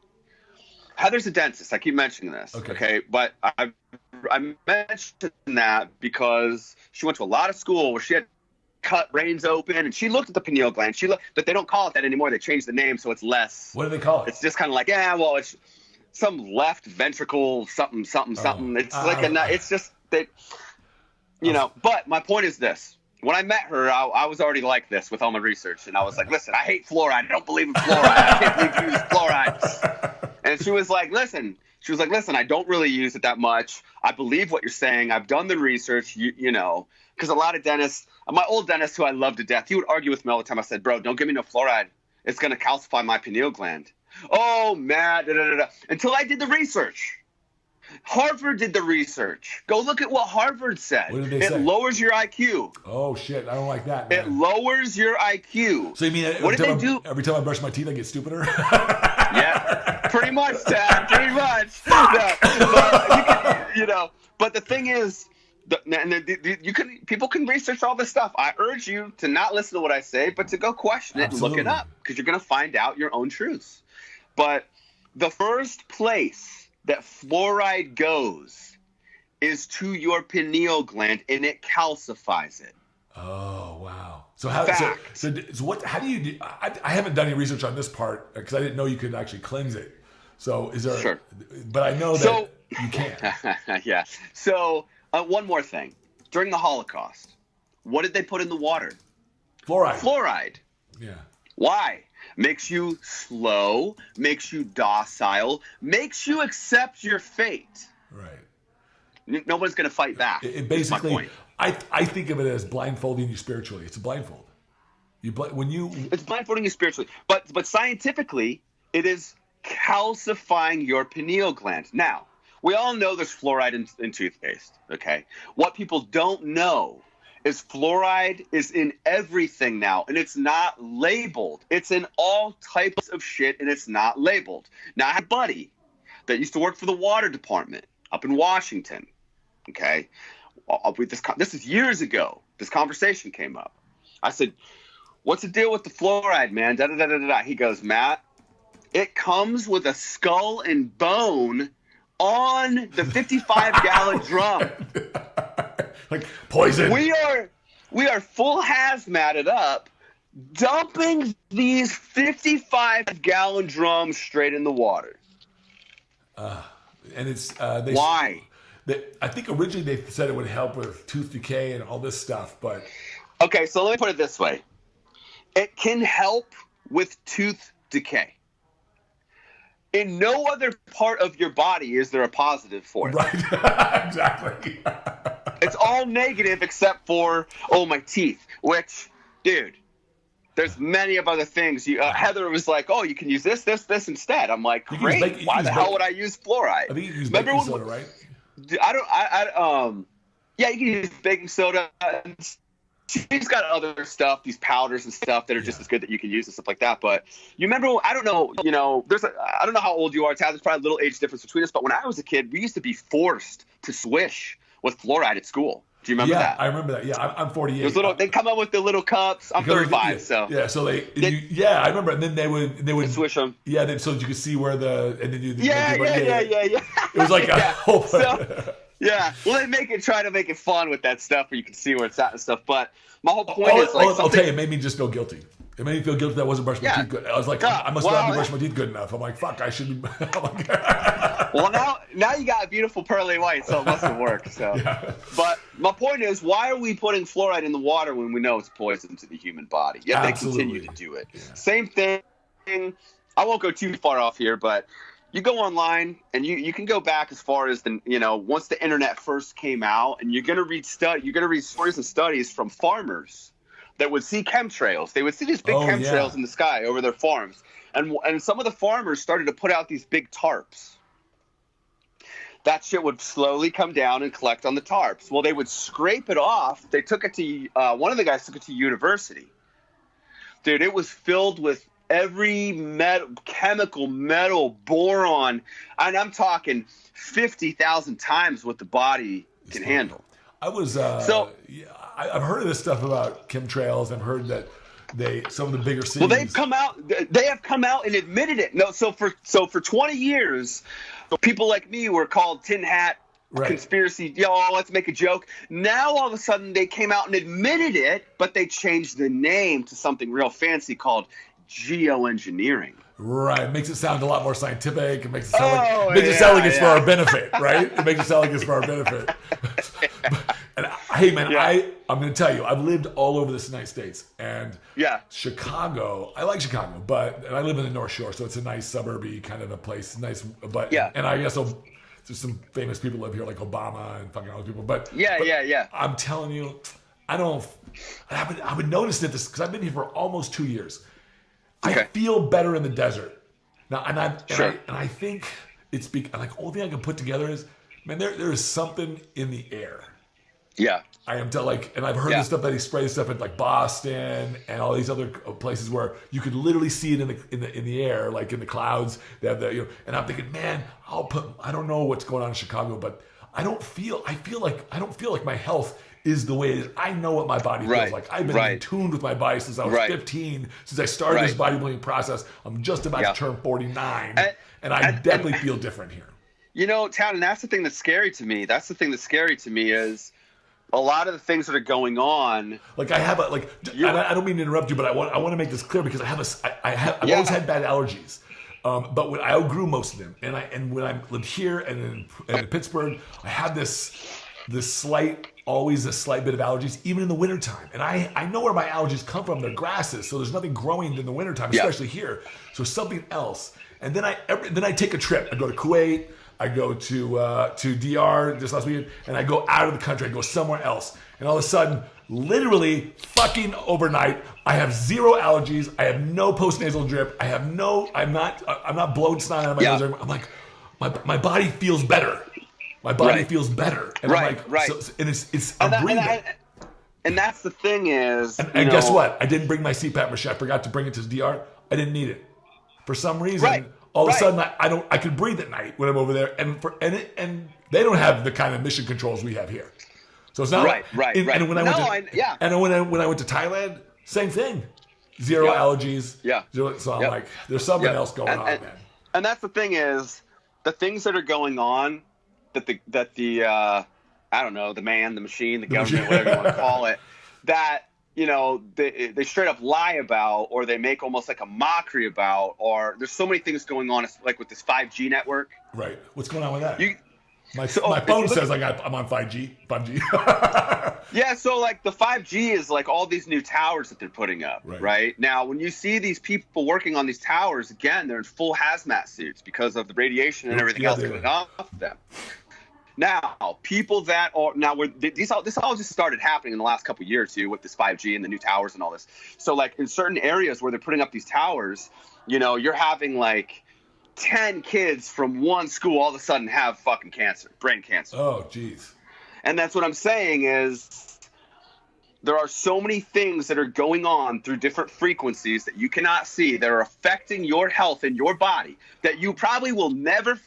Heather's a dentist. I keep mentioning this. Okay. But I mentioned that because she went to a lot of school where she had cut brains open, and she looked at the pineal gland. But they don't call it that anymore. They changed the name, so it's less. What do they call it? It's just kind of like, it's some left ventricle something. It's it's just that, But my point is this: when I met her, I was already like this with all my research, and I was like, "Listen, I hate fluoride. I don't believe in fluoride. I can't believe you use fluoride." And she was like, "Listen." She was like, "Listen, I don't really use it that much. I believe what you're saying. I've done the research. Because a lot of dentists, my old dentist who I love to death, he would argue with me all the time. I said, bro, don't give me no fluoride. It's going to calcify my pineal gland." Oh, man, until I did the research. Harvard did the research. Go look at what Harvard said. What did they say? It lowers your IQ. Oh, shit. I don't like that, man. It lowers your IQ. So you mean what did they do? Every time I brush my teeth, I get stupider? Yeah, pretty much, Dad. Pretty much. But the thing is, people can research all this stuff. I urge you to not listen to what I say, but to go question it and look it up, because you're going to find out your own truths. But the first place that fluoride goes is to your pineal gland, and it calcifies it. Oh, wow. So how do you do? I haven't done any research on this part because I didn't know you could actually cleanse it. So is there? Sure. But I know that you can't. Yeah. So one more thing. During the Holocaust, what did they put in the water? Fluoride. Yeah. Why? Makes you slow, makes you docile, makes you accept your fate. Right. No one's going to fight back. It is my basically, point. I think of it as blindfolding you spiritually. It's a blindfold. It's blindfolding you spiritually, but scientifically, it is calcifying your pineal gland. Now, we all know there's fluoride in toothpaste. Okay, what people don't know is fluoride is in everything now, and it's not labeled. It's in all types of shit, and it's not labeled. Now, I had a buddy that used to work for the water department up in Washington. Okay, this is years ago. This conversation came up. I said, "What's the deal with the fluoride, man?" Da, da, da, da, da. He goes, "Matt, it comes with a skull and bone on the 55-gallon drum. Like poison." We are full hazmated up, dumping these 55-gallon drums straight in the water. And it's Why? I think originally they said it would help with tooth decay and all this stuff, but Okay, so let me put it this way. It can help with tooth decay. In no other part of your body is there a positive for it. right, exactly. It's all negative except for, my teeth, which, dude, there's many of other things. Heather was like, "Oh, you can use this instead." I'm like, You can use "Great. Why the hell would I use fluoride?" I think you can use Remember baking when- soda, right? Yeah, you can use baking soda. She's got other stuff, these powders and stuff that are just as good that you can use and stuff like that. But you remember, I don't know, I don't know how old you are, Tad. There's probably a little age difference between us. But when I was a kid, we used to be forced to swish with fluoride at school. Do you remember that? I remember that. Yeah, I'm 48. They come up with the little cups. I'm 35, so. Yeah, so I remember. And then they would Swish them. Yeah, then so you could see where and then you. Yeah. It was like a whole. Yeah, well, try to make it fun with that stuff where you can see where it's at and stuff. But my whole point is like, I'll tell you, it made me just feel guilty. It made me feel guilty that I wasn't brushing my teeth good. I was like, I must not be brushing my teeth good enough. I'm like, fuck, I should be. Well, now you got a beautiful pearly white, so it must have worked. So, Yeah. But my point is, why are we putting fluoride in the water when we know it's poison to the human body? Yet Absolutely. they continue to do it. Yeah. Same thing. I won't go too far off here, but you go online and you can go back as far as once the internet first came out, and you're gonna read stories and studies from farmers that would see chemtrails. They would see these big chemtrails in the sky over their farms, and some of the farmers started to put out these big tarps. That shit would slowly come down and collect on the tarps. Well, they would scrape it off. They took it to one of the guys took it to university. Dude, it was filled with every chemical, metal, boron, and I'm talking 50,000 times what the body can handle. I've heard of this stuff about chemtrails. I've heard that some of the bigger cities. Well, they have come out and admitted it. No, so for 20 years, people like me were called tin hat conspiracy. Let's make a joke. Now all of a sudden they came out and admitted it, but they changed the name to something real fancy called geoengineering. Right, makes it sound a lot more scientific. It makes it sound like it's for our benefit, right? It makes it sound like it's for our benefit. And hey, man, I'm going to tell you, I've lived all over the United States, and Chicago. I like Chicago, and I live in the North Shore, so it's a nice suburby kind of a place. Nice, and I guess there's some famous people live here, like Obama and fucking other people. But I'm telling you, I've been noticing this because I've been here for almost 2 years. I feel better in the desert now, and I think it's like only thing I can put together is, man, there is something in the air. Yeah, I am and I've heard the stuff that he sprays stuff in like Boston and all these other places where you could literally see it in the air, like in the clouds. They have and I'm thinking, man, I don't know what's going on in Chicago, but I don't feel like my health is the way it is. I know what my body feels like. I've been in tune with my body since I was 15, since I started this bodybuilding process. I'm just about to turn 49, and I definitely feel different here. Town, and that's the thing that's scary to me. Is a lot of the things that are going on. Like I don't mean to interrupt you, but I want to make this clear because I've always had bad allergies. But when I outgrew most of them, and when I lived here and in Pittsburgh, I had always a slight bit of allergies, even in the wintertime. And I know where my allergies come from. They're grasses, so there's nothing growing in the wintertime, especially here. So something else. And then I take a trip. I go to Kuwait. I go to DR this last weekend, and I go out of the country. I go somewhere else, and all of a sudden, literally fucking overnight, I have zero allergies. I have no postnasal drip. I'm not blowing snot out of my nose. I'm like, my body feels better. My body feels better. And I'm like, so, and I'm breathing. And that's the thing is, and guess what? I didn't bring my CPAP machine. I forgot to bring it to the DR. I didn't need it. For some reason, all of a sudden I could breathe at night when I'm over there, and they don't have the kind of mission controls we have here. So it's not right. And when I went to Thailand, same thing. Zero allergies. Yeah. So I'm like, there's something else going on, man. And that's the thing is, the things that are going on that the I don't know, the man, the machine, the government, whatever you want to call it, that they straight up lie about, or they make almost like a mockery about, or there's so many things going on, like with this 5G network. Right. What's going on with that? My phone says I'm on 5G. 5G. Yeah, so like the 5G is like all these new towers that they're putting up, right? Now, when you see these people working on these towers, again, they're in full hazmat suits because of the radiation and everything else going off them. Now, people that are this all just started happening in the last couple of years too, with this 5G and the new towers and all this. So like in certain areas where they're putting up these towers, you're having like 10 kids from one school all of a sudden have fucking cancer, brain cancer. Oh, jeez. And that's what I'm saying is there are so many things that are going on through different frequencies that you cannot see that are affecting your health and your body that you probably will never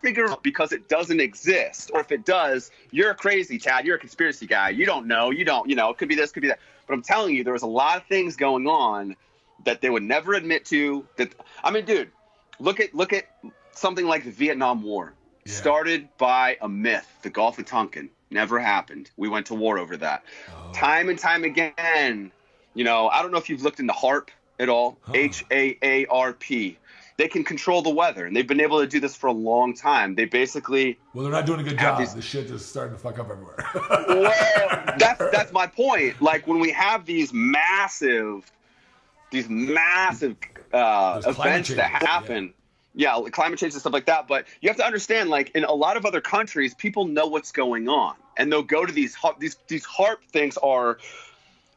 figure out because it doesn't exist. Or if it does, you're crazy, Tad. You're a conspiracy guy. You don't know. It could be this, could be that. But I'm telling you, there's a lot of things going on that they would never admit to. Dude, look at something like the Vietnam War. Yeah. Started by a myth, the Gulf of Tonkin. Never happened. We went to war over that. Oh. Time and time again, I don't know if you've looked into HAARP at all. HAARP. They can control the weather, and they've been able to do this for a long time. They basically they're not doing a good job. This shit is starting to fuck up everywhere. Well, that's my point. Like when we have these massive events that happen. Yeah, climate change and stuff like that. But you have to understand, like in a lot of other countries, people know what's going on, and they'll go to these HAARP things are.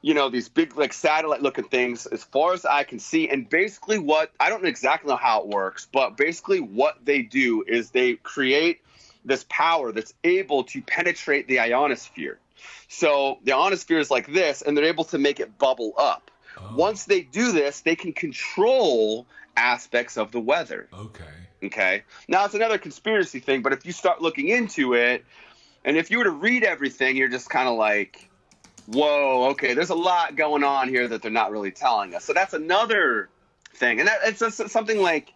These big like satellite looking things as far as I can see. And basically I don't exactly know how it works, but basically what they do is they create this power that's able to penetrate the ionosphere. So the ionosphere is like this, and they're able to make it bubble up. Oh. Once they do this, they can control aspects of the weather. Okay. Now it's another conspiracy thing, but if you start looking into it, and if you were to read everything, you're just kind of like, whoa, okay, there's a lot going on here that they're not really telling us. So that's another thing. And it's just something like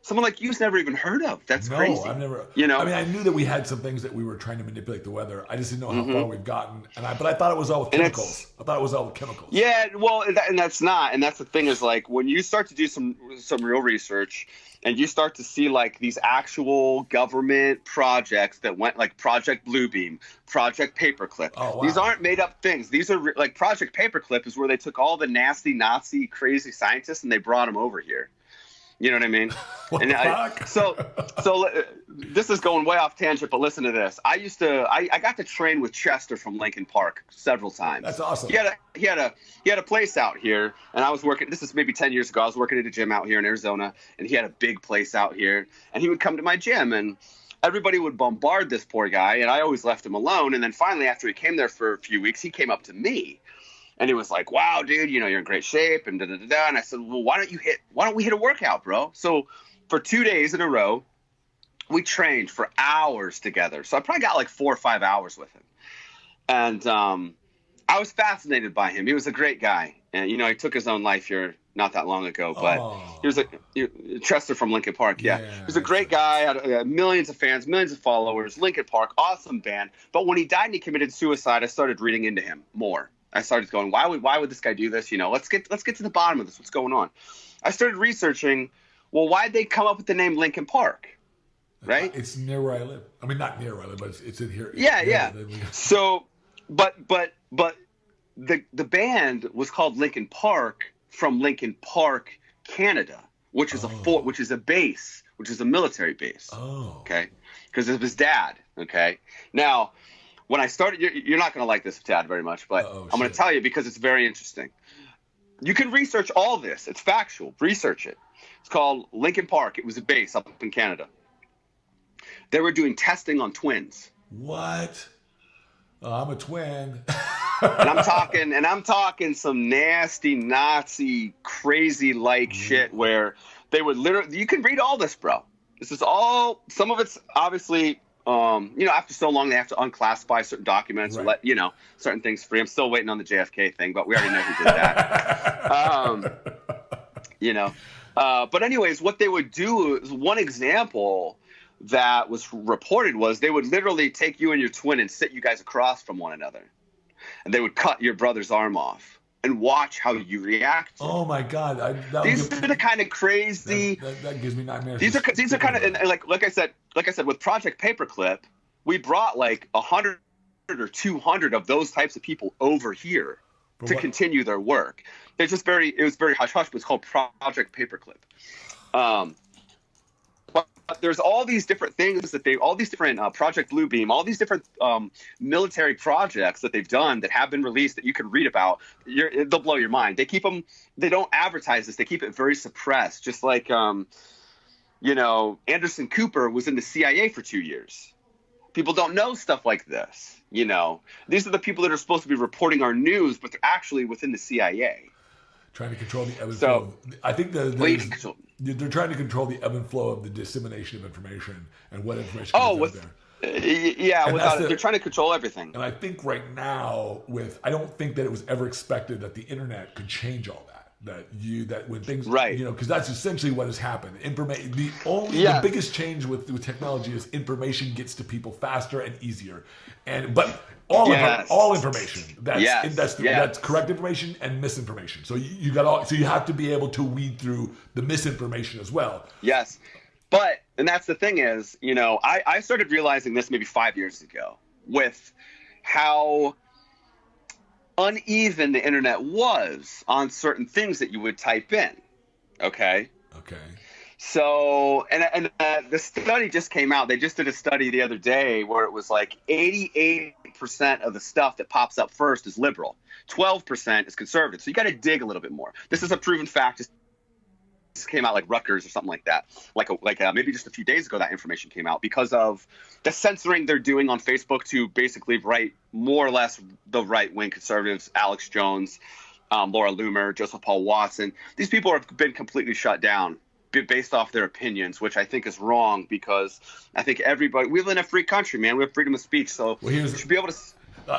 someone like you's never even heard of. That's crazy. No, I've never. I knew that we had some things that we were trying to manipulate the weather. I just didn't know how far we've gotten. But I thought it was all with chemicals. Yeah, well, and that's not. And that's the thing is like when you start to do some real research and you start to see like these actual government projects that went like Project Bluebeam, Project Paperclip. Oh, wow. These aren't made up things. These are like Project Paperclip is where they took all the nasty Nazi crazy scientists and they brought them over here. You know what I mean? What the fuck? So this is going way off tangent, but listen to this. I got to train with Chester from Lincoln Park several times. That's awesome. He had a place out here, and I was working. This is maybe 10 years ago. I was working at a gym out here in Arizona, and he had a big place out here. And he would come to my gym, and everybody would bombard this poor guy, and I always left him alone. And then finally, after he came there for a few weeks, he came up to me. And he was like, wow, dude, you're in great shape and da-da-da-da. And I said, well, why don't we hit a workout, bro? So for 2 days in a row, we trained for hours together. So I probably got like 4 or 5 hours with him. And I was fascinated by him. He was a great guy. And, he took his own life here not that long ago. But he was Chester from Lincoln Park. Yeah. He was a great guy. Had millions of fans, millions of followers. Lincoln Park, awesome band. But when he died and he committed suicide, I started reading into him more. I started going, why would this guy do this? Let's get to the bottom of this. What's going on? I started researching, well, why'd they come up with the name Lincoln Park? Right? It's near where I live. I mean, not near where I live, but it's in here. Yeah. So, but the band was called Lincoln Park from Lincoln Park, Canada, which is which is a base which is a military base. Oh. Okay, because of his dad. Okay, now when I started, you're not going to like this, Tad, very much, but I'm going to tell you because it's very interesting. You can research all this. It's factual. Research it. It's called Lincoln Park. It was a base up in Canada. They were doing testing on twins. What? I'm a twin. And I'm talking some nasty Nazi crazy like shit where they would literally, you can read all this, bro. This is all, some of it's obviously, after so long, they have to unclassify certain documents or let, certain things free. I'm still waiting on the JFK thing, but we already know who did that. But anyways, what they would do is one example that was reported was they would literally take you and your twin and sit you guys across from one another. And they would cut your brother's arm off and watch how you react. Oh my God! These are the kind of crazy. That gives me nightmares. These are kind of, and like I said with Project Paperclip, we brought like 100 or 200 of those types of people over here to continue their work. It was very hush hush, but it's called Project Paperclip. But there's all these different things that all these different Project Bluebeam, all these different military projects that they've done that have been released that you can read about. They'll blow your mind. They keep them. They don't advertise this. They keep it very suppressed. Just like, Anderson Cooper was in the CIA for 2 years. People don't know stuff like this. These are the people that are supposed to be reporting our news, but they're actually within the CIA. Trying to control the ebb and flow. I think they're trying to control the ebb and flow of the dissemination of information and what information comes out there. They're trying to control everything. And I think right now, I don't think that it was ever expected that the internet could change all that. That when things, because that's essentially what has happened. The biggest change with technology is information gets to people faster and easier, but all information. That's correct information and misinformation. So you have to be able to weed through the misinformation as well. Yes, and that's the thing is, I started realizing this maybe 5 years ago with how uneven the internet was on certain things that you would type in. Okay. So, and the study just came out. They just did a study the other day where it was like 88% of the stuff that pops up first is liberal, 12% is conservative. So you got to dig a little bit more. This is a proven fact. This came out like Rutgers or something like that. Maybe just a few days ago that information came out because of the censoring they're doing on Facebook to basically write more or less the right-wing conservatives, Alex Jones, Laura Loomer, Joseph Paul Watson. These people have been completely shut down based off their opinions, which I think is wrong because I think we live in a free country, man. We have freedom of speech, so we should be able to.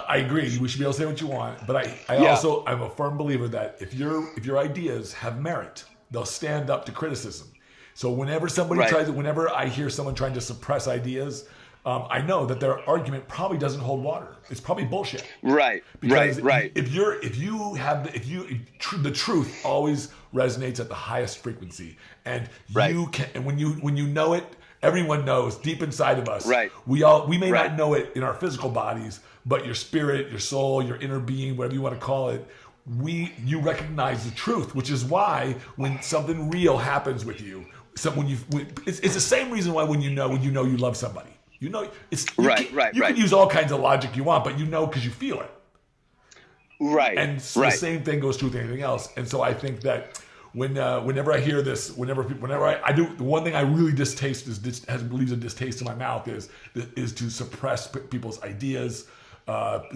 I agree. We should be able to say what you want, but I'm a firm believer that if your ideas have merit, they'll stand up to criticism. So whenever whenever I hear someone trying to suppress ideas, I know that their argument probably doesn't hold water. It's probably bullshit. Right. If the truth always resonates at the highest frequency, and when you know it, everyone knows deep inside of us. Right. We may not know it in our physical bodies, but your spirit, your soul, your inner being, whatever you want to call it, you recognize the truth, which is why when something real happens with you, it's the same reason why when you know you love somebody, you can use all kinds of logic you want, but because you feel it. Right. And the same thing goes true with anything else. And so I think that whenever I hear this, whenever I do, the one thing I really distaste leaves a distaste in my mouth is to suppress people's ideas.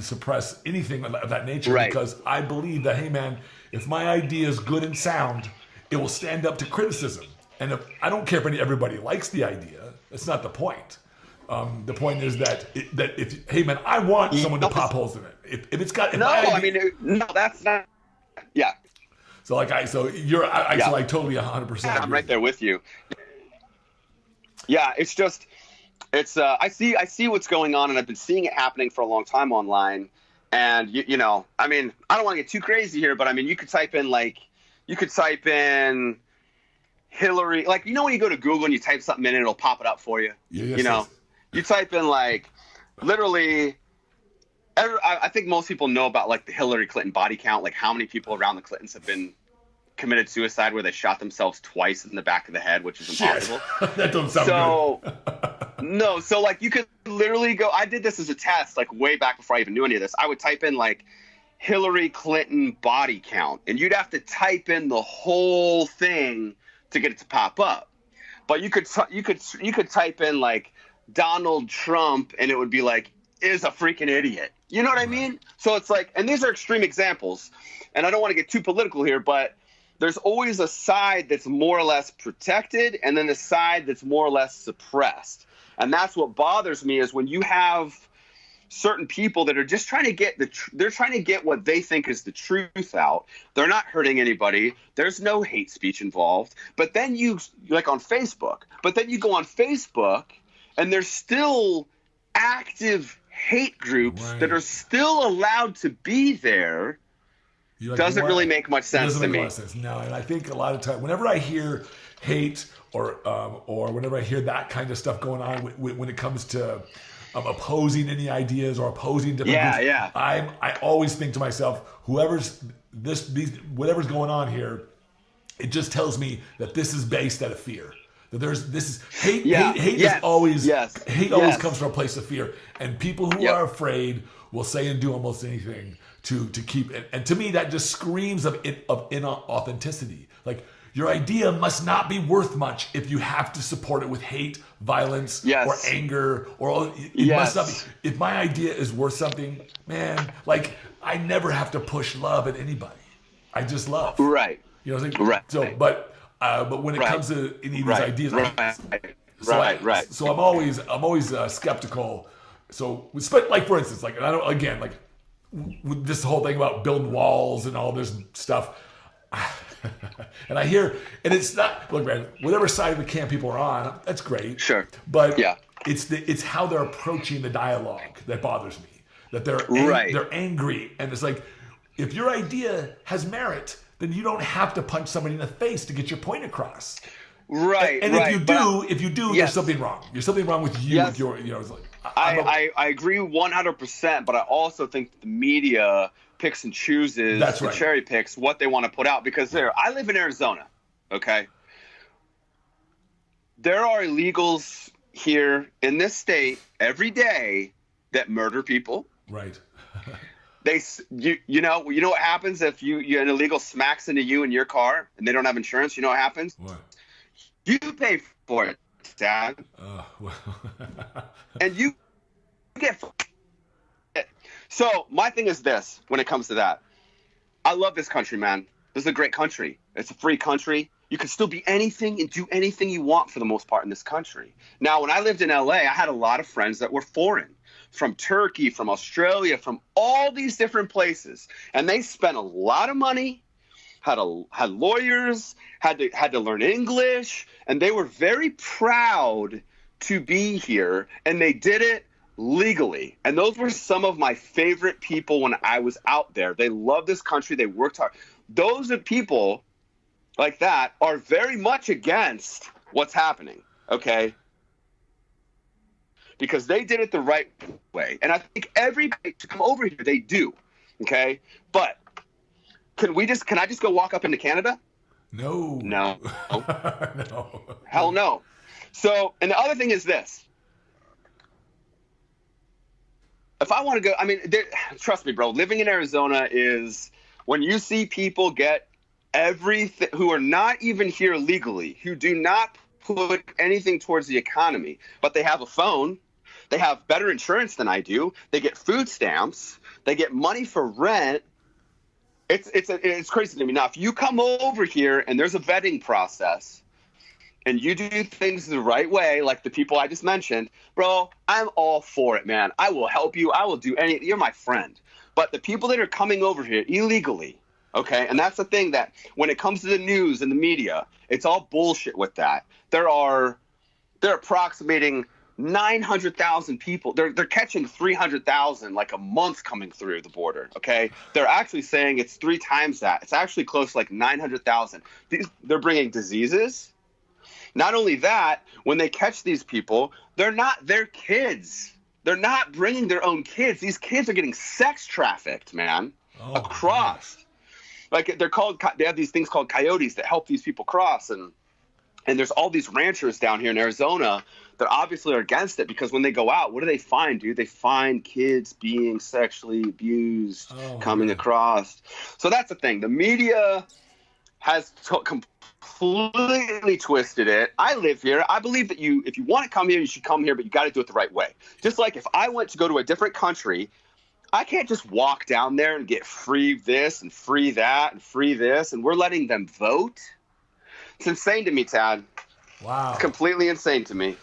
Suppress anything of that nature, because I believe that, hey man, if my idea is good and sound, it will stand up to criticism. And I don't care if everybody likes the idea. That's not the point. The point is that hey man, I want someone to pop holes in it. If it's got that's not. Yeah. So I totally 100%. I'm right there with you. Yeah, it's just. It's I see what's going on, and I've been seeing it happening for a long time online. And I don't want to get too crazy here, but you could type in Hillary, when you go to Google and you type something in, it'll pop it up for you. Yes. You type in literally. I think most people know about the Hillary Clinton body count, how many people around the Clintons have been committed suicide where they shot themselves twice in the back of the head, which is impossible. That doesn't sound good. No, so like you could literally go. I did this as a test, like way back before I even knew any of this. I would type in like Hillary Clinton body count, and you'd have to type in the whole thing to get it to pop up. But you could type in like Donald Trump, and it would be like, is a freaking idiot. You know what I mean? So it's like, and these are extreme examples, and I don't want to get too political here, but there's always a side that's more or less protected, and then the side that's more or less suppressed. And that's what bothers me is when you have certain people that are just trying to get they're trying to get what they think is the truth out. They're not hurting anybody. There's no hate speech involved. But then you like on Facebook, but then you go on Facebook and there's still active hate groups that are still allowed to be there. Doesn't really make much sense to me. No, and I think a lot of times, whenever I hear hate or whenever I hear that kind of stuff going on when it comes to opposing any ideas or opposing different groups, I always think to myself, whatever's going on here, it just tells me that this is based out of fear. That this is hate. Hate always comes from a place of fear, and people who are afraid will say and do almost anything to keep it. And to me, that just screams of inauthenticity. Like, your idea must not be worth much if you have to support it with hate, violence, or anger, or it must not be. If my idea is worth something, man, like, I never have to push love at anybody. I just love. Right. You know what I'm saying? Right. So, but when it comes to any of these ideas, so I'm always skeptical. So, like, for instance, like, and I don't, again, like, with this whole thing about building walls and all this stuff. And I hear, and it's not, look, man, whatever side of the camp people are on, that's great. Sure. But it's how they're approaching the dialogue that bothers me. That they're angry, and it's like, if your idea has merit, then you don't have to punch somebody in the face to get your point across. Right. And if you do, there's something wrong. There's something wrong with you. With your, it's like, I agree 100%, but I also think the media picks and chooses, cherry picks what they want to put out. Because I live in Arizona, okay? There are illegals here in this state every day that murder people. Right. You know what happens if an illegal smacks into you in your car and they don't have insurance? You know what happens? What? You pay for it, Dad. Well. And you get. So my thing is this: when it comes to that, I love this country, man. This is a great country. It's a free country. You can still be anything and do anything you want for the most part in this country. Now, when I lived in LA, I had a lot of friends that were foreign, from Turkey, from Australia, from all these different places, and they spent a lot of money. Had lawyers, had to learn English, and they were very proud to be here, and they did it legally. And those were some of my favorite people when I was out there. They love this country. They worked hard. Those are people like that are very much against what's happening, okay? Because they did it the right way. And I think everybody to come over here, they do, okay? But can I just go walk up into Canada? No. No. No. Hell no. So, and the other thing is this. If I want to go, I mean, trust me, bro, living in Arizona is when you see people get everything, who are not even here legally, who do not put anything towards the economy, but they have a phone, they have better insurance than I do, they get food stamps, they get money for rent. It's crazy to me. Now, if you come over here and there's a vetting process and you do things the right way, like the people I just mentioned, bro, I'm all for it, man. I will help you. I will do anything. You're my friend. But the people that are coming over here illegally, okay, and that's the thing that when it comes to the news and the media, it's all bullshit with that. They're approximating 900,000 people. They're catching 300,000 like a month coming through the border. Okay, they're actually saying it's 3 times that. It's actually close to like 900,000. They're bringing diseases. Not only that, when they catch these people, they're not their kids. They're not bringing their own kids. These kids are getting sex trafficked, man, across. like they have these things called coyotes that help these people cross, and there's all these ranchers down here in Arizona that obviously are against it, because when they go out, what do they find, dude? They find kids being sexually abused coming across. So that's the thing. The media has completely twisted it. I live here. I believe that if you want to come here, you should come here, but you got to do it the right way. Just like if I went to go to a different country, I can't just walk down there and get free this and free that and free this, and we're letting them vote. It's insane to me, Tad. Wow. It's completely insane to me.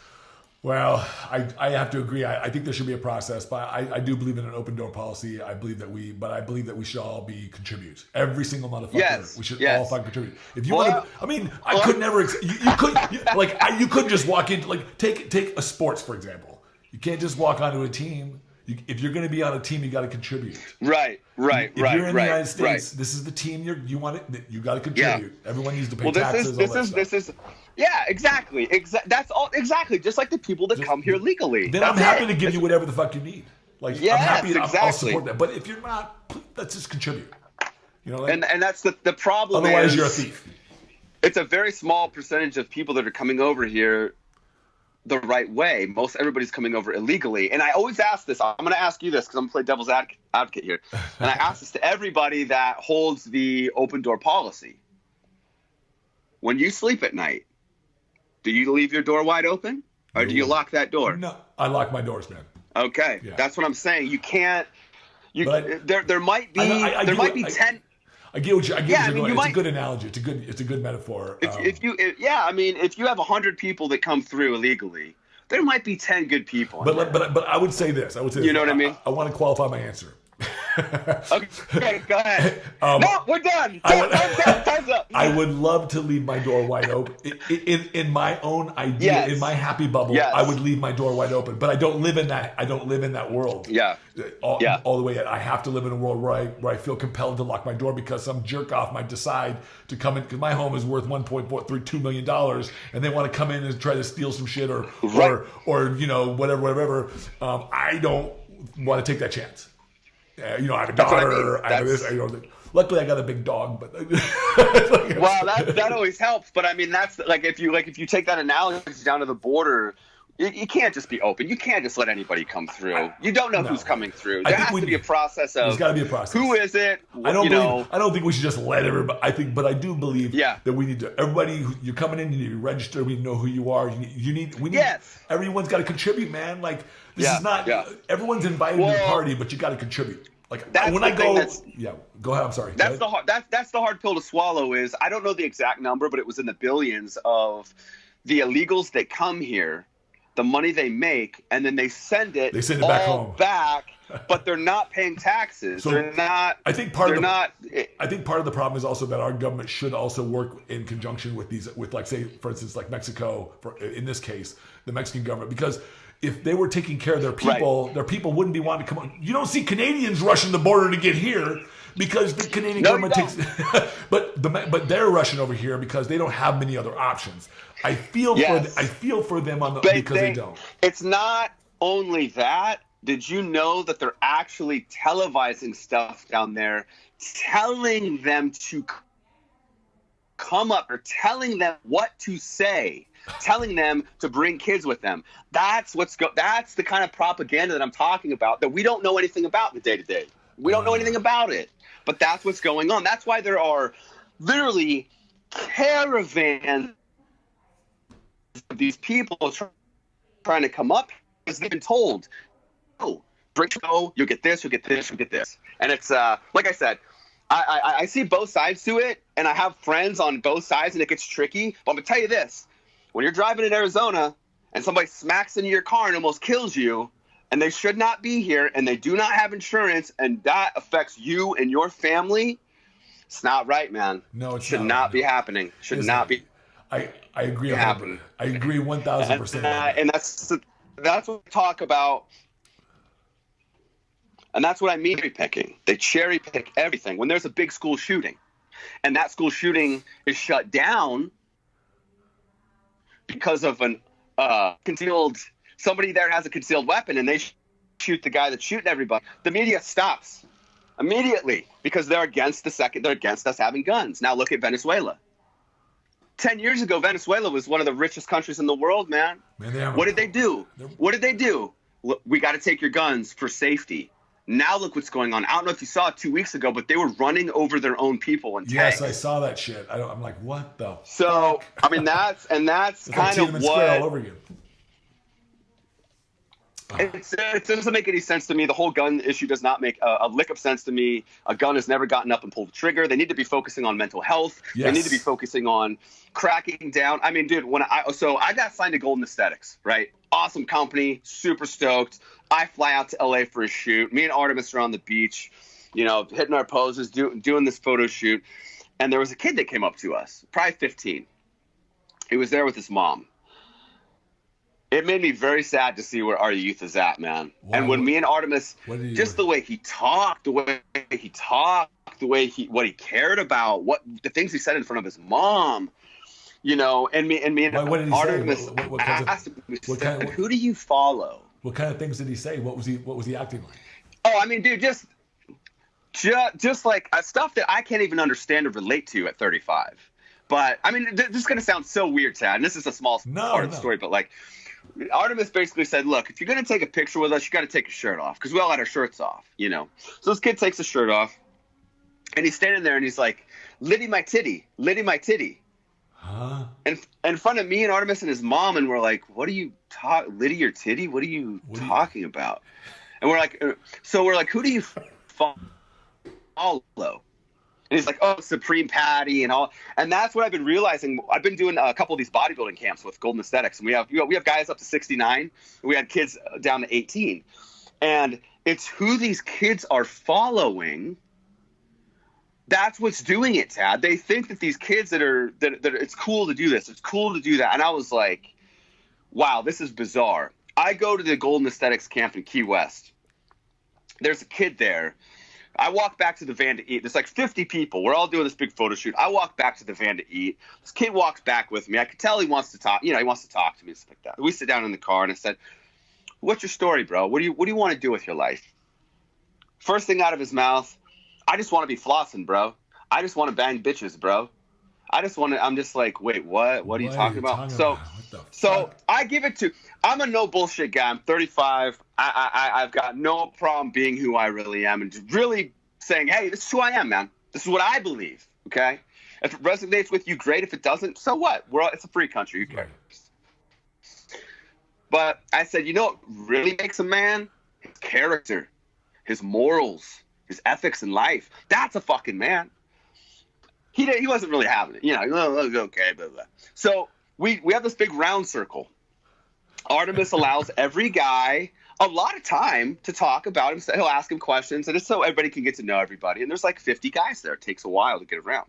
Well, I have to agree. I think there should be a process, but I do believe in an open door policy. I believe that we should all be contributors. Every single motherfucker. Yes, we should yes. all fucking contribute. If you want to, I mean, I could never. You couldn't just walk into, like, take a sports, for example. You can't just walk onto a team. If you're going to be on a team, you got to contribute. Right. If you're in the United States, this is the team you want it. You got to contribute. Yeah. Everyone needs to pay taxes. This is. Yeah, exactly. That's all. Exactly. Just like the people that come here legally. Then I'm happy to give you whatever the fuck you need. Like, yes, I'm happy. Exactly. I'll support that. But if you're not, let's just contribute. You know, like, and that's the problem. Otherwise, you're a thief. It's a very small percentage of people that are coming over here the right way. Everybody's coming over illegally. And I always ask this. I'm going to ask you this because I'm going to play devil's advocate here. And I ask this to everybody that holds the open door policy. When you sleep at night, do you leave your door wide open, or do you lock that door? No, I lock my doors, man. Okay, yeah. That's what I'm saying. You can't. There might be 10. I get what you're going. It's a good analogy. It's a good metaphor. If you have 100 people that come through illegally, there might be 10 good people. But I would say this. You know what I mean? I want to qualify my answer. Okay, go ahead. No, we're done. Time's up. I would love to leave my door wide open. In my own idea, in my happy bubble, I would leave my door wide open. But I don't live in that. I don't live in that world. All the way. I have to live in a world where I feel compelled to lock my door because some jerk off might decide to come in, because my home is worth $1.2 million, and they want to come in and try to steal some shit or you know, whatever. I don't want to take that chance. You know, I have a daughter. I have this. Luckily, I got a big dog, but well, that always helps. But I mean, that's like if you take that analogy down to the border, you can't just be open. You can't just let anybody come through. You don't know who's coming through. There has to be a process of. There's got to be a process. Who is it? I don't think we should just let everybody. But I do believe that we need to. Everybody, you're coming in, you need to register. We know who you are. We need. Yes. Everyone's got to contribute, man. Like. This is not. Everyone's invited to the party, but you got to contribute. Like when I go, go ahead. I'm sorry. That's the hard pill to swallow. Is I don't know the exact number, but it was in the billions of the illegals that come here, the money they make, and then they send it all back home. But they're not paying taxes. So they're not. I think part of the problem is also that our government should also work in conjunction with like, say, for instance, like Mexico, in this case, the Mexican government, because if they were taking care of their people, their people wouldn't be wanting to come on. You don't see Canadians rushing the border to get here because the Canadian government takes. but they're rushing over here because they don't have many other options. I feel for them because they don't. It's not only that. Did you know that they're actually televising stuff down there, telling them to come up or telling them what to say? Telling them to bring kids with them. That's the kind of propaganda that I'm talking about, that we don't know anything about in the day-to-day. We don't know anything about it. But that's what's going on. That's why there are literally caravans of these people trying to come up because they've been told, you'll get this, you'll get this, you'll get this. And it's like I said, I see both sides to it, and I have friends on both sides, and it gets tricky. But I'm going to tell you this. When you're driving in Arizona and somebody smacks into your car and almost kills you, and they should not be here, and they do not have insurance, and that affects you and your family, it's not right, man. No, it should not be happening. Should not be. I agree. Happening. I agree 1,000%. And that's what we talk about. And that's what I mean, cherry picking. They cherry pick everything. When there's a big school shooting, and that school shooting is shut down because of somebody there has a concealed weapon, and they shoot the guy that's shooting everybody, the media stops. Immediately, because they're against us having guns. Now look at Venezuela. 10 years ago, Venezuela was one of the richest countries in the world, man. What did they do? We got to take your guns for safety. Now look what's going on. I don't know if you saw it 2 weeks ago, but they were running over their own people in tanks. Yes, I saw that shit. I'm like, what the So, fuck? I mean, that's kind like of Tiananmen Square all what... over again. It doesn't make any sense to me. The whole gun issue does not make a lick of sense to me. A gun has never gotten up and pulled the trigger. They need to be focusing on mental health. Yes. They need to be focusing on cracking down. I mean, dude, I got signed to Golden Aesthetics, right? Awesome company, super stoked. I fly out to LA for a shoot. Me and Artemis are on the beach, hitting our poses, doing this photo shoot. And there was a kid that came up to us, probably 15. He was there with his mom. It made me very sad to see where our youth is at, man. Wow. And when me and Artemis, just the way he talked, what he cared about, the things he said in front of his mom, and me and what did he Artemis say? asked him, who do you follow? What kind of things did he say? What was he acting like? Oh, I mean, dude, just like stuff that I can't even understand or relate to at 35. But I mean, this is gonna sound so weird, Tad, and this is a small part of the story, but like, Artemis basically said, look, if you're going to take a picture with us, you got to take your shirt off, because we all had our shirts off, So this kid takes his shirt off, and he's standing there, and he's like, Liddy my titty. Huh? And in front of me and Artemis and his mom, and we're like, what are you Liddy your titty? What are you talking about? And we're like, who do you follow? And he's like, oh, Supreme Patty and all. And that's what I've been realizing. I've been doing a couple of these bodybuilding camps with Golden Aesthetics. And we have guys up to 69. And we had kids down to 18. And it's who these kids are following. That's what's doing it, Tad. They think that these kids that it's cool to do this. It's cool to do that. And I was like, wow, this is bizarre. I go to the Golden Aesthetics camp in Key West. There's a kid there. I walk back to the van to eat. There's like 50 people. We're all doing this big photo shoot. I walk back to the van to eat. This kid walks back with me. I could tell he wants to talk. He wants to talk to me and stuff like that. We sit down in the car, and I said, what's your story, bro? What do you want to do with your life? First thing out of his mouth, I just want to be flossing, bro. I just want to bang bitches, bro. I'm just like, wait, what? What are you talking about? So I give it to, I'm a no bullshit guy. I'm 35. I've got no problem being who I really am and just really saying, hey, this is who I am, man. This is what I believe. Okay. If it resonates with you, great. If it doesn't, so what? It's a free country. Who cares? But I said, what really makes a man? His character, his morals, his ethics in life. That's a fucking man. He wasn't really having it. Okay, blah, blah. So we have this big round circle. Artemis allows every guy a lot of time to talk about him. So he'll ask him questions, and it's so everybody can get to know everybody. And there's like 50 guys there. It takes a while to get around.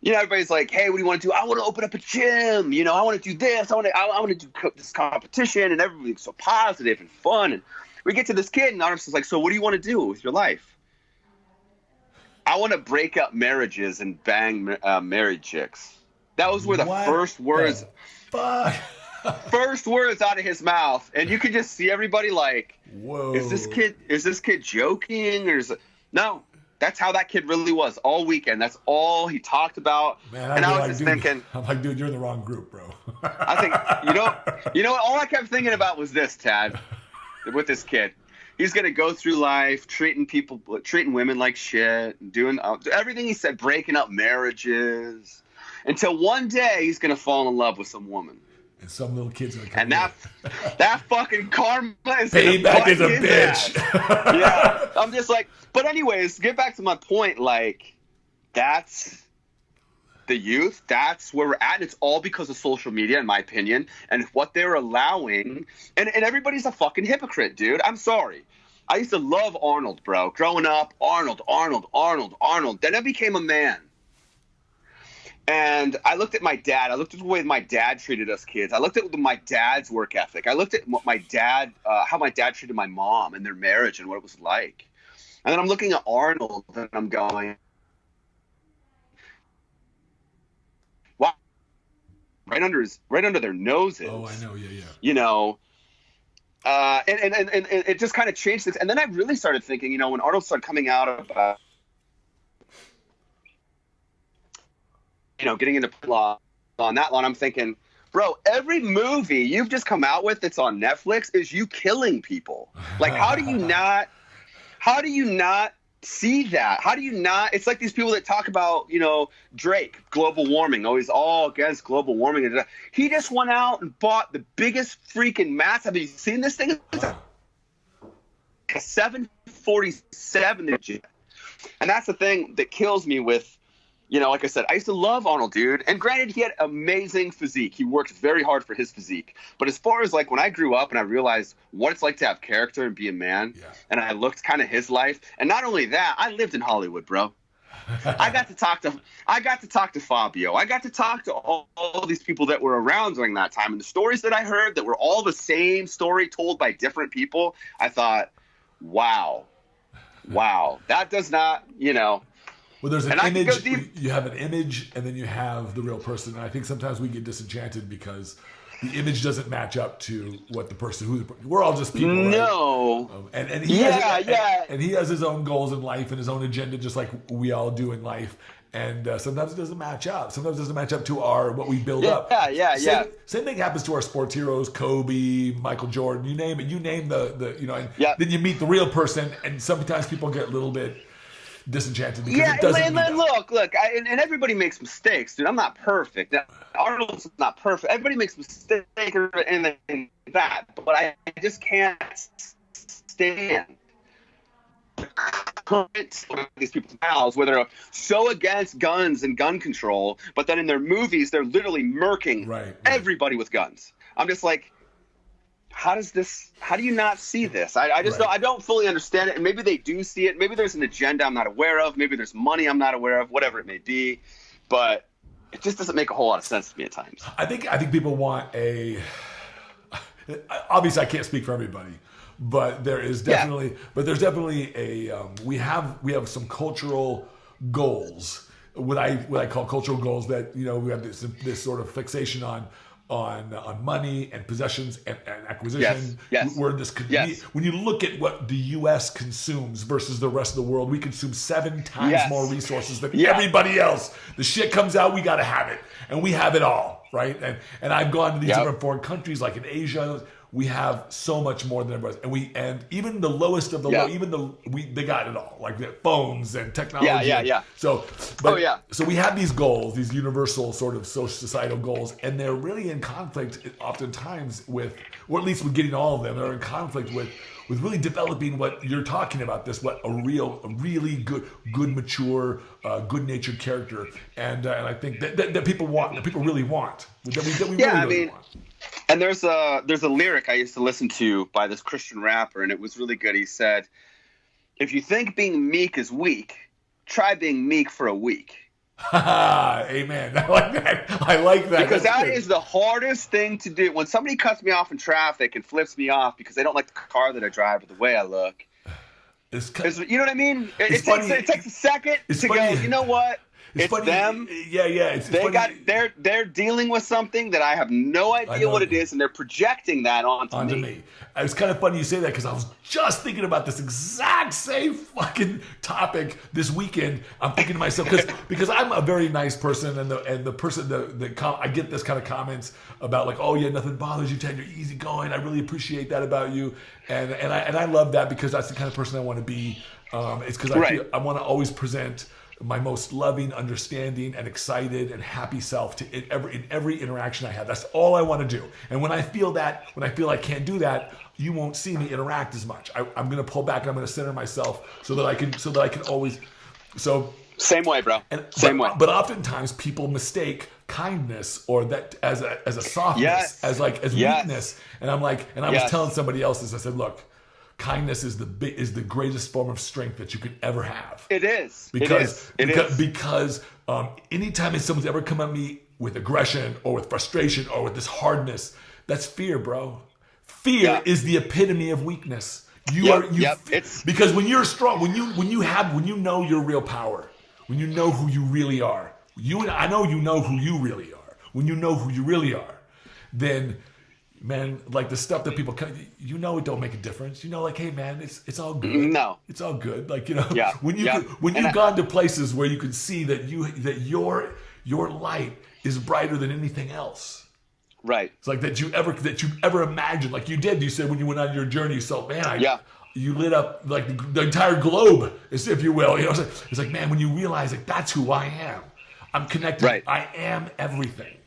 Everybody's like, hey, what do you want to do? I want to open up a gym. I want to do this. I want to do this competition. And everybody's so positive and fun. And we get to this kid, and Artemis is like, so what do you want to do with your life? I want to break up marriages and bang married chicks. That was where the first words out of his mouth, and you could just see everybody like, whoa, is this kid joking, or no? That's how that kid really was all weekend. That's all he talked about. Man, and I was just thinking, I'm like, dude, you're in the wrong group, bro. I think what? All I kept thinking about was this, Tad, with this kid. He's going to go through life treating women like shit, doing everything he said, breaking up marriages, until one day he's going to fall in love with some woman. And some little kid's going to come and that fucking karma is payback is a bitch. Yeah. I'm just like, but anyways, get back to my point. Like, that's the youth. That's where we're at. And it's all because of social media, in my opinion, and what they're allowing. And everybody's a fucking hypocrite, dude. I'm sorry. I used to love Arnold, bro. Growing up, Arnold. Then I became a man. And I looked at my dad. I looked at the way my dad treated us kids. I looked at my dad's work ethic. I looked at what my dad, how my dad treated my mom and their marriage and what it was like. And then I'm looking at Arnold and I'm going, wow, right under their noses. Oh, I know, yeah. And it just kind of changed things. And then I really started thinking, you know, when Arnold started coming out about, you know, getting into law on that line, I'm thinking, bro, every movie you've just come out with that's on Netflix is you killing people. Like, how do you not see that? How do you not? It's like these people that talk about, you know, Drake, global warming, always all against global warming. He just went out and bought the biggest freaking mast. Have you seen this thing? It's a 747 jet. And that's the thing that kills me with, you know, like I said, I used to love Arnold, dude. And granted, he had amazing physique. He worked very hard for his physique. But as far as like when I grew up and I realized what it's like to have character and be a man, and I looked kind of his life. And not only that, I lived in Hollywood, bro. I got to talk to Fabio. I got to talk to all these people that were around during that time. And the stories that I heard that were all the same story told by different people, I thought, wow, that does not, you know. Well, there's an image. You have an image, and then you have the real person. And I think sometimes we get disenchanted because the image doesn't match up to what the person we're all just people. No. Right? And he and he has his own goals in life and his own agenda, just like we all do in life. And sometimes it doesn't match up. Sometimes it doesn't match up to what we build up. Same thing happens to our sports heroes, Kobe, Michael Jordan, you name it. You name the you know, and then you meet the real person, and sometimes people get a little bit disenchanted because it doesn't. Look, and everybody makes mistakes, dude. I'm not perfect. Arnold's not perfect. Everybody makes mistakes or anything like that, but I just can't stand these people's mouths where they're so against guns and gun control, but then in their movies they're literally murking everybody with guns. I'm just like, how do you not see this? I don't fully understand it. And maybe they do see it. Maybe there's an agenda I'm not aware of. Maybe there's money I'm not aware of, whatever it may be. But it just doesn't make a whole lot of sense to me at times. I think people want obviously I can't speak for everybody, but there's definitely we have some cultural goals. What I call cultural goals that, you know, we have this sort of fixation on money and possessions and acquisition. Yes. When you look at what the U.S. consumes versus the rest of the world, we consume 7 times more resources than everybody else. The shit comes out, we got to have it. And we have it all, right? And I've gone to these different foreign countries, like in Asia. We have so much more than everybody else. And even the lowest of the low, they got it all, like the phones and technology. So we have these goals, these universal sort of social societal goals, and they're really in conflict oftentimes with, or at least with getting all of them, they're in conflict with really developing what you're talking about, what a really good, mature, good-natured character, and I think that people want, that people really want, that we really want. And there's a lyric I used to listen to by this Christian rapper, and it was really good. He said, "If you think being meek is weak, try being meek for a week." Amen. I like that. Because that is the hardest thing to do. When somebody cuts me off in traffic and flips me off because they don't like the car that I drive or the way I look, you know what I mean? It takes a second to go, you know what? It's funny. Them. They're dealing with something that I have no idea what it is, and they're projecting that onto me. It's kind of funny you say that because I was just thinking about this exact same fucking topic this weekend. I'm thinking to myself because I'm a very nice person, and the person I get this kind of comments about, like, oh yeah, nothing bothers you, Ted, you're easy going. I really appreciate that about you, and I love that because that's the kind of person I want to be. It's because I want to always present my most loving, understanding, and excited and happy self in every interaction I have. That's all I want to do. And when I feel I can't do that, you won't see me interact as much. I'm going to pull back and I'm going to center myself so that I can always. So same way, bro. Same way. But oftentimes people mistake kindness or that as a softness, as weakness. And I'm like, I was telling somebody else this. I said, look, kindness is the greatest form of strength that you could ever have. It is. Because anytime someone's ever come at me with aggression or with frustration or with this hardness, that's fear, bro. Fear is the epitome of weakness. Because when you're strong, when you know your real power, when you know who you really are, I know you know who you really are. When you know who you really are, then man, like the stuff that people, it don't make a difference. Like, hey, man, it's all good. No, it's all good. Like, yeah, when you've gone to places where you can see that your light is brighter than anything else. Right. It's like that you ever imagined. Like you did. You said when you went on your journey, you saw, man, you lit up like the entire globe, if you will. It's like, man, when you realize like that's who I am. I'm connected. Right. I am everything.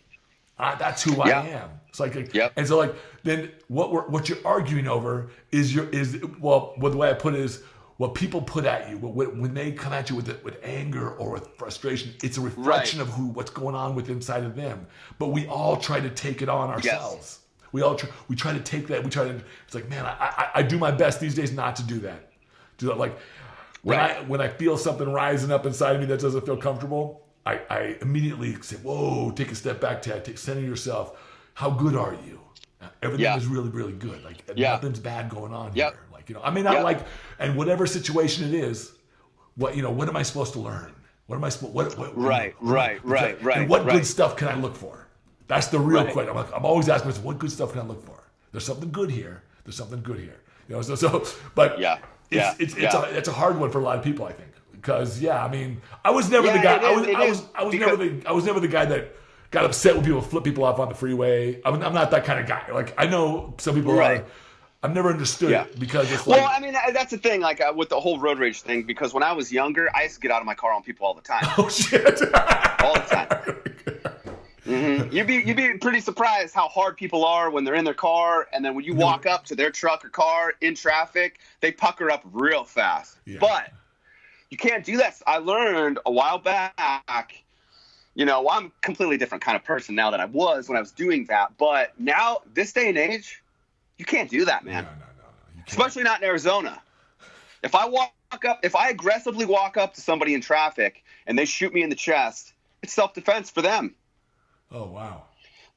That's who I am. It's like, and so like then what you're arguing over is the way I put it is what people put at you when they come at you with anger or with frustration. It's a reflection of what's going on with inside of them. But we all try to take it on ourselves. Yes. We try to take that. It's like, man, I do my best these days not to do that. Like when I feel something rising up inside of me that doesn't feel comfortable, I immediately say, whoa, take a step back, Ted. Center yourself. How good are you? Everything is really, really good. Like nothing's bad going on here. Like, I may not like, and whatever situation it is, what am I supposed to learn? What am I supposed? Right. And what good stuff can I look for? That's the real question. I'm always asking myself, what good stuff can I look for? There's something good here. It's a hard one for a lot of people, I think. Because I was never the guy. I was never the guy that got upset when people flip people off on the freeway. I'm not that kind of guy. Like I know some people are. I've never understood it because it's like. Well, that's the thing. Like with the whole road rage thing, because when I was younger, I used to get out of my car on people all the time. Oh shit! All the time. Mm-hmm. You'd be pretty surprised how hard people are when they're in their car, and then when you walk up to their truck or car in traffic, they pucker up real fast. Yeah. But you can't do that. I learned a while back, I'm a completely different kind of person now than I was when I was doing that. But now, this day and age, you can't do that, man. No. Especially not in Arizona. If I aggressively walk up to somebody in traffic and they shoot me in the chest, it's self-defense for them. Oh, wow.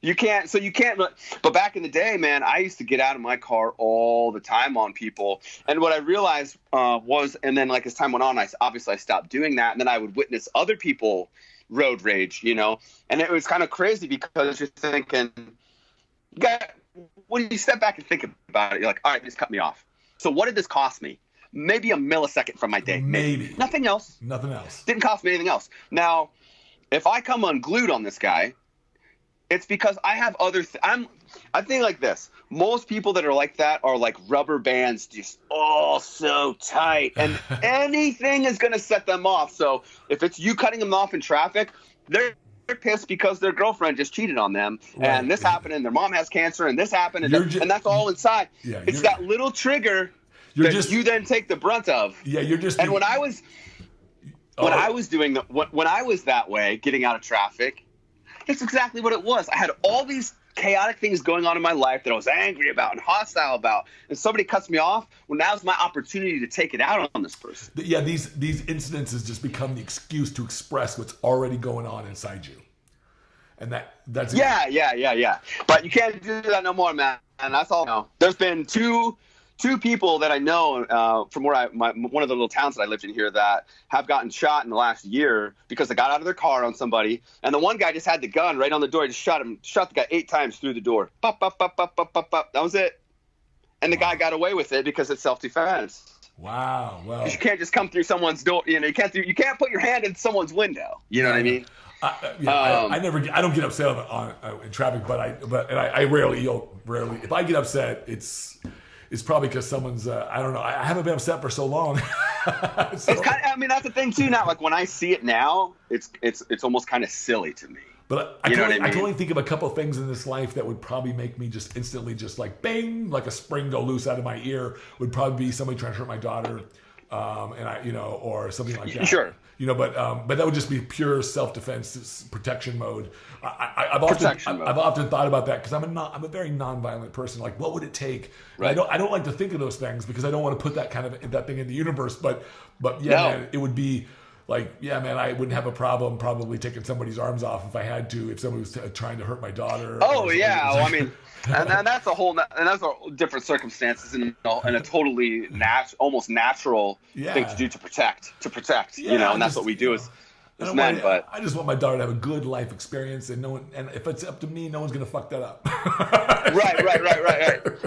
You can't, but back in the day, man, I used to get out of my car all the time on people. And what I realized and then like as time went on, I stopped doing that. And then I would witness other people road rage, and it was kind of crazy because you're thinking, when you step back and think about it, you're like, all right, this cut me off. So what did this cost me? Maybe a millisecond from my day. Maybe. Nothing else. Didn't cost me anything else. Now, if I come unglued on this guy, it's because I have other I think like this. Most people that are like that are like rubber bands, just so tight, and anything is going to set them off. So if it's you cutting them off in traffic, they're pissed because their girlfriend just cheated on them, and this happened, and their mom has cancer, and this happened, and that's all inside. Yeah, it's that little trigger that you then take the brunt of. Yeah, you're just. And when I was that way, getting out of traffic, it's exactly what it was. I had all these chaotic things going on in my life that I was angry about and hostile about, and somebody cuts me off. Well, now's my opportunity to take it out on this person. Yeah, these incidences just become the excuse to express what's already going on inside you, and that's yeah. But you can't do that no more, man. And that's all. No. There's been two people that I know from where one of the little towns that I lived in here that have gotten shot in the last year because they got out of their car on somebody, and the one guy just had the gun right on the door. He just shot the guy 8 times through the door. Pop, pop, pop, pop, pop, pop, pop. That was it. And the guy got away with it because it's self-defense. Wow. Well, you can't just come through someone's door. You can't put your hand in someone's window. You know what I mean? I don't get upset in traffic, but I rarely. If I get upset, it's probably because someone's, I don't know. I haven't been upset for so long. It's that's the thing too now. Like when I see it now, it's almost kind of silly to me. But I can only think of a couple of things in this life that would probably make me just instantly just like bang, like a spring go loose out of my ear. Would probably be somebody trying to hurt my daughter, or something like that. Sure. But that would just be pure self-defense, protection mode. I've often thought about that because I'm a very nonviolent person. Like, what would it take? Right. I don't like to think of those things because I don't want to put that thing in the universe. But man, it would be like, yeah, man, I wouldn't have a problem probably taking somebody's arms off if I had to, if somebody was trying to hurt my daughter. Oh yeah, well, I mean, and that's a different circumstances and a totally almost natural thing to do to protect. And that's what we do is. as men, but I just want my daughter to have a good life experience, and and if it's up to me, no one's gonna fuck that up. right.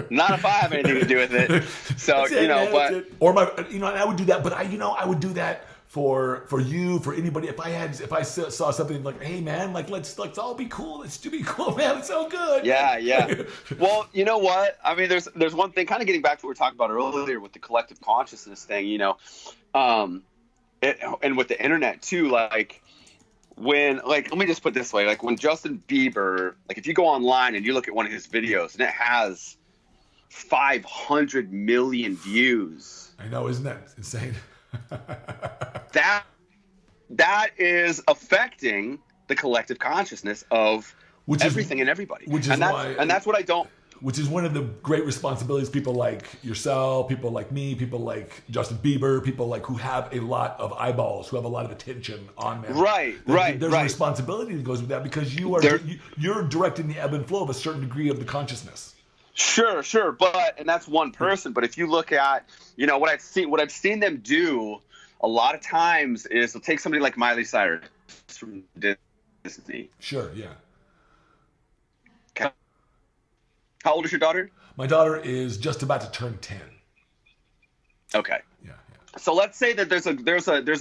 Not if I have anything to do with it. So or and I would do that, but I would do that for you, for anybody. If I saw something like, hey man, like let's all be cool. Let's be cool, man. It's so good. Yeah. Well, you know what? I mean, there's one thing, kind of getting back to what we were talking about earlier with the collective consciousness thing, and with the internet too, like let me just put it this way, like when Justin Bieber, like if you go online and you look at one of his videos and it has 500 million views. I know, isn't that insane? that is affecting the collective consciousness of everything and everybody. That's what I don't. Which is one of the great responsibilities people like yourself, people like me, people like Justin Bieber, people like who have a lot of eyeballs, who have a lot of attention on them. Right. There's a responsibility that goes with that because you're directing the ebb and flow of a certain degree of the consciousness. Sure, and that's one person. But if you look at, what I've seen them do a lot of times is they'll take somebody like Miley Cyrus from Disney. Sure, yeah. How old is your daughter? My daughter is just about to turn 10. Okay. Yeah. So let's say that there's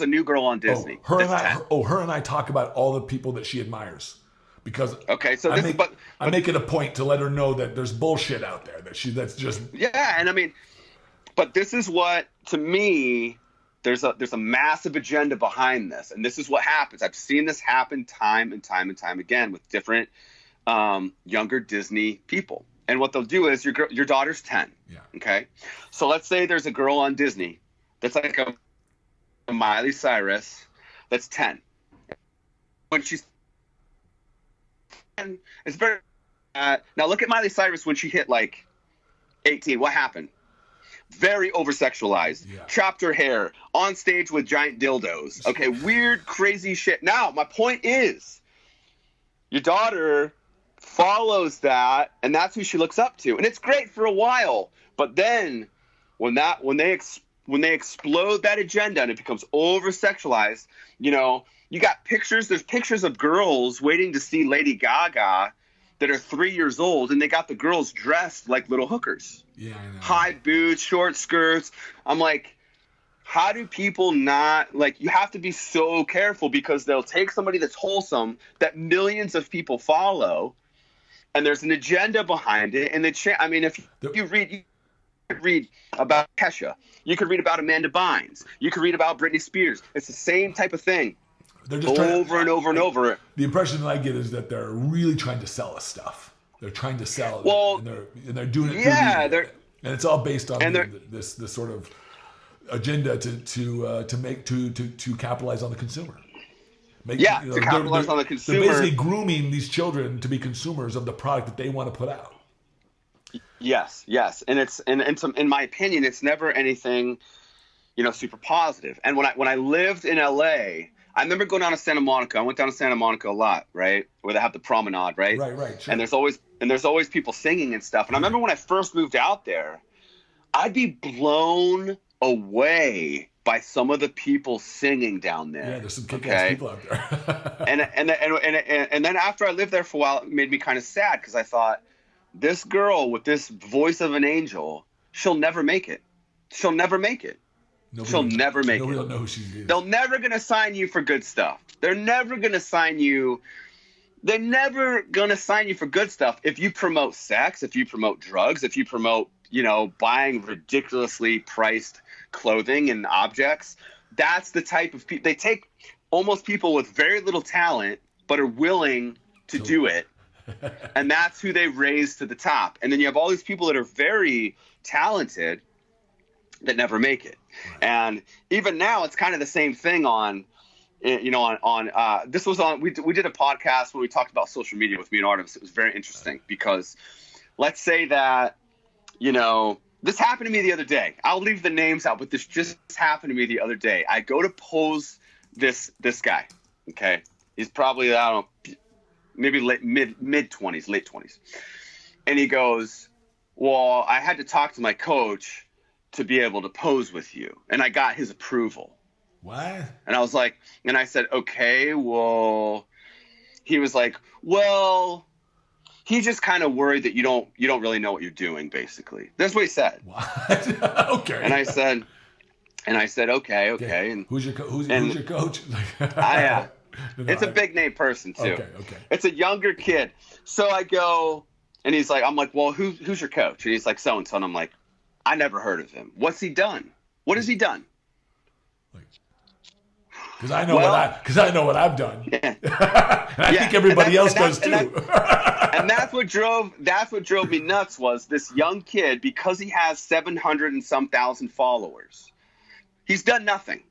a new girl on Disney. Her and I talk about all the people that she admires. Because I make it a point to let her know that there's bullshit out there that's just and I mean, but this is what, to me, there's a massive agenda behind this, and this is what happens. I've seen this happen time and time again with different younger Disney people, and what they'll do is your daughter's 10. Yeah. Okay, so let's say there's a girl on Disney that's like a Miley Cyrus that's 10. When she's it's very now look at Miley Cyrus when she hit like 18. What happened? Very over-sexualized. Yeah. Chopped her hair on stage with giant dildos. Okay, weird, crazy shit. Now, my point is, your daughter follows that, and that's who she looks up to, and it's great for a while. But then, when they explode that agenda and it becomes over-sexualized, you got pictures. There's pictures of girls waiting to see Lady Gaga that are 3 years old, and they got the girls dressed like little hookers. Yeah, I know. High boots, short skirts. I'm like, how do people not, like, you have to be so careful because they'll take somebody that's wholesome that millions of people follow, and there's an agenda behind it. And I mean, if you read about Kesha, you could read about Amanda Bynes, you could read about Britney Spears. It's the same type of thing. They're just over and over. The impression that I get is that they're really trying to sell us stuff. They're trying to sell it, and they're doing it. Yeah, and it's all based on this sort of agenda to capitalize on the consumer. To capitalize on the consumer. They're basically grooming these children to be consumers of the product that they want to put out. Yes, and it's in my opinion, it's never anything, super positive. And when I lived in LA, I remember going down to Santa Monica. I went down to Santa Monica a lot, right? Where they have the promenade, right? Right. Sure. And there's always people singing and stuff. And I remember when I first moved out there, I'd be blown away by some of the people singing down there. Yeah, there's some kick-ass people out there. and then after I lived there for a while, it made me kind of sad because I thought, this girl with this voice of an angel, she'll never make it. She'll never make it. Nobody will know who she is. They're never going to sign you for good stuff. They're never going to sign you. They're never going to sign you for good stuff if you promote sex, if you promote drugs, if you promote, buying ridiculously priced clothing and objects. That's the type of people. They take almost people with very little talent but are willing to do it. And that's who they raise to the top. And then you have all these people that are very talented that never make it. Right. And even now, it's kind of the same thing on this was on, we did a podcast where we talked about social media with me and Artemis. It was very interesting because let's say that, this happened to me the other day. I'll leave the names out, but this just happened to me the other day. I go to pose this guy. Okay. He's probably, I don't know, maybe mid-20s, late 20s. And he goes, well, I had to talk to my coach to be able to pose with you. And I got his approval. What? And I was like, and I said, okay, well, he was like, well, he's just kind of worried that you don't really know what you're doing, basically. That's what he said. What? Okay. And I said, okay. And who's your coach? it's a big name person too. Okay. It's a younger kid. So I go, and he's like, I'm like, well, who's your coach? And he's like, so and so. And I'm like, I never heard of him. What's he done? What has he done? Because I know what I've done. Yeah. And I think everybody else does too. And that's what drove me nuts was this young kid, because he has 700 and some thousand followers. He's done nothing.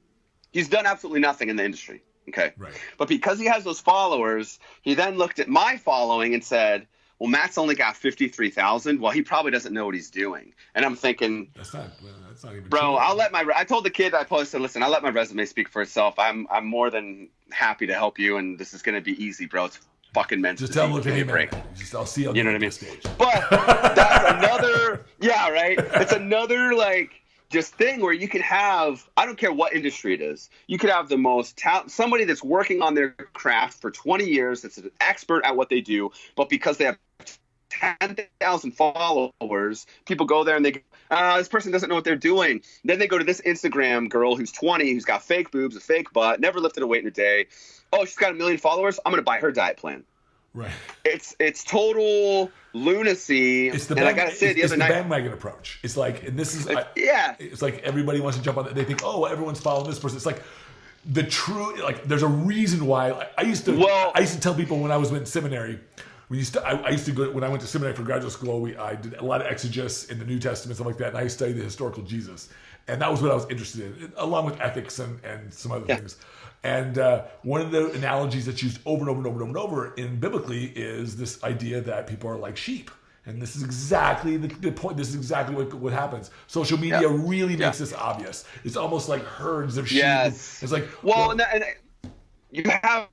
He's done absolutely nothing in the industry. Okay. Right. But because he has those followers, he then looked at my following and said, well, Matt's only got 53,000. Well, he probably doesn't know what he's doing. And I'm thinking, that's not even bro, true. I told the kid I posted, listen, I'll let my resume speak for itself. I'm more than happy to help you. And this is going to be easy, bro. It's fucking meant Just to tell be. him, hey, man, I'll see you on the stage. But that's another, yeah, right. It's another just thing where you can have, I don't care what industry it is, you could have the most somebody that's working on their craft for 20 years, that's an expert at what they do, but because they have 10,000 followers, people go there and they go, this person doesn't know what they're doing. Then they go to this Instagram girl who's 20, who's got fake boobs, a fake butt, never lifted a weight in a day. Oh, she's got 1 million followers. I'm going to buy her diet plan. Right. It's total lunacy. It's the bandwagon approach. It's like, and this is it's like everybody wants to jump on it. They think, oh, everyone's following this person. It's like the true, there's a reason why. I used to tell people when I was in seminary. I used to go when I went to seminary for graduate school. I did a lot of exegesis in the New Testament, stuff like that, and I studied the historical Jesus, and that was what I was interested in, along with ethics and some other things. And one of the analogies that's used over and over and over and over in biblically is this idea that people are like sheep. And this is exactly the point. This is exactly what happens. Social media really makes this obvious. It's almost like herds of sheep. Yes. It's like, and you have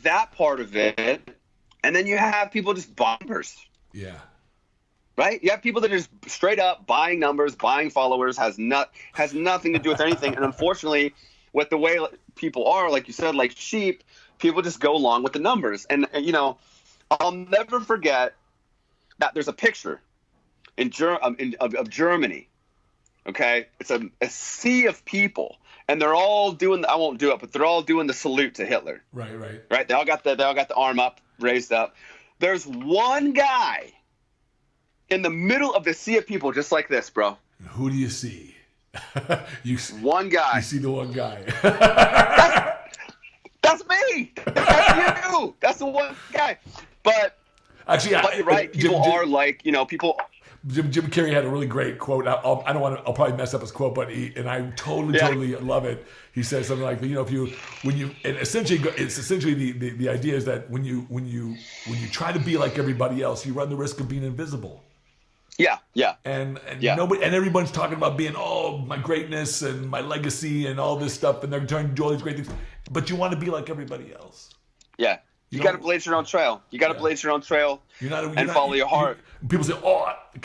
that part of it, and then you have people just buying numbers. Yeah. Right? You have people that are just straight up buying numbers, buying followers, has nothing to do with anything. And unfortunately, with the way people are, like you said, like sheep, people just go along with the numbers. And I'll never forget that there's a picture of Germany. Okay, it's a sea of people, and they're all doing. I won't do it, but they're all doing the salute to Hitler. Right. They all got the arm up, raised up. There's one guy in the middle of the sea of people, just like this, bro. Who do you see? One guy. You see the one guy. That's me. That's you. That's the one guy. But actually, you're right. People are like, people. Jim Carrey had a really great quote. I'll probably mess up his quote, but I totally love it. He says something like, it's essentially the idea is that when you try to be like everybody else, you run the risk of being invisible. Yeah. And nobody, and everyone's talking about being, my greatness and my legacy and all this stuff, and they're trying to do all these great things. But you want to be like everybody else. Yeah. You got to blaze your own trail. You got to blaze your own trail and follow your heart. People say,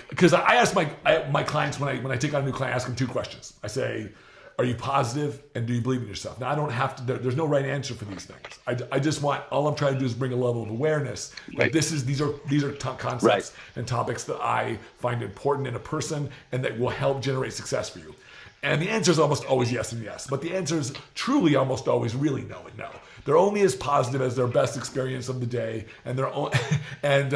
because I ask my clients when I take on a new client, I ask them 2 questions. I say, are you positive and do you believe in yourself? Now, I don't have to, there's no right answer for these things. I just want, all I'm trying to do is bring a level of awareness. Like these are concepts and topics that I find important in a person and that will help generate success for you. And the answer is almost always yes and yes. But the answer is truly almost always really no and no. They're only as positive as their best experience of the day, and and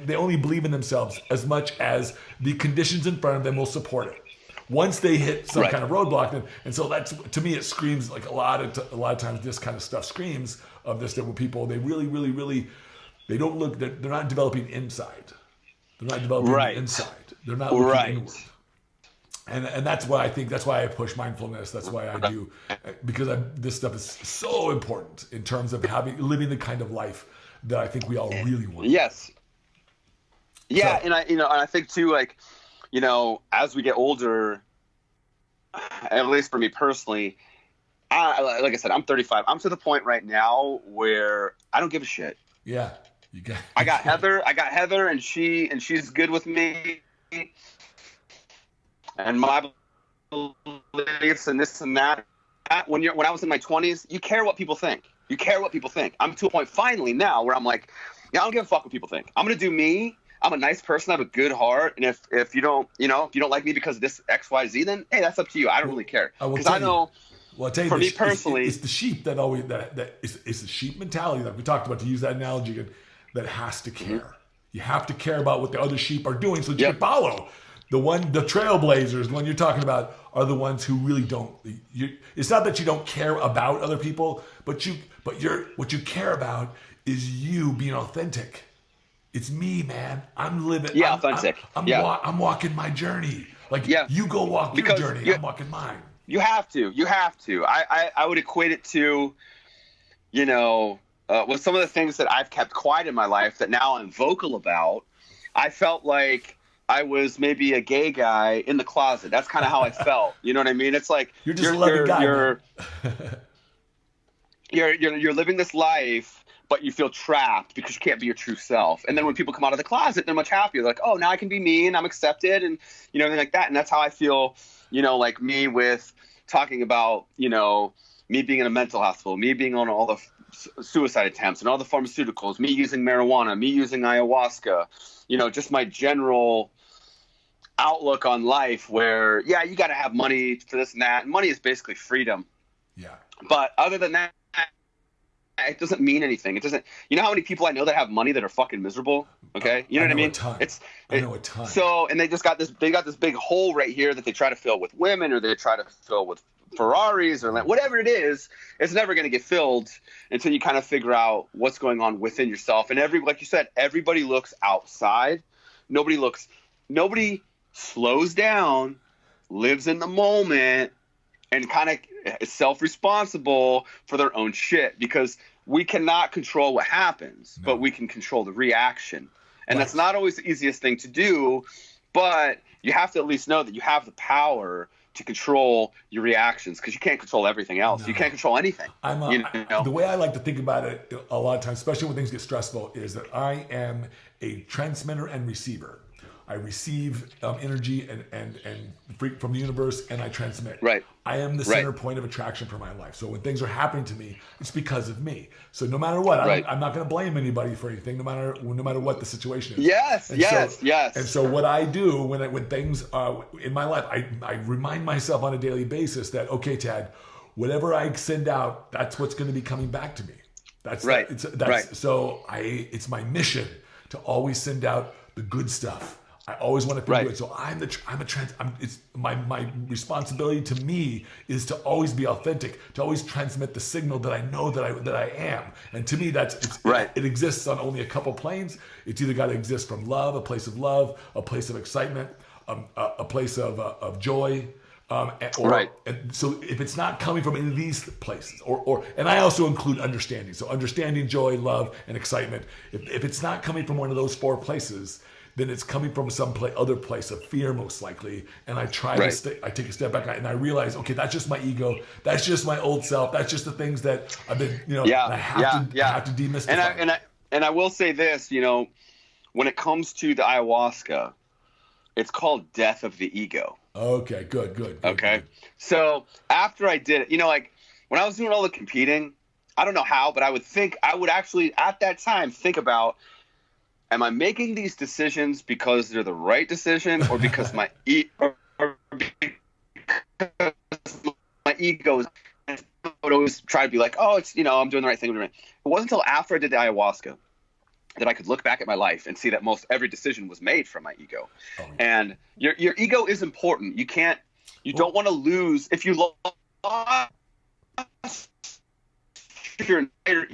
they only believe in themselves as much as the conditions in front of them will support it. Once they hit some kind of roadblock, and so that's, to me, it screams like a lot of times this kind of stuff screams of this, that when people, they really they don't look, they're not developing inside. They're not developing inside. They're not looking inward. And that's why I push mindfulness. That's why I do, because this stuff is so important in terms of living the kind of life that I think we all really want. Yes. Yeah, so, and I think too, as we get older, at least for me personally, like I said, I'm 35. I'm to the point right now where I don't give a shit. Yeah, I got Heather, and she's good with me. And my beliefs and this and that, when I was in my 20s, you care what people think. You care what people think. I'm to a point finally now where I'm like, yeah, I don't give a fuck what people think. I'm gonna do me. I'm a nice person. I have a good heart. And if you don't, if you don't like me because of this X, Y, Z, then hey, that's up to you. I don't really care. Because I know. Well, I'll tell you, for me personally, it's the sheep that always it's the sheep mentality that we talked about, to use that analogy again, that has to care. Mm-hmm. You have to care about what the other sheep are doing so that you can follow. The trailblazers, the one you're talking about, are the ones who really don't. It's not that you don't care about other people, but what you care about is you being authentic. It's me, man. I'm living. Yeah, authentic. I'm walking my journey. Like you go walk your journey. I'm walking mine. You have to. I would equate it to, with some of the things that I've kept quiet in my life that now I'm vocal about. I felt like I was maybe a gay guy in the closet. That's kind of how I felt. You know what I mean? It's like you're just a loving guy. You're living this life, but you feel trapped because you can't be your true self. And then when people come out of the closet, they're much happier. They're like, oh, now I can be me and I'm accepted and everything like that. And that's how I feel. Like me with talking about, me being in a mental hospital, me being on all the suicide attempts and all the pharmaceuticals, me using marijuana, me using ayahuasca, just my general outlook on life where, you got to have money for this and that. And money is basically freedom. Yeah. But other than that, it doesn't mean anything. It doesn't. You know how many people I know that have money that are fucking miserable? Okay, you know what I mean? I know a ton. So, and they got this big hole right here that they try to fill with women, or they try to fill with Ferraris, or whatever it is. It's never going to get filled until you kind of figure out what's going on within yourself. And like you said, everybody looks outside. Nobody slows down, lives in the moment, and kind of is self-responsible for their own shit, because we cannot control what happens, but we can control the reaction. And that's not always the easiest thing to do, but you have to at least know that you have the power to control your reactions, because you can't control everything else. No. You can't control anything. The way I like to think about it a lot of times, especially when things get stressful, is that I am a transmitter and receiver. I receive energy and from the universe, and I transmit. Right. I am the center point of attraction for my life. So when things are happening to me, it's because of me. So no matter what, I'm not going to blame anybody for anything, no matter what the situation is. Yes. And so what I do when things are in my life, I remind myself on a daily basis that, okay, Tad, whatever I send out, that's what's going to be coming back to me. That's right. So it's my mission to always send out the good stuff. I always want to feel good. So it's my responsibility to me is to always be authentic, to always transmit the signal that I know that I am. And to me, it exists on only a couple planes. It's either got to exist from love, a place of love, a place of excitement, a place of joy. And so if it's not coming from any of these places, and I also include understanding. So understanding, joy, love, and excitement. If it's not coming from one of those four places, then it's coming from some other place of fear, most likely. And I try to I take a step back and I realize, okay, that's just my ego. That's just my old self. That's just the things that I've been, I have to demystify. And I will say this, when it comes to the ayahuasca, it's called death of the ego. Okay, good. Okay. Good. So after I did it, when I was doing all the competing, I don't know how, but I would actually at that time think about, am I making these decisions because they're the right decision, or because my ego would always try to be like, oh, it's, I'm doing the right thing. It wasn't until after I did the ayahuasca that I could look back at my life and see that most every decision was made from my ego. Oh, yeah. And your ego is important. You don't want to lose. If you lost your entire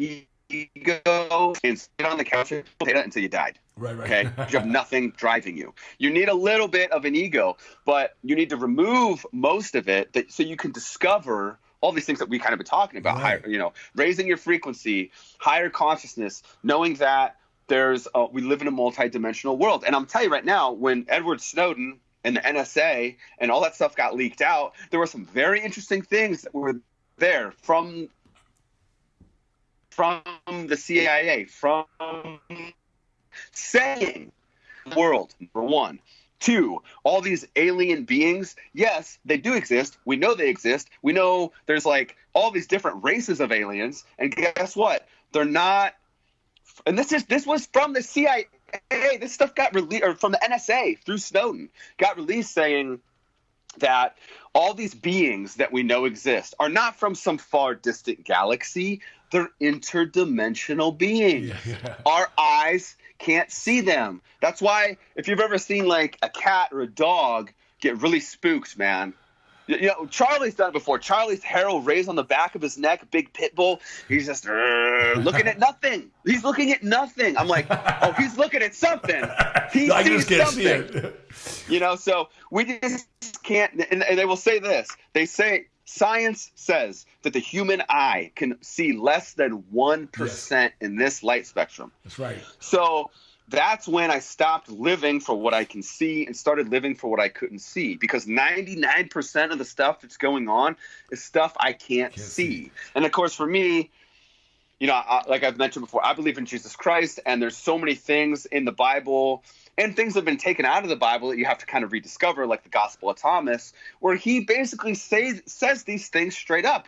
ego and sit on the couch until you died. Right. Okay. You have nothing driving you. You need a little bit of an ego, but you need to remove most of it so you can discover all these things that we kind of been talking about. Right. Higher, raising your frequency, higher consciousness, knowing that we live in a multi-dimensional world. And I'm telling you right now, when Edward Snowden and the NSA and all that stuff got leaked out, there were some very interesting things that were there from the CIA, from saying the world, number one, Two, all these alien beings, yes, they do exist. We know they exist. We know there's like all these different races of aliens. And guess what? They're not. And this was from the CIA. This stuff got released, or from the NSA through Snowden, got released saying that all these beings that we know exist are not from some far distant galaxy. They're interdimensional beings. Yeah. Our eyes can't see them. That's why if you've ever seen like a cat or a dog get really spooked, man. You know, Charlie's done it before. Charlie's hair will raise on the back of his neck, big pit bull. He's just looking at nothing. He's looking at nothing. I'm like, oh, he's looking at something. He I sees just can't something. see it. You know, so we just can't. And they will say this. They say science says that the human eye can see less than 1% in this light spectrum. That's right. So that's when I stopped living for what I can see and started living for what I couldn't see, because 99% of the stuff that's going on is stuff I can't see. And of course, for me, you know, like I've mentioned before, I believe in Jesus Christ, and there's so many things in the Bible and things that have been taken out of the Bible that you have to kind of rediscover, like the Gospel of Thomas, where he basically says these things straight up.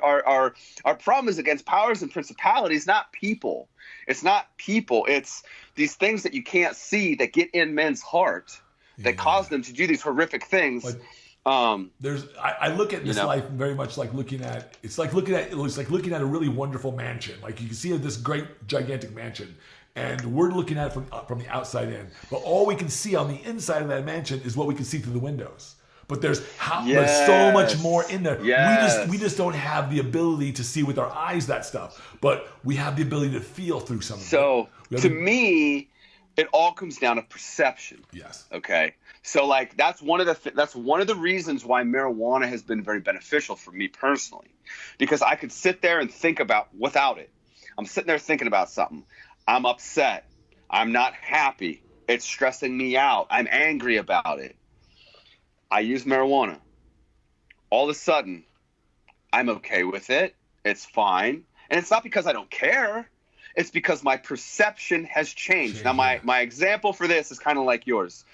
Our problem is against powers and principalities, not people. It's not people. It's these things that you can't see that get in men's heart that cause them to do these horrific things. But I look at this life very much like looking at a really wonderful mansion. Like you can see this great gigantic mansion, and we're looking at it from the outside in. But all we can see on the inside of that mansion is what we can see through the windows. But there's so much more in there. Yes. We just don't have the ability to see with our eyes that stuff, but we have the ability to feel through some of it. So to me, it all comes down to perception. Yes. Okay. So like that's one of the reasons why marijuana has been very beneficial for me personally, because I could sit there and think about without it. I'm sitting there thinking about something. I'm upset. I'm not happy. It's stressing me out. I'm angry about it. I use marijuana. All of a sudden, I'm okay with it. It's fine. And it's not because I don't care. It's because my perception has changed. Now, my example for this is kind of like yours.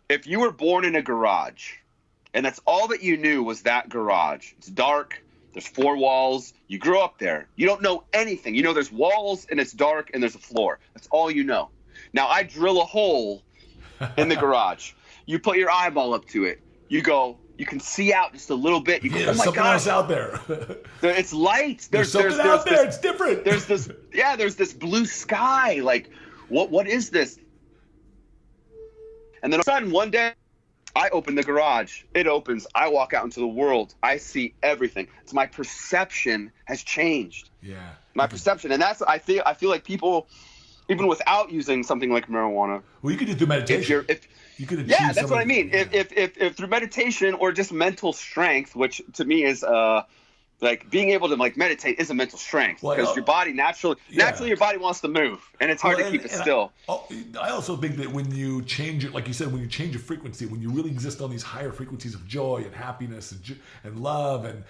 If you were born in a garage, and that's all that you knew was that garage. It's dark. There's four walls. You grew up there. You don't know anything. You know there's walls, and it's dark, and there's a floor. That's all you know. Now, I drill a hole in the garage. You put your eyeball up to it. You go, you can see out just a little bit. You go, there's something else out there. It's light. There's something out there. It's different. There's this blue sky. Like, what is this? And then all of a sudden, one day, I open the garage. It opens. I walk out into the world. I see everything. It's my perception has changed. Yeah. My perception, and that's I feel like people, even without using something like marijuana. Well, you could do meditation. You could achieve that's what I mean. Yeah. If through meditation or just mental strength, which to me is like being able to like meditate is a mental strength, because your body naturally your body wants to move, and it's hard to keep it still. I also think that when you change it, like you said, when you change your frequency, when you really exist on these higher frequencies of joy and happiness and love, and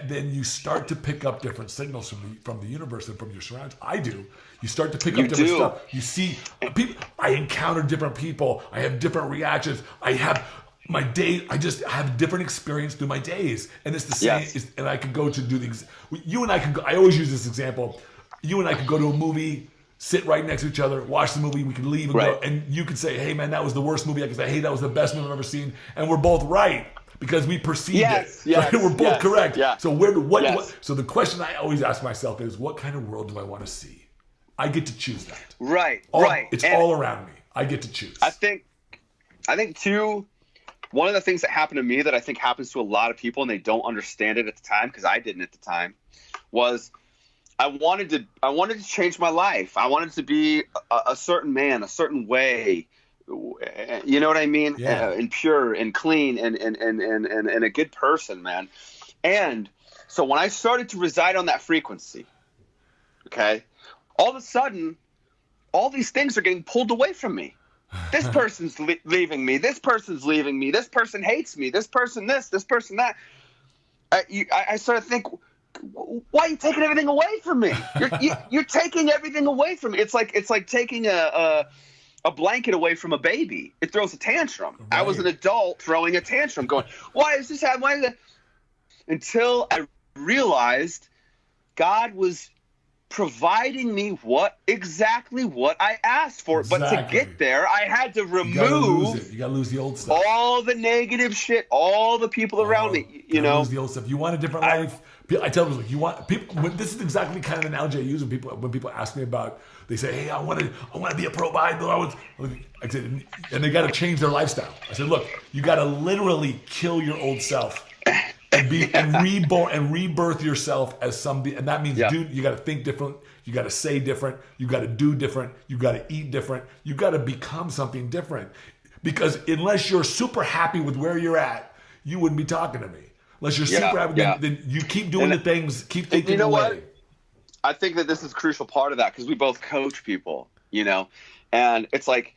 then you start to pick up different signals from the universe and from your surroundings. I do. You start to pick up different stuff. You see people. I encounter different people. I have different reactions. I have my day. I just have different experience through my days, and it's the same. Yes. And I could go to do things. You and I could go. I always use this example. You and I could go to a movie, sit right next to each other, watch the movie. We could leave and go, and you could say, "Hey, man, that was the worst movie." I could say, "Hey, that was the best movie I've ever seen," and we're both right. Because we perceived it. Yes, we're both correct. Yeah. So so the question I always ask myself is, what kind of world do I want to see? I get to choose that. Right. It's all around me. I get to choose. I think too, one of the things that happened to me that I think happens to a lot of people and they don't understand it at the time, because I didn't at the time, was I wanted to change my life. I wanted to be a certain man, a certain way. You know what I mean? Yeah. And pure and clean and a good person, man. And so when I started to reside on that frequency, okay, all of a sudden, all these things are getting pulled away from me. This person's leaving me. This person's leaving me. This person hates me. This person this person that. I started to think, why are you taking everything away from me? You're taking everything away from me. It's like taking a a blanket away from a baby. It throws a tantrum. Right. I was an adult throwing a tantrum going, why is this happening? Why is that? Until I realized God was providing me exactly what I asked for. But to get there, I had to You gotta remove lose it. You gotta lose the old stuff. all the negative shit, all the people around me. You know, lose the old stuff. You want a different life. I tell them, like, you want people. This is exactly kind of the analogy I use when people ask me about. They say, "Hey, I want to be a pro bodybuilder." I said, and they got to change their lifestyle. I said, "Look, you got to literally kill your old self and reborn and rebirth yourself as somebody, and that means, dude, you got to think different. You got to say different. You got to do different. You got to eat different. You got to become something different. Because unless you're super happy with where you're at, you wouldn't be talking to me. Unless you're super happy, then you keep doing the things, keep thinking away. What? I think that this is a crucial part of that because we both coach people, you know, and it's like,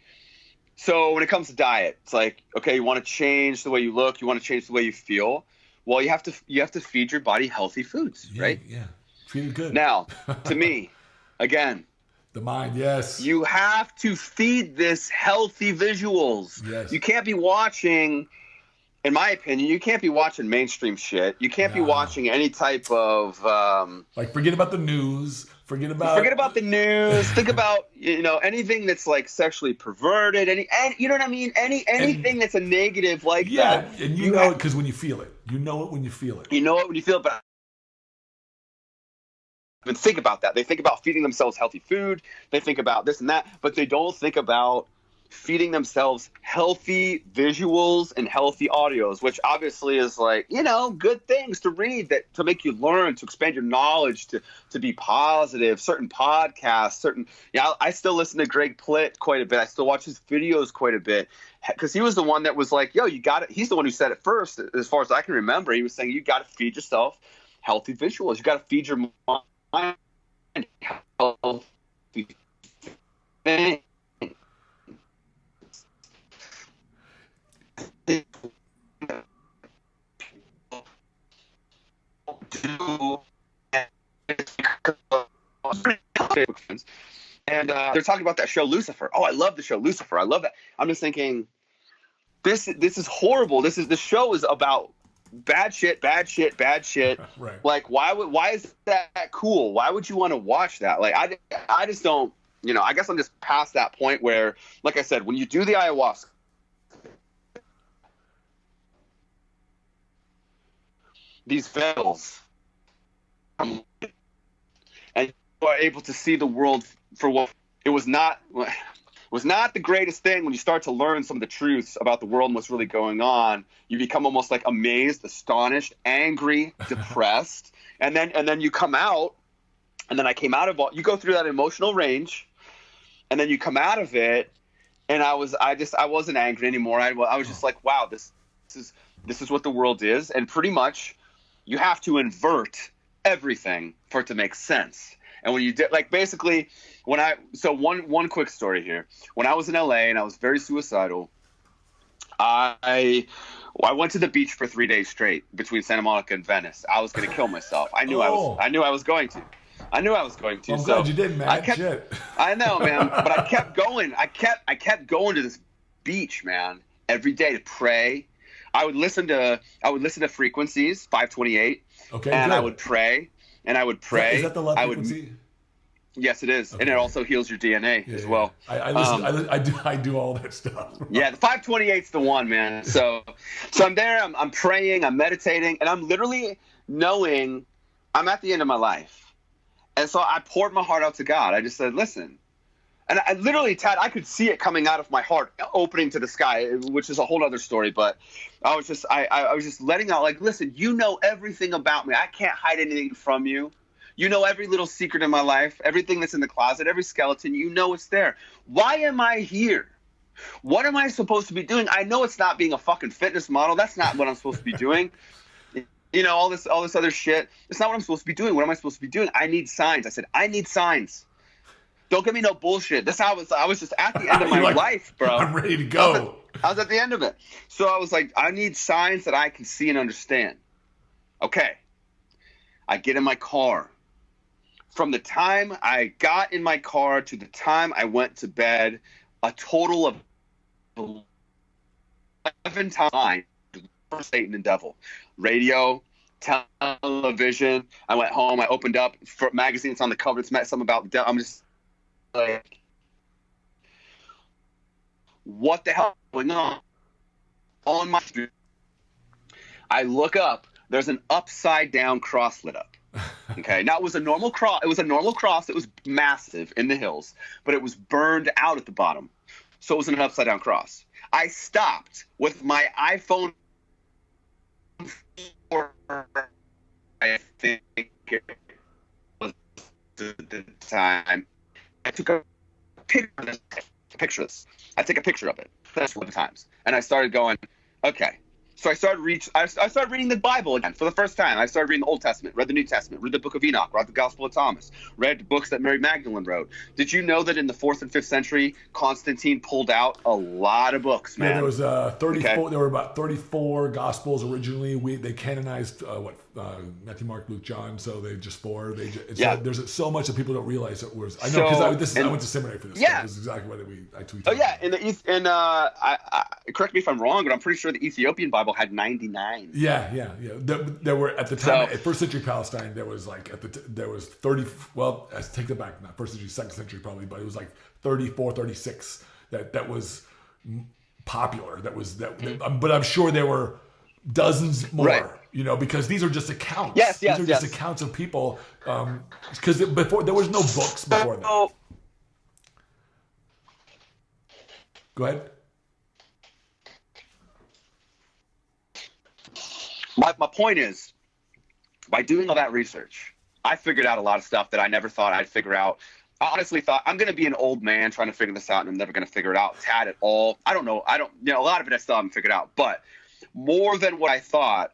so when it comes to diet, it's like, okay, you want to change the way you look, you want to change the way you feel. Well, you have to feed your body healthy foods, right? Yeah, feed it good. Now, to me, again, the mind, yes. You have to feed this healthy visuals. Yes. You can't be watching, in my opinion, you can't be watching mainstream shit. You can't be watching any type of like forget about the news. Forget about the news. Think about, you know, anything that's like sexually perverted. And you know what I mean. Anything that's a negative like that. Yeah, and you know it because when you feel it, you know it when you feel it. You know it when you feel it, but. And think about that. They think about feeding themselves healthy food. They think about this and that, but they don't think about feeding themselves healthy visuals and healthy audios, which obviously is like, you know, good things to read that to make you learn, to expand your knowledge, to be positive, certain podcasts, I still listen to Greg Plitt quite a bit. I still watch his videos quite a bit because he was the one that was like, yo, you got it. He's the one who said it first, as far as I can remember. He was saying, you got to feed yourself healthy visuals. You got to feed your mind healthy things. And they're talking about that show Lucifer. Oh, I love the show Lucifer. I love that. I'm just thinking, this is horrible. The show is about bad shit. Right. Like, why is that cool? Why would you want to watch that? Like, I just don't. You know, I guess I'm just past that point where, like I said, when you do the ayahuasca, these veils, and you are able to see the world for what it was not the greatest thing. When you start to learn some of the truths about the world and what's really going on, you become almost like amazed, astonished, angry, depressed, and then you come out, and then I came out of all. You go through that emotional range, and then you come out of it, and I wasn't angry anymore. I was just like, wow, this is what the world is, and pretty much. You have to invert everything for it to make sense. And when you did, like, basically, one quick story here. When I was in LA and I was very suicidal, I went to the beach for 3 days straight between Santa Monica and Venice. I was going to kill myself. I knew I was going to. I'm glad you did, man. I know, man. But I kept going. I kept going to this beach, man, every day to pray. I would listen to frequencies, 528. Okay. And good. I would pray. Is that the love frequency? Yes, it is. Okay. And it also heals your DNA as well. I listen. I do all that stuff. Yeah, the 528's the one, man. So I'm there. I'm praying. I'm meditating, and I'm literally knowing I'm at the end of my life. And so I poured my heart out to God. I just said, listen. And I literally, Tad, I could see it coming out of my heart, opening to the sky, which is a whole other story. But I was just letting out, like, listen, you know everything about me. I can't hide anything from you. You know every little secret in my life, everything that's in the closet, every skeleton, you know it's there. Why am I here? What am I supposed to be doing? I know it's not being a fucking fitness model. That's not what I'm supposed to be doing. You know, all this other shit. It's not what I'm supposed to be doing. What am I supposed to be doing? I need signs. I said, I need signs. Don't give me no bullshit. That's how I was just at the end of my life, bro. I'm ready to go. I was at the end of it. So I was like, I need signs that I can see and understand. Okay. I get in my car. From the time I got in my car to the time I went to bed, a total of 11 times for Satan and devil. Radio, television. I went home. I opened up for magazines on the cover. It's met something about the devil. I'm just like, what the hell is going on my street? I look up. There's an upside down cross lit up. Okay. Now it was a normal cross. It was a normal cross. It was massive in the hills, but it was burned out at the bottom. So it was an upside down cross. I stopped with my iPhone 4. I think it was at the time. I took a picture of this. I take a picture of it. That's one of the times. And I started going, okay. So I started reading the Bible again for the first time. I started reading the Old Testament, read the New Testament, read the Book of Enoch, read the Gospel of Thomas, read books that Mary Magdalene wrote. Did you know that in the 4th and 5th century, Constantine pulled out a lot of books, man? Yeah, there was 34. Okay. There were about 34 Gospels originally. They canonized Matthew, Mark, Luke, John. So they just 4. There's so much that people don't realize it was. I know because I went to seminary for this. Yeah, this is exactly what I tweeted. Oh yeah, correct me if I'm wrong, but I'm pretty sure the Ethiopian Bible had 99. Yeah. There were at the time, at first century Palestine, there was like there was 30. Well, I take that back. Not first century, second century probably, but it was like 34, 36 that was popular. But I'm sure there were dozens more. Right. Because these are just accounts. Yes. These are just accounts of people. Because before there was no books before that. Go ahead. My point is, by doing all that research, I figured out a lot of stuff that I never thought I'd figure out. I honestly thought I'm going to be an old man trying to figure this out, and I'm never going to figure it out at all. I don't know. A lot of it I still haven't figured out, but more than what I thought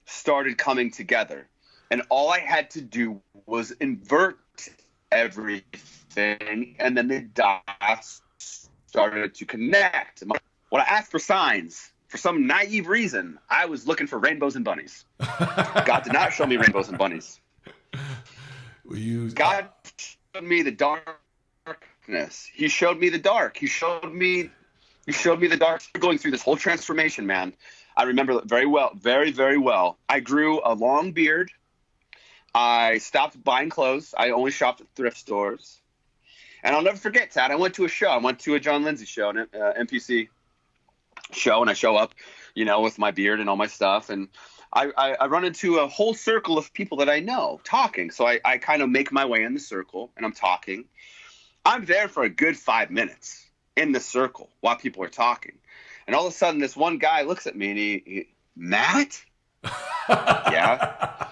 started coming together, and all I had to do was invert everything, and then the dots started to connect. When I asked for signs, for some naive reason, I was looking for rainbows and bunnies. God did not show me rainbows and bunnies. God showed me the darkness. He showed me the dark. He showed me the dark. Going through this whole transformation, man. I remember it very well, very, very well. I grew a long beard. I stopped buying clothes. I only shopped at thrift stores. And I'll never forget, Tad, I went to a show. I went to a John Lindsay show, an NPC show, and I show up, with my beard and all my stuff. And I run into a whole circle of people that I know talking. So I kind of make my way in the circle, and I'm talking. I'm there for a good 5 minutes in the circle while people are talking. And all of a sudden, this one guy looks at me and he Matt? Yeah.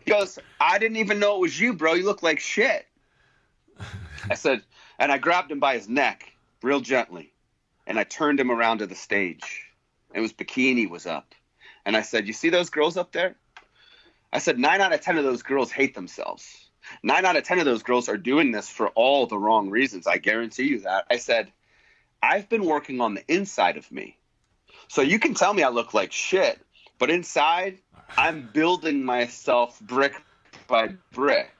He goes, I didn't even know it was you, bro. You look like shit. I said, and I grabbed him by his neck real gently. And I turned him around to the stage. And his bikini was up. And I said, you see those girls up there? I said, 9 out of 10 of those girls hate themselves. 9 out of 10 of those girls are doing this for all the wrong reasons. I guarantee you that. I said, I've been working on the inside of me. So you can tell me I look like shit, but inside, I'm building myself brick by brick.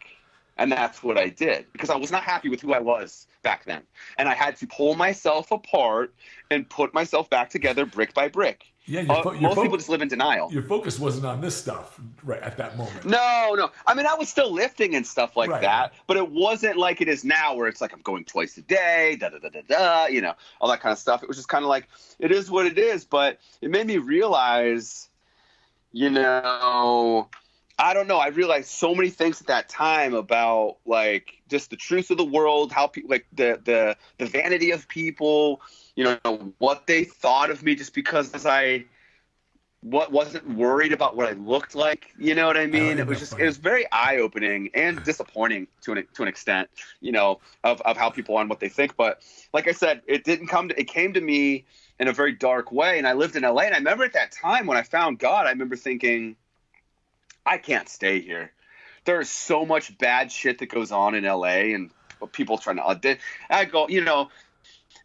And that's what I did, because I was not happy with who I was back then. And I had to pull myself apart and put myself back together brick by brick. Yeah, most people just live in denial. Your focus wasn't on this stuff right at that moment. No. I mean, I was still lifting and stuff like that, but it wasn't like it is now, where it's like I'm going twice a day, all that kind of stuff. It was just kind of like, it is what it is. But it made me realize, I don't know. I realized so many things at that time about like just the truth of the world, how people like the vanity of people, what they thought of me just because I wasn't worried about what I looked like. You know what I mean? It was very eye opening and disappointing to an extent, of how people are and what they think. But like I said, it came to me in a very dark way. And I lived in LA, and I remember at that time when I found God, I remember thinking, I can't stay here. There's so much bad shit that goes on in LA, and people trying to audition. I go,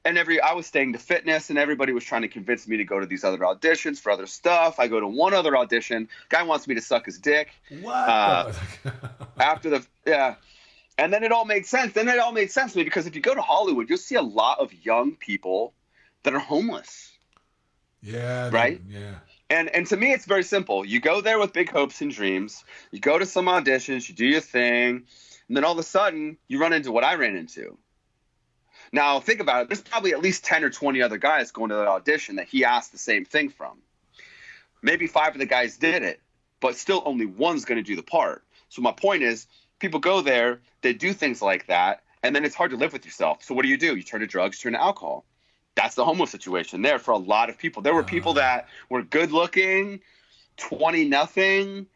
and I was staying to fitness, and everybody was trying to convince me to go to these other auditions for other stuff. I go to one other audition. Guy wants me to suck his dick. What? And And then it all made sense. Then it all made sense to me, because if you go to Hollywood, you'll see a lot of young people that are homeless. Yeah. Right? Yeah. And to me, it's very simple. You go there with big hopes and dreams. You go to some auditions, you do your thing, and then all of a sudden, you run into what I ran into. Now, think about it. There's probably at least 10 or 20 other guys going to that audition that he asked the same thing from. Maybe 5 of the guys did it, but still only one's going to do the part. So my point is, people go there, they do things like that, and then it's hard to live with yourself. So what do? You turn to drugs, turn to alcohol. That's the homo situation there for a lot of people. There were people that were good looking, 20-0,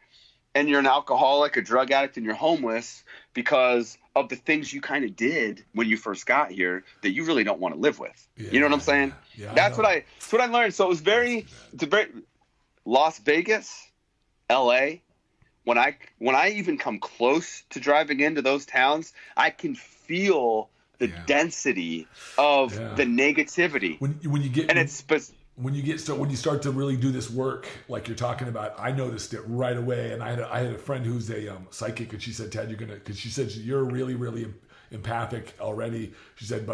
and you're an alcoholic, a drug addict, and you're homeless because of the things you kind of did when you first got here that you really don't want to live with. Yeah, you know what I'm saying? Yeah, that's what I learned. So it's very Las Vegas, LA. When I even come close to driving into those towns, I can feel the density of the negativity. When you get, and when you start to really do this work like you're talking about, I noticed it right away. And I had a friend who's a psychic, and she said, Ted, because she said you're really, really empathic already. She said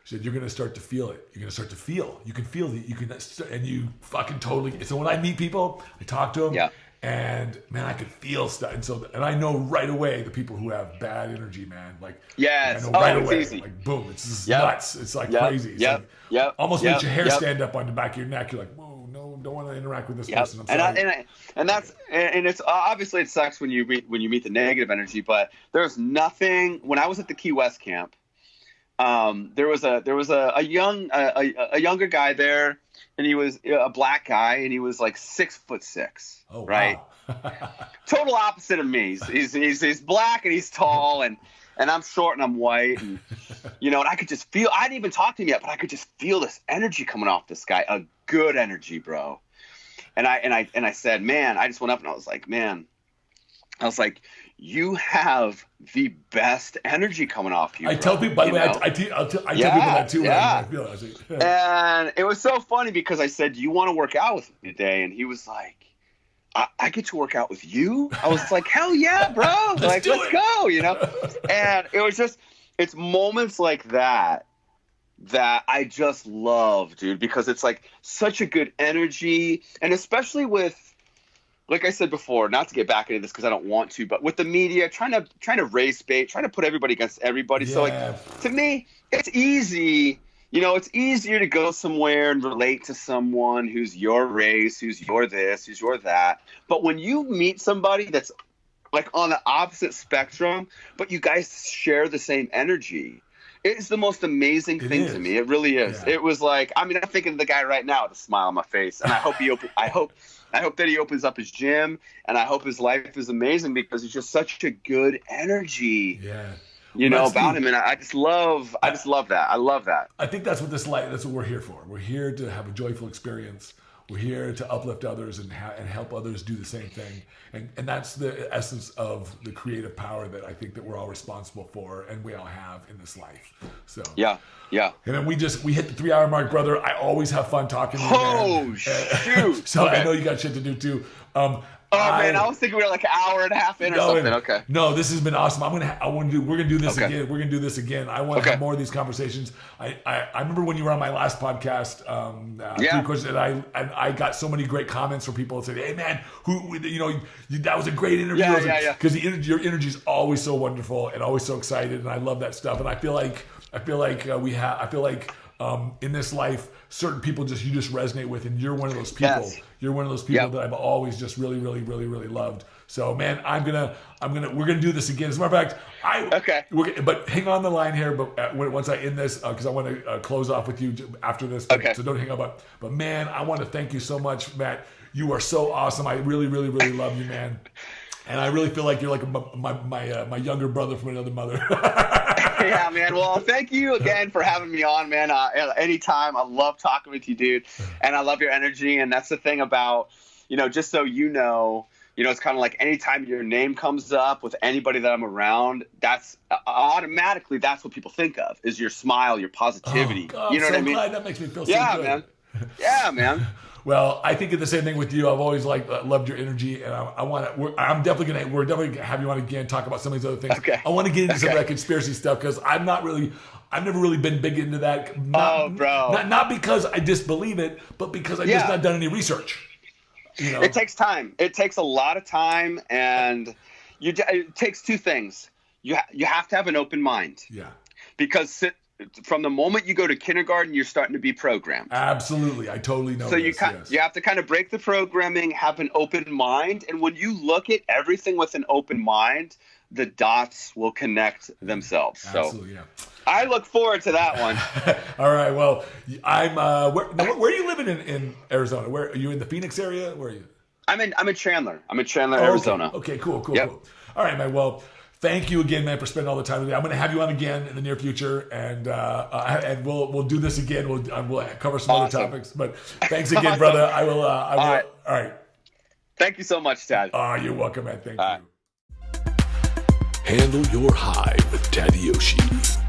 you're going to start to feel it. You're going to start to feel. You can feel it. And you fucking totally. So when I meet people, I talk to them. Yeah. And man, I could feel stuff, and I know right away the people who have bad energy, man. Like, yes, I know right away. Easy. Like, boom, it's just nuts. It's like crazy. It's almost makes your hair stand up on the back of your neck. You're like, whoa, no, don't want to interact with this person. I'm sorry. And it's obviously it sucks when you meet the negative energy, but there's nothing. When I was at the Key West camp, there was a younger guy there. And he was a black guy, and he was like 6'6". Oh, right? Wow. Total opposite of me. He's black and he's tall, and I'm short and I'm white, and and I could just feel. I didn't even talk to him yet, but I could just feel this energy coming off this guy, a good energy, bro. And I said, man, I just went up and I was like, you have the best energy coming off you. I tell people, by the way, I tell people that too. Yeah. And it was so funny because I said, do you want to work out with me today? And he was like, I get to work out with you? I was like, hell yeah, bro. Let's go, And it was just, it's moments like that I just love, dude, because it's like such a good energy. And especially with, like I said before, not to get back into this because I don't want to, but with the media, trying to race bait, trying to put everybody against everybody. Yeah. So like, to me, it's easy. It's easier to go somewhere and relate to someone who's your race, who's your this, who's your that. But when you meet somebody that's like on the opposite spectrum, but you guys share the same energy, it's the most amazing thing to me. It really is. Yeah. It was like, I'm thinking of the guy right now with a smile on my face, and I hope that he opens up his gym, and I hope his life is amazing because he's just such a good energy. Yeah. About him, and I just love that. I love that. I think that's what that's what we're here for. We're here to have a joyful experience. We're here to uplift others and help others do the same thing. And that's the essence of the creative power that I think that we're all responsible for and we all have in this life. So yeah. And then we hit the 3-hour mark, brother. I always have fun talking to you, man. Oh, shoot. So okay. I know you got shit to do too. Man, I was thinking we were like an hour and a half in or something. Okay. No, this has been awesome. We're gonna do this again. We're gonna do this again. I want to have more of these conversations. I remember when you were on my last podcast, 3 questions, and I got so many great comments from people that said, "Hey, man, that was a great interview." Yeah. Because your energy is always so wonderful and always so excited, and I love that stuff. And I feel like in this life, certain people you just resonate with, and you're one of those people. Yes. You're one of those people that I've always just really, really, really, really loved. So, man, we're gonna do this again. As a matter of fact, but hang on the line here. But once I end this, because I want to close off with you after this. So don't hang up. But man, I want to thank you so much, Matt. You are so awesome. I really, really, really love you, man. And I really feel like you're like my younger brother from another mother. Yeah, man. Well, thank you again for having me on, man. Anytime. I love talking with you, dude. And I love your energy. And that's the thing about, just so it's kind of like anytime your name comes up with anybody that I'm around, that's automatically that's what people think of is your smile, your positivity. Oh, God, you know what I mean? Glad. That makes me feel so good. Man. Yeah, man. Well, I think of the same thing with you. I've always loved your energy, and we're definitely gonna have you on again, talk about some of these other things. Okay. I want to get into some of that conspiracy stuff because I've never really been big into that. Not because I disbelieve it, but because I've just not done any research. You know? It takes time. It takes a lot of time, and it takes two things. You have to have an open mind. Yeah. Because from the moment you go to kindergarten, you're starting to be programmed. Absolutely. I totally know so you have to kind of break the programming, have an open mind. And when you look at everything with an open mind, the dots will connect themselves. Absolutely, so I look forward to that one. All right. Well, I'm where are you living in Arizona? Where are you, in the Phoenix area? Where are you? I'm in Chandler. I'm in Chandler, Arizona. Okay, cool. Yep. Cool. All right, man. Well, thank you again, man, for spending all the time with me. I'm going to have you on again in the near future, and we'll do this again. We'll cover some other topics. But thanks again, brother. I will. All right. Thank you so much, Tad. You're welcome, man. Thank you. Handle your hive with Tadyoshi.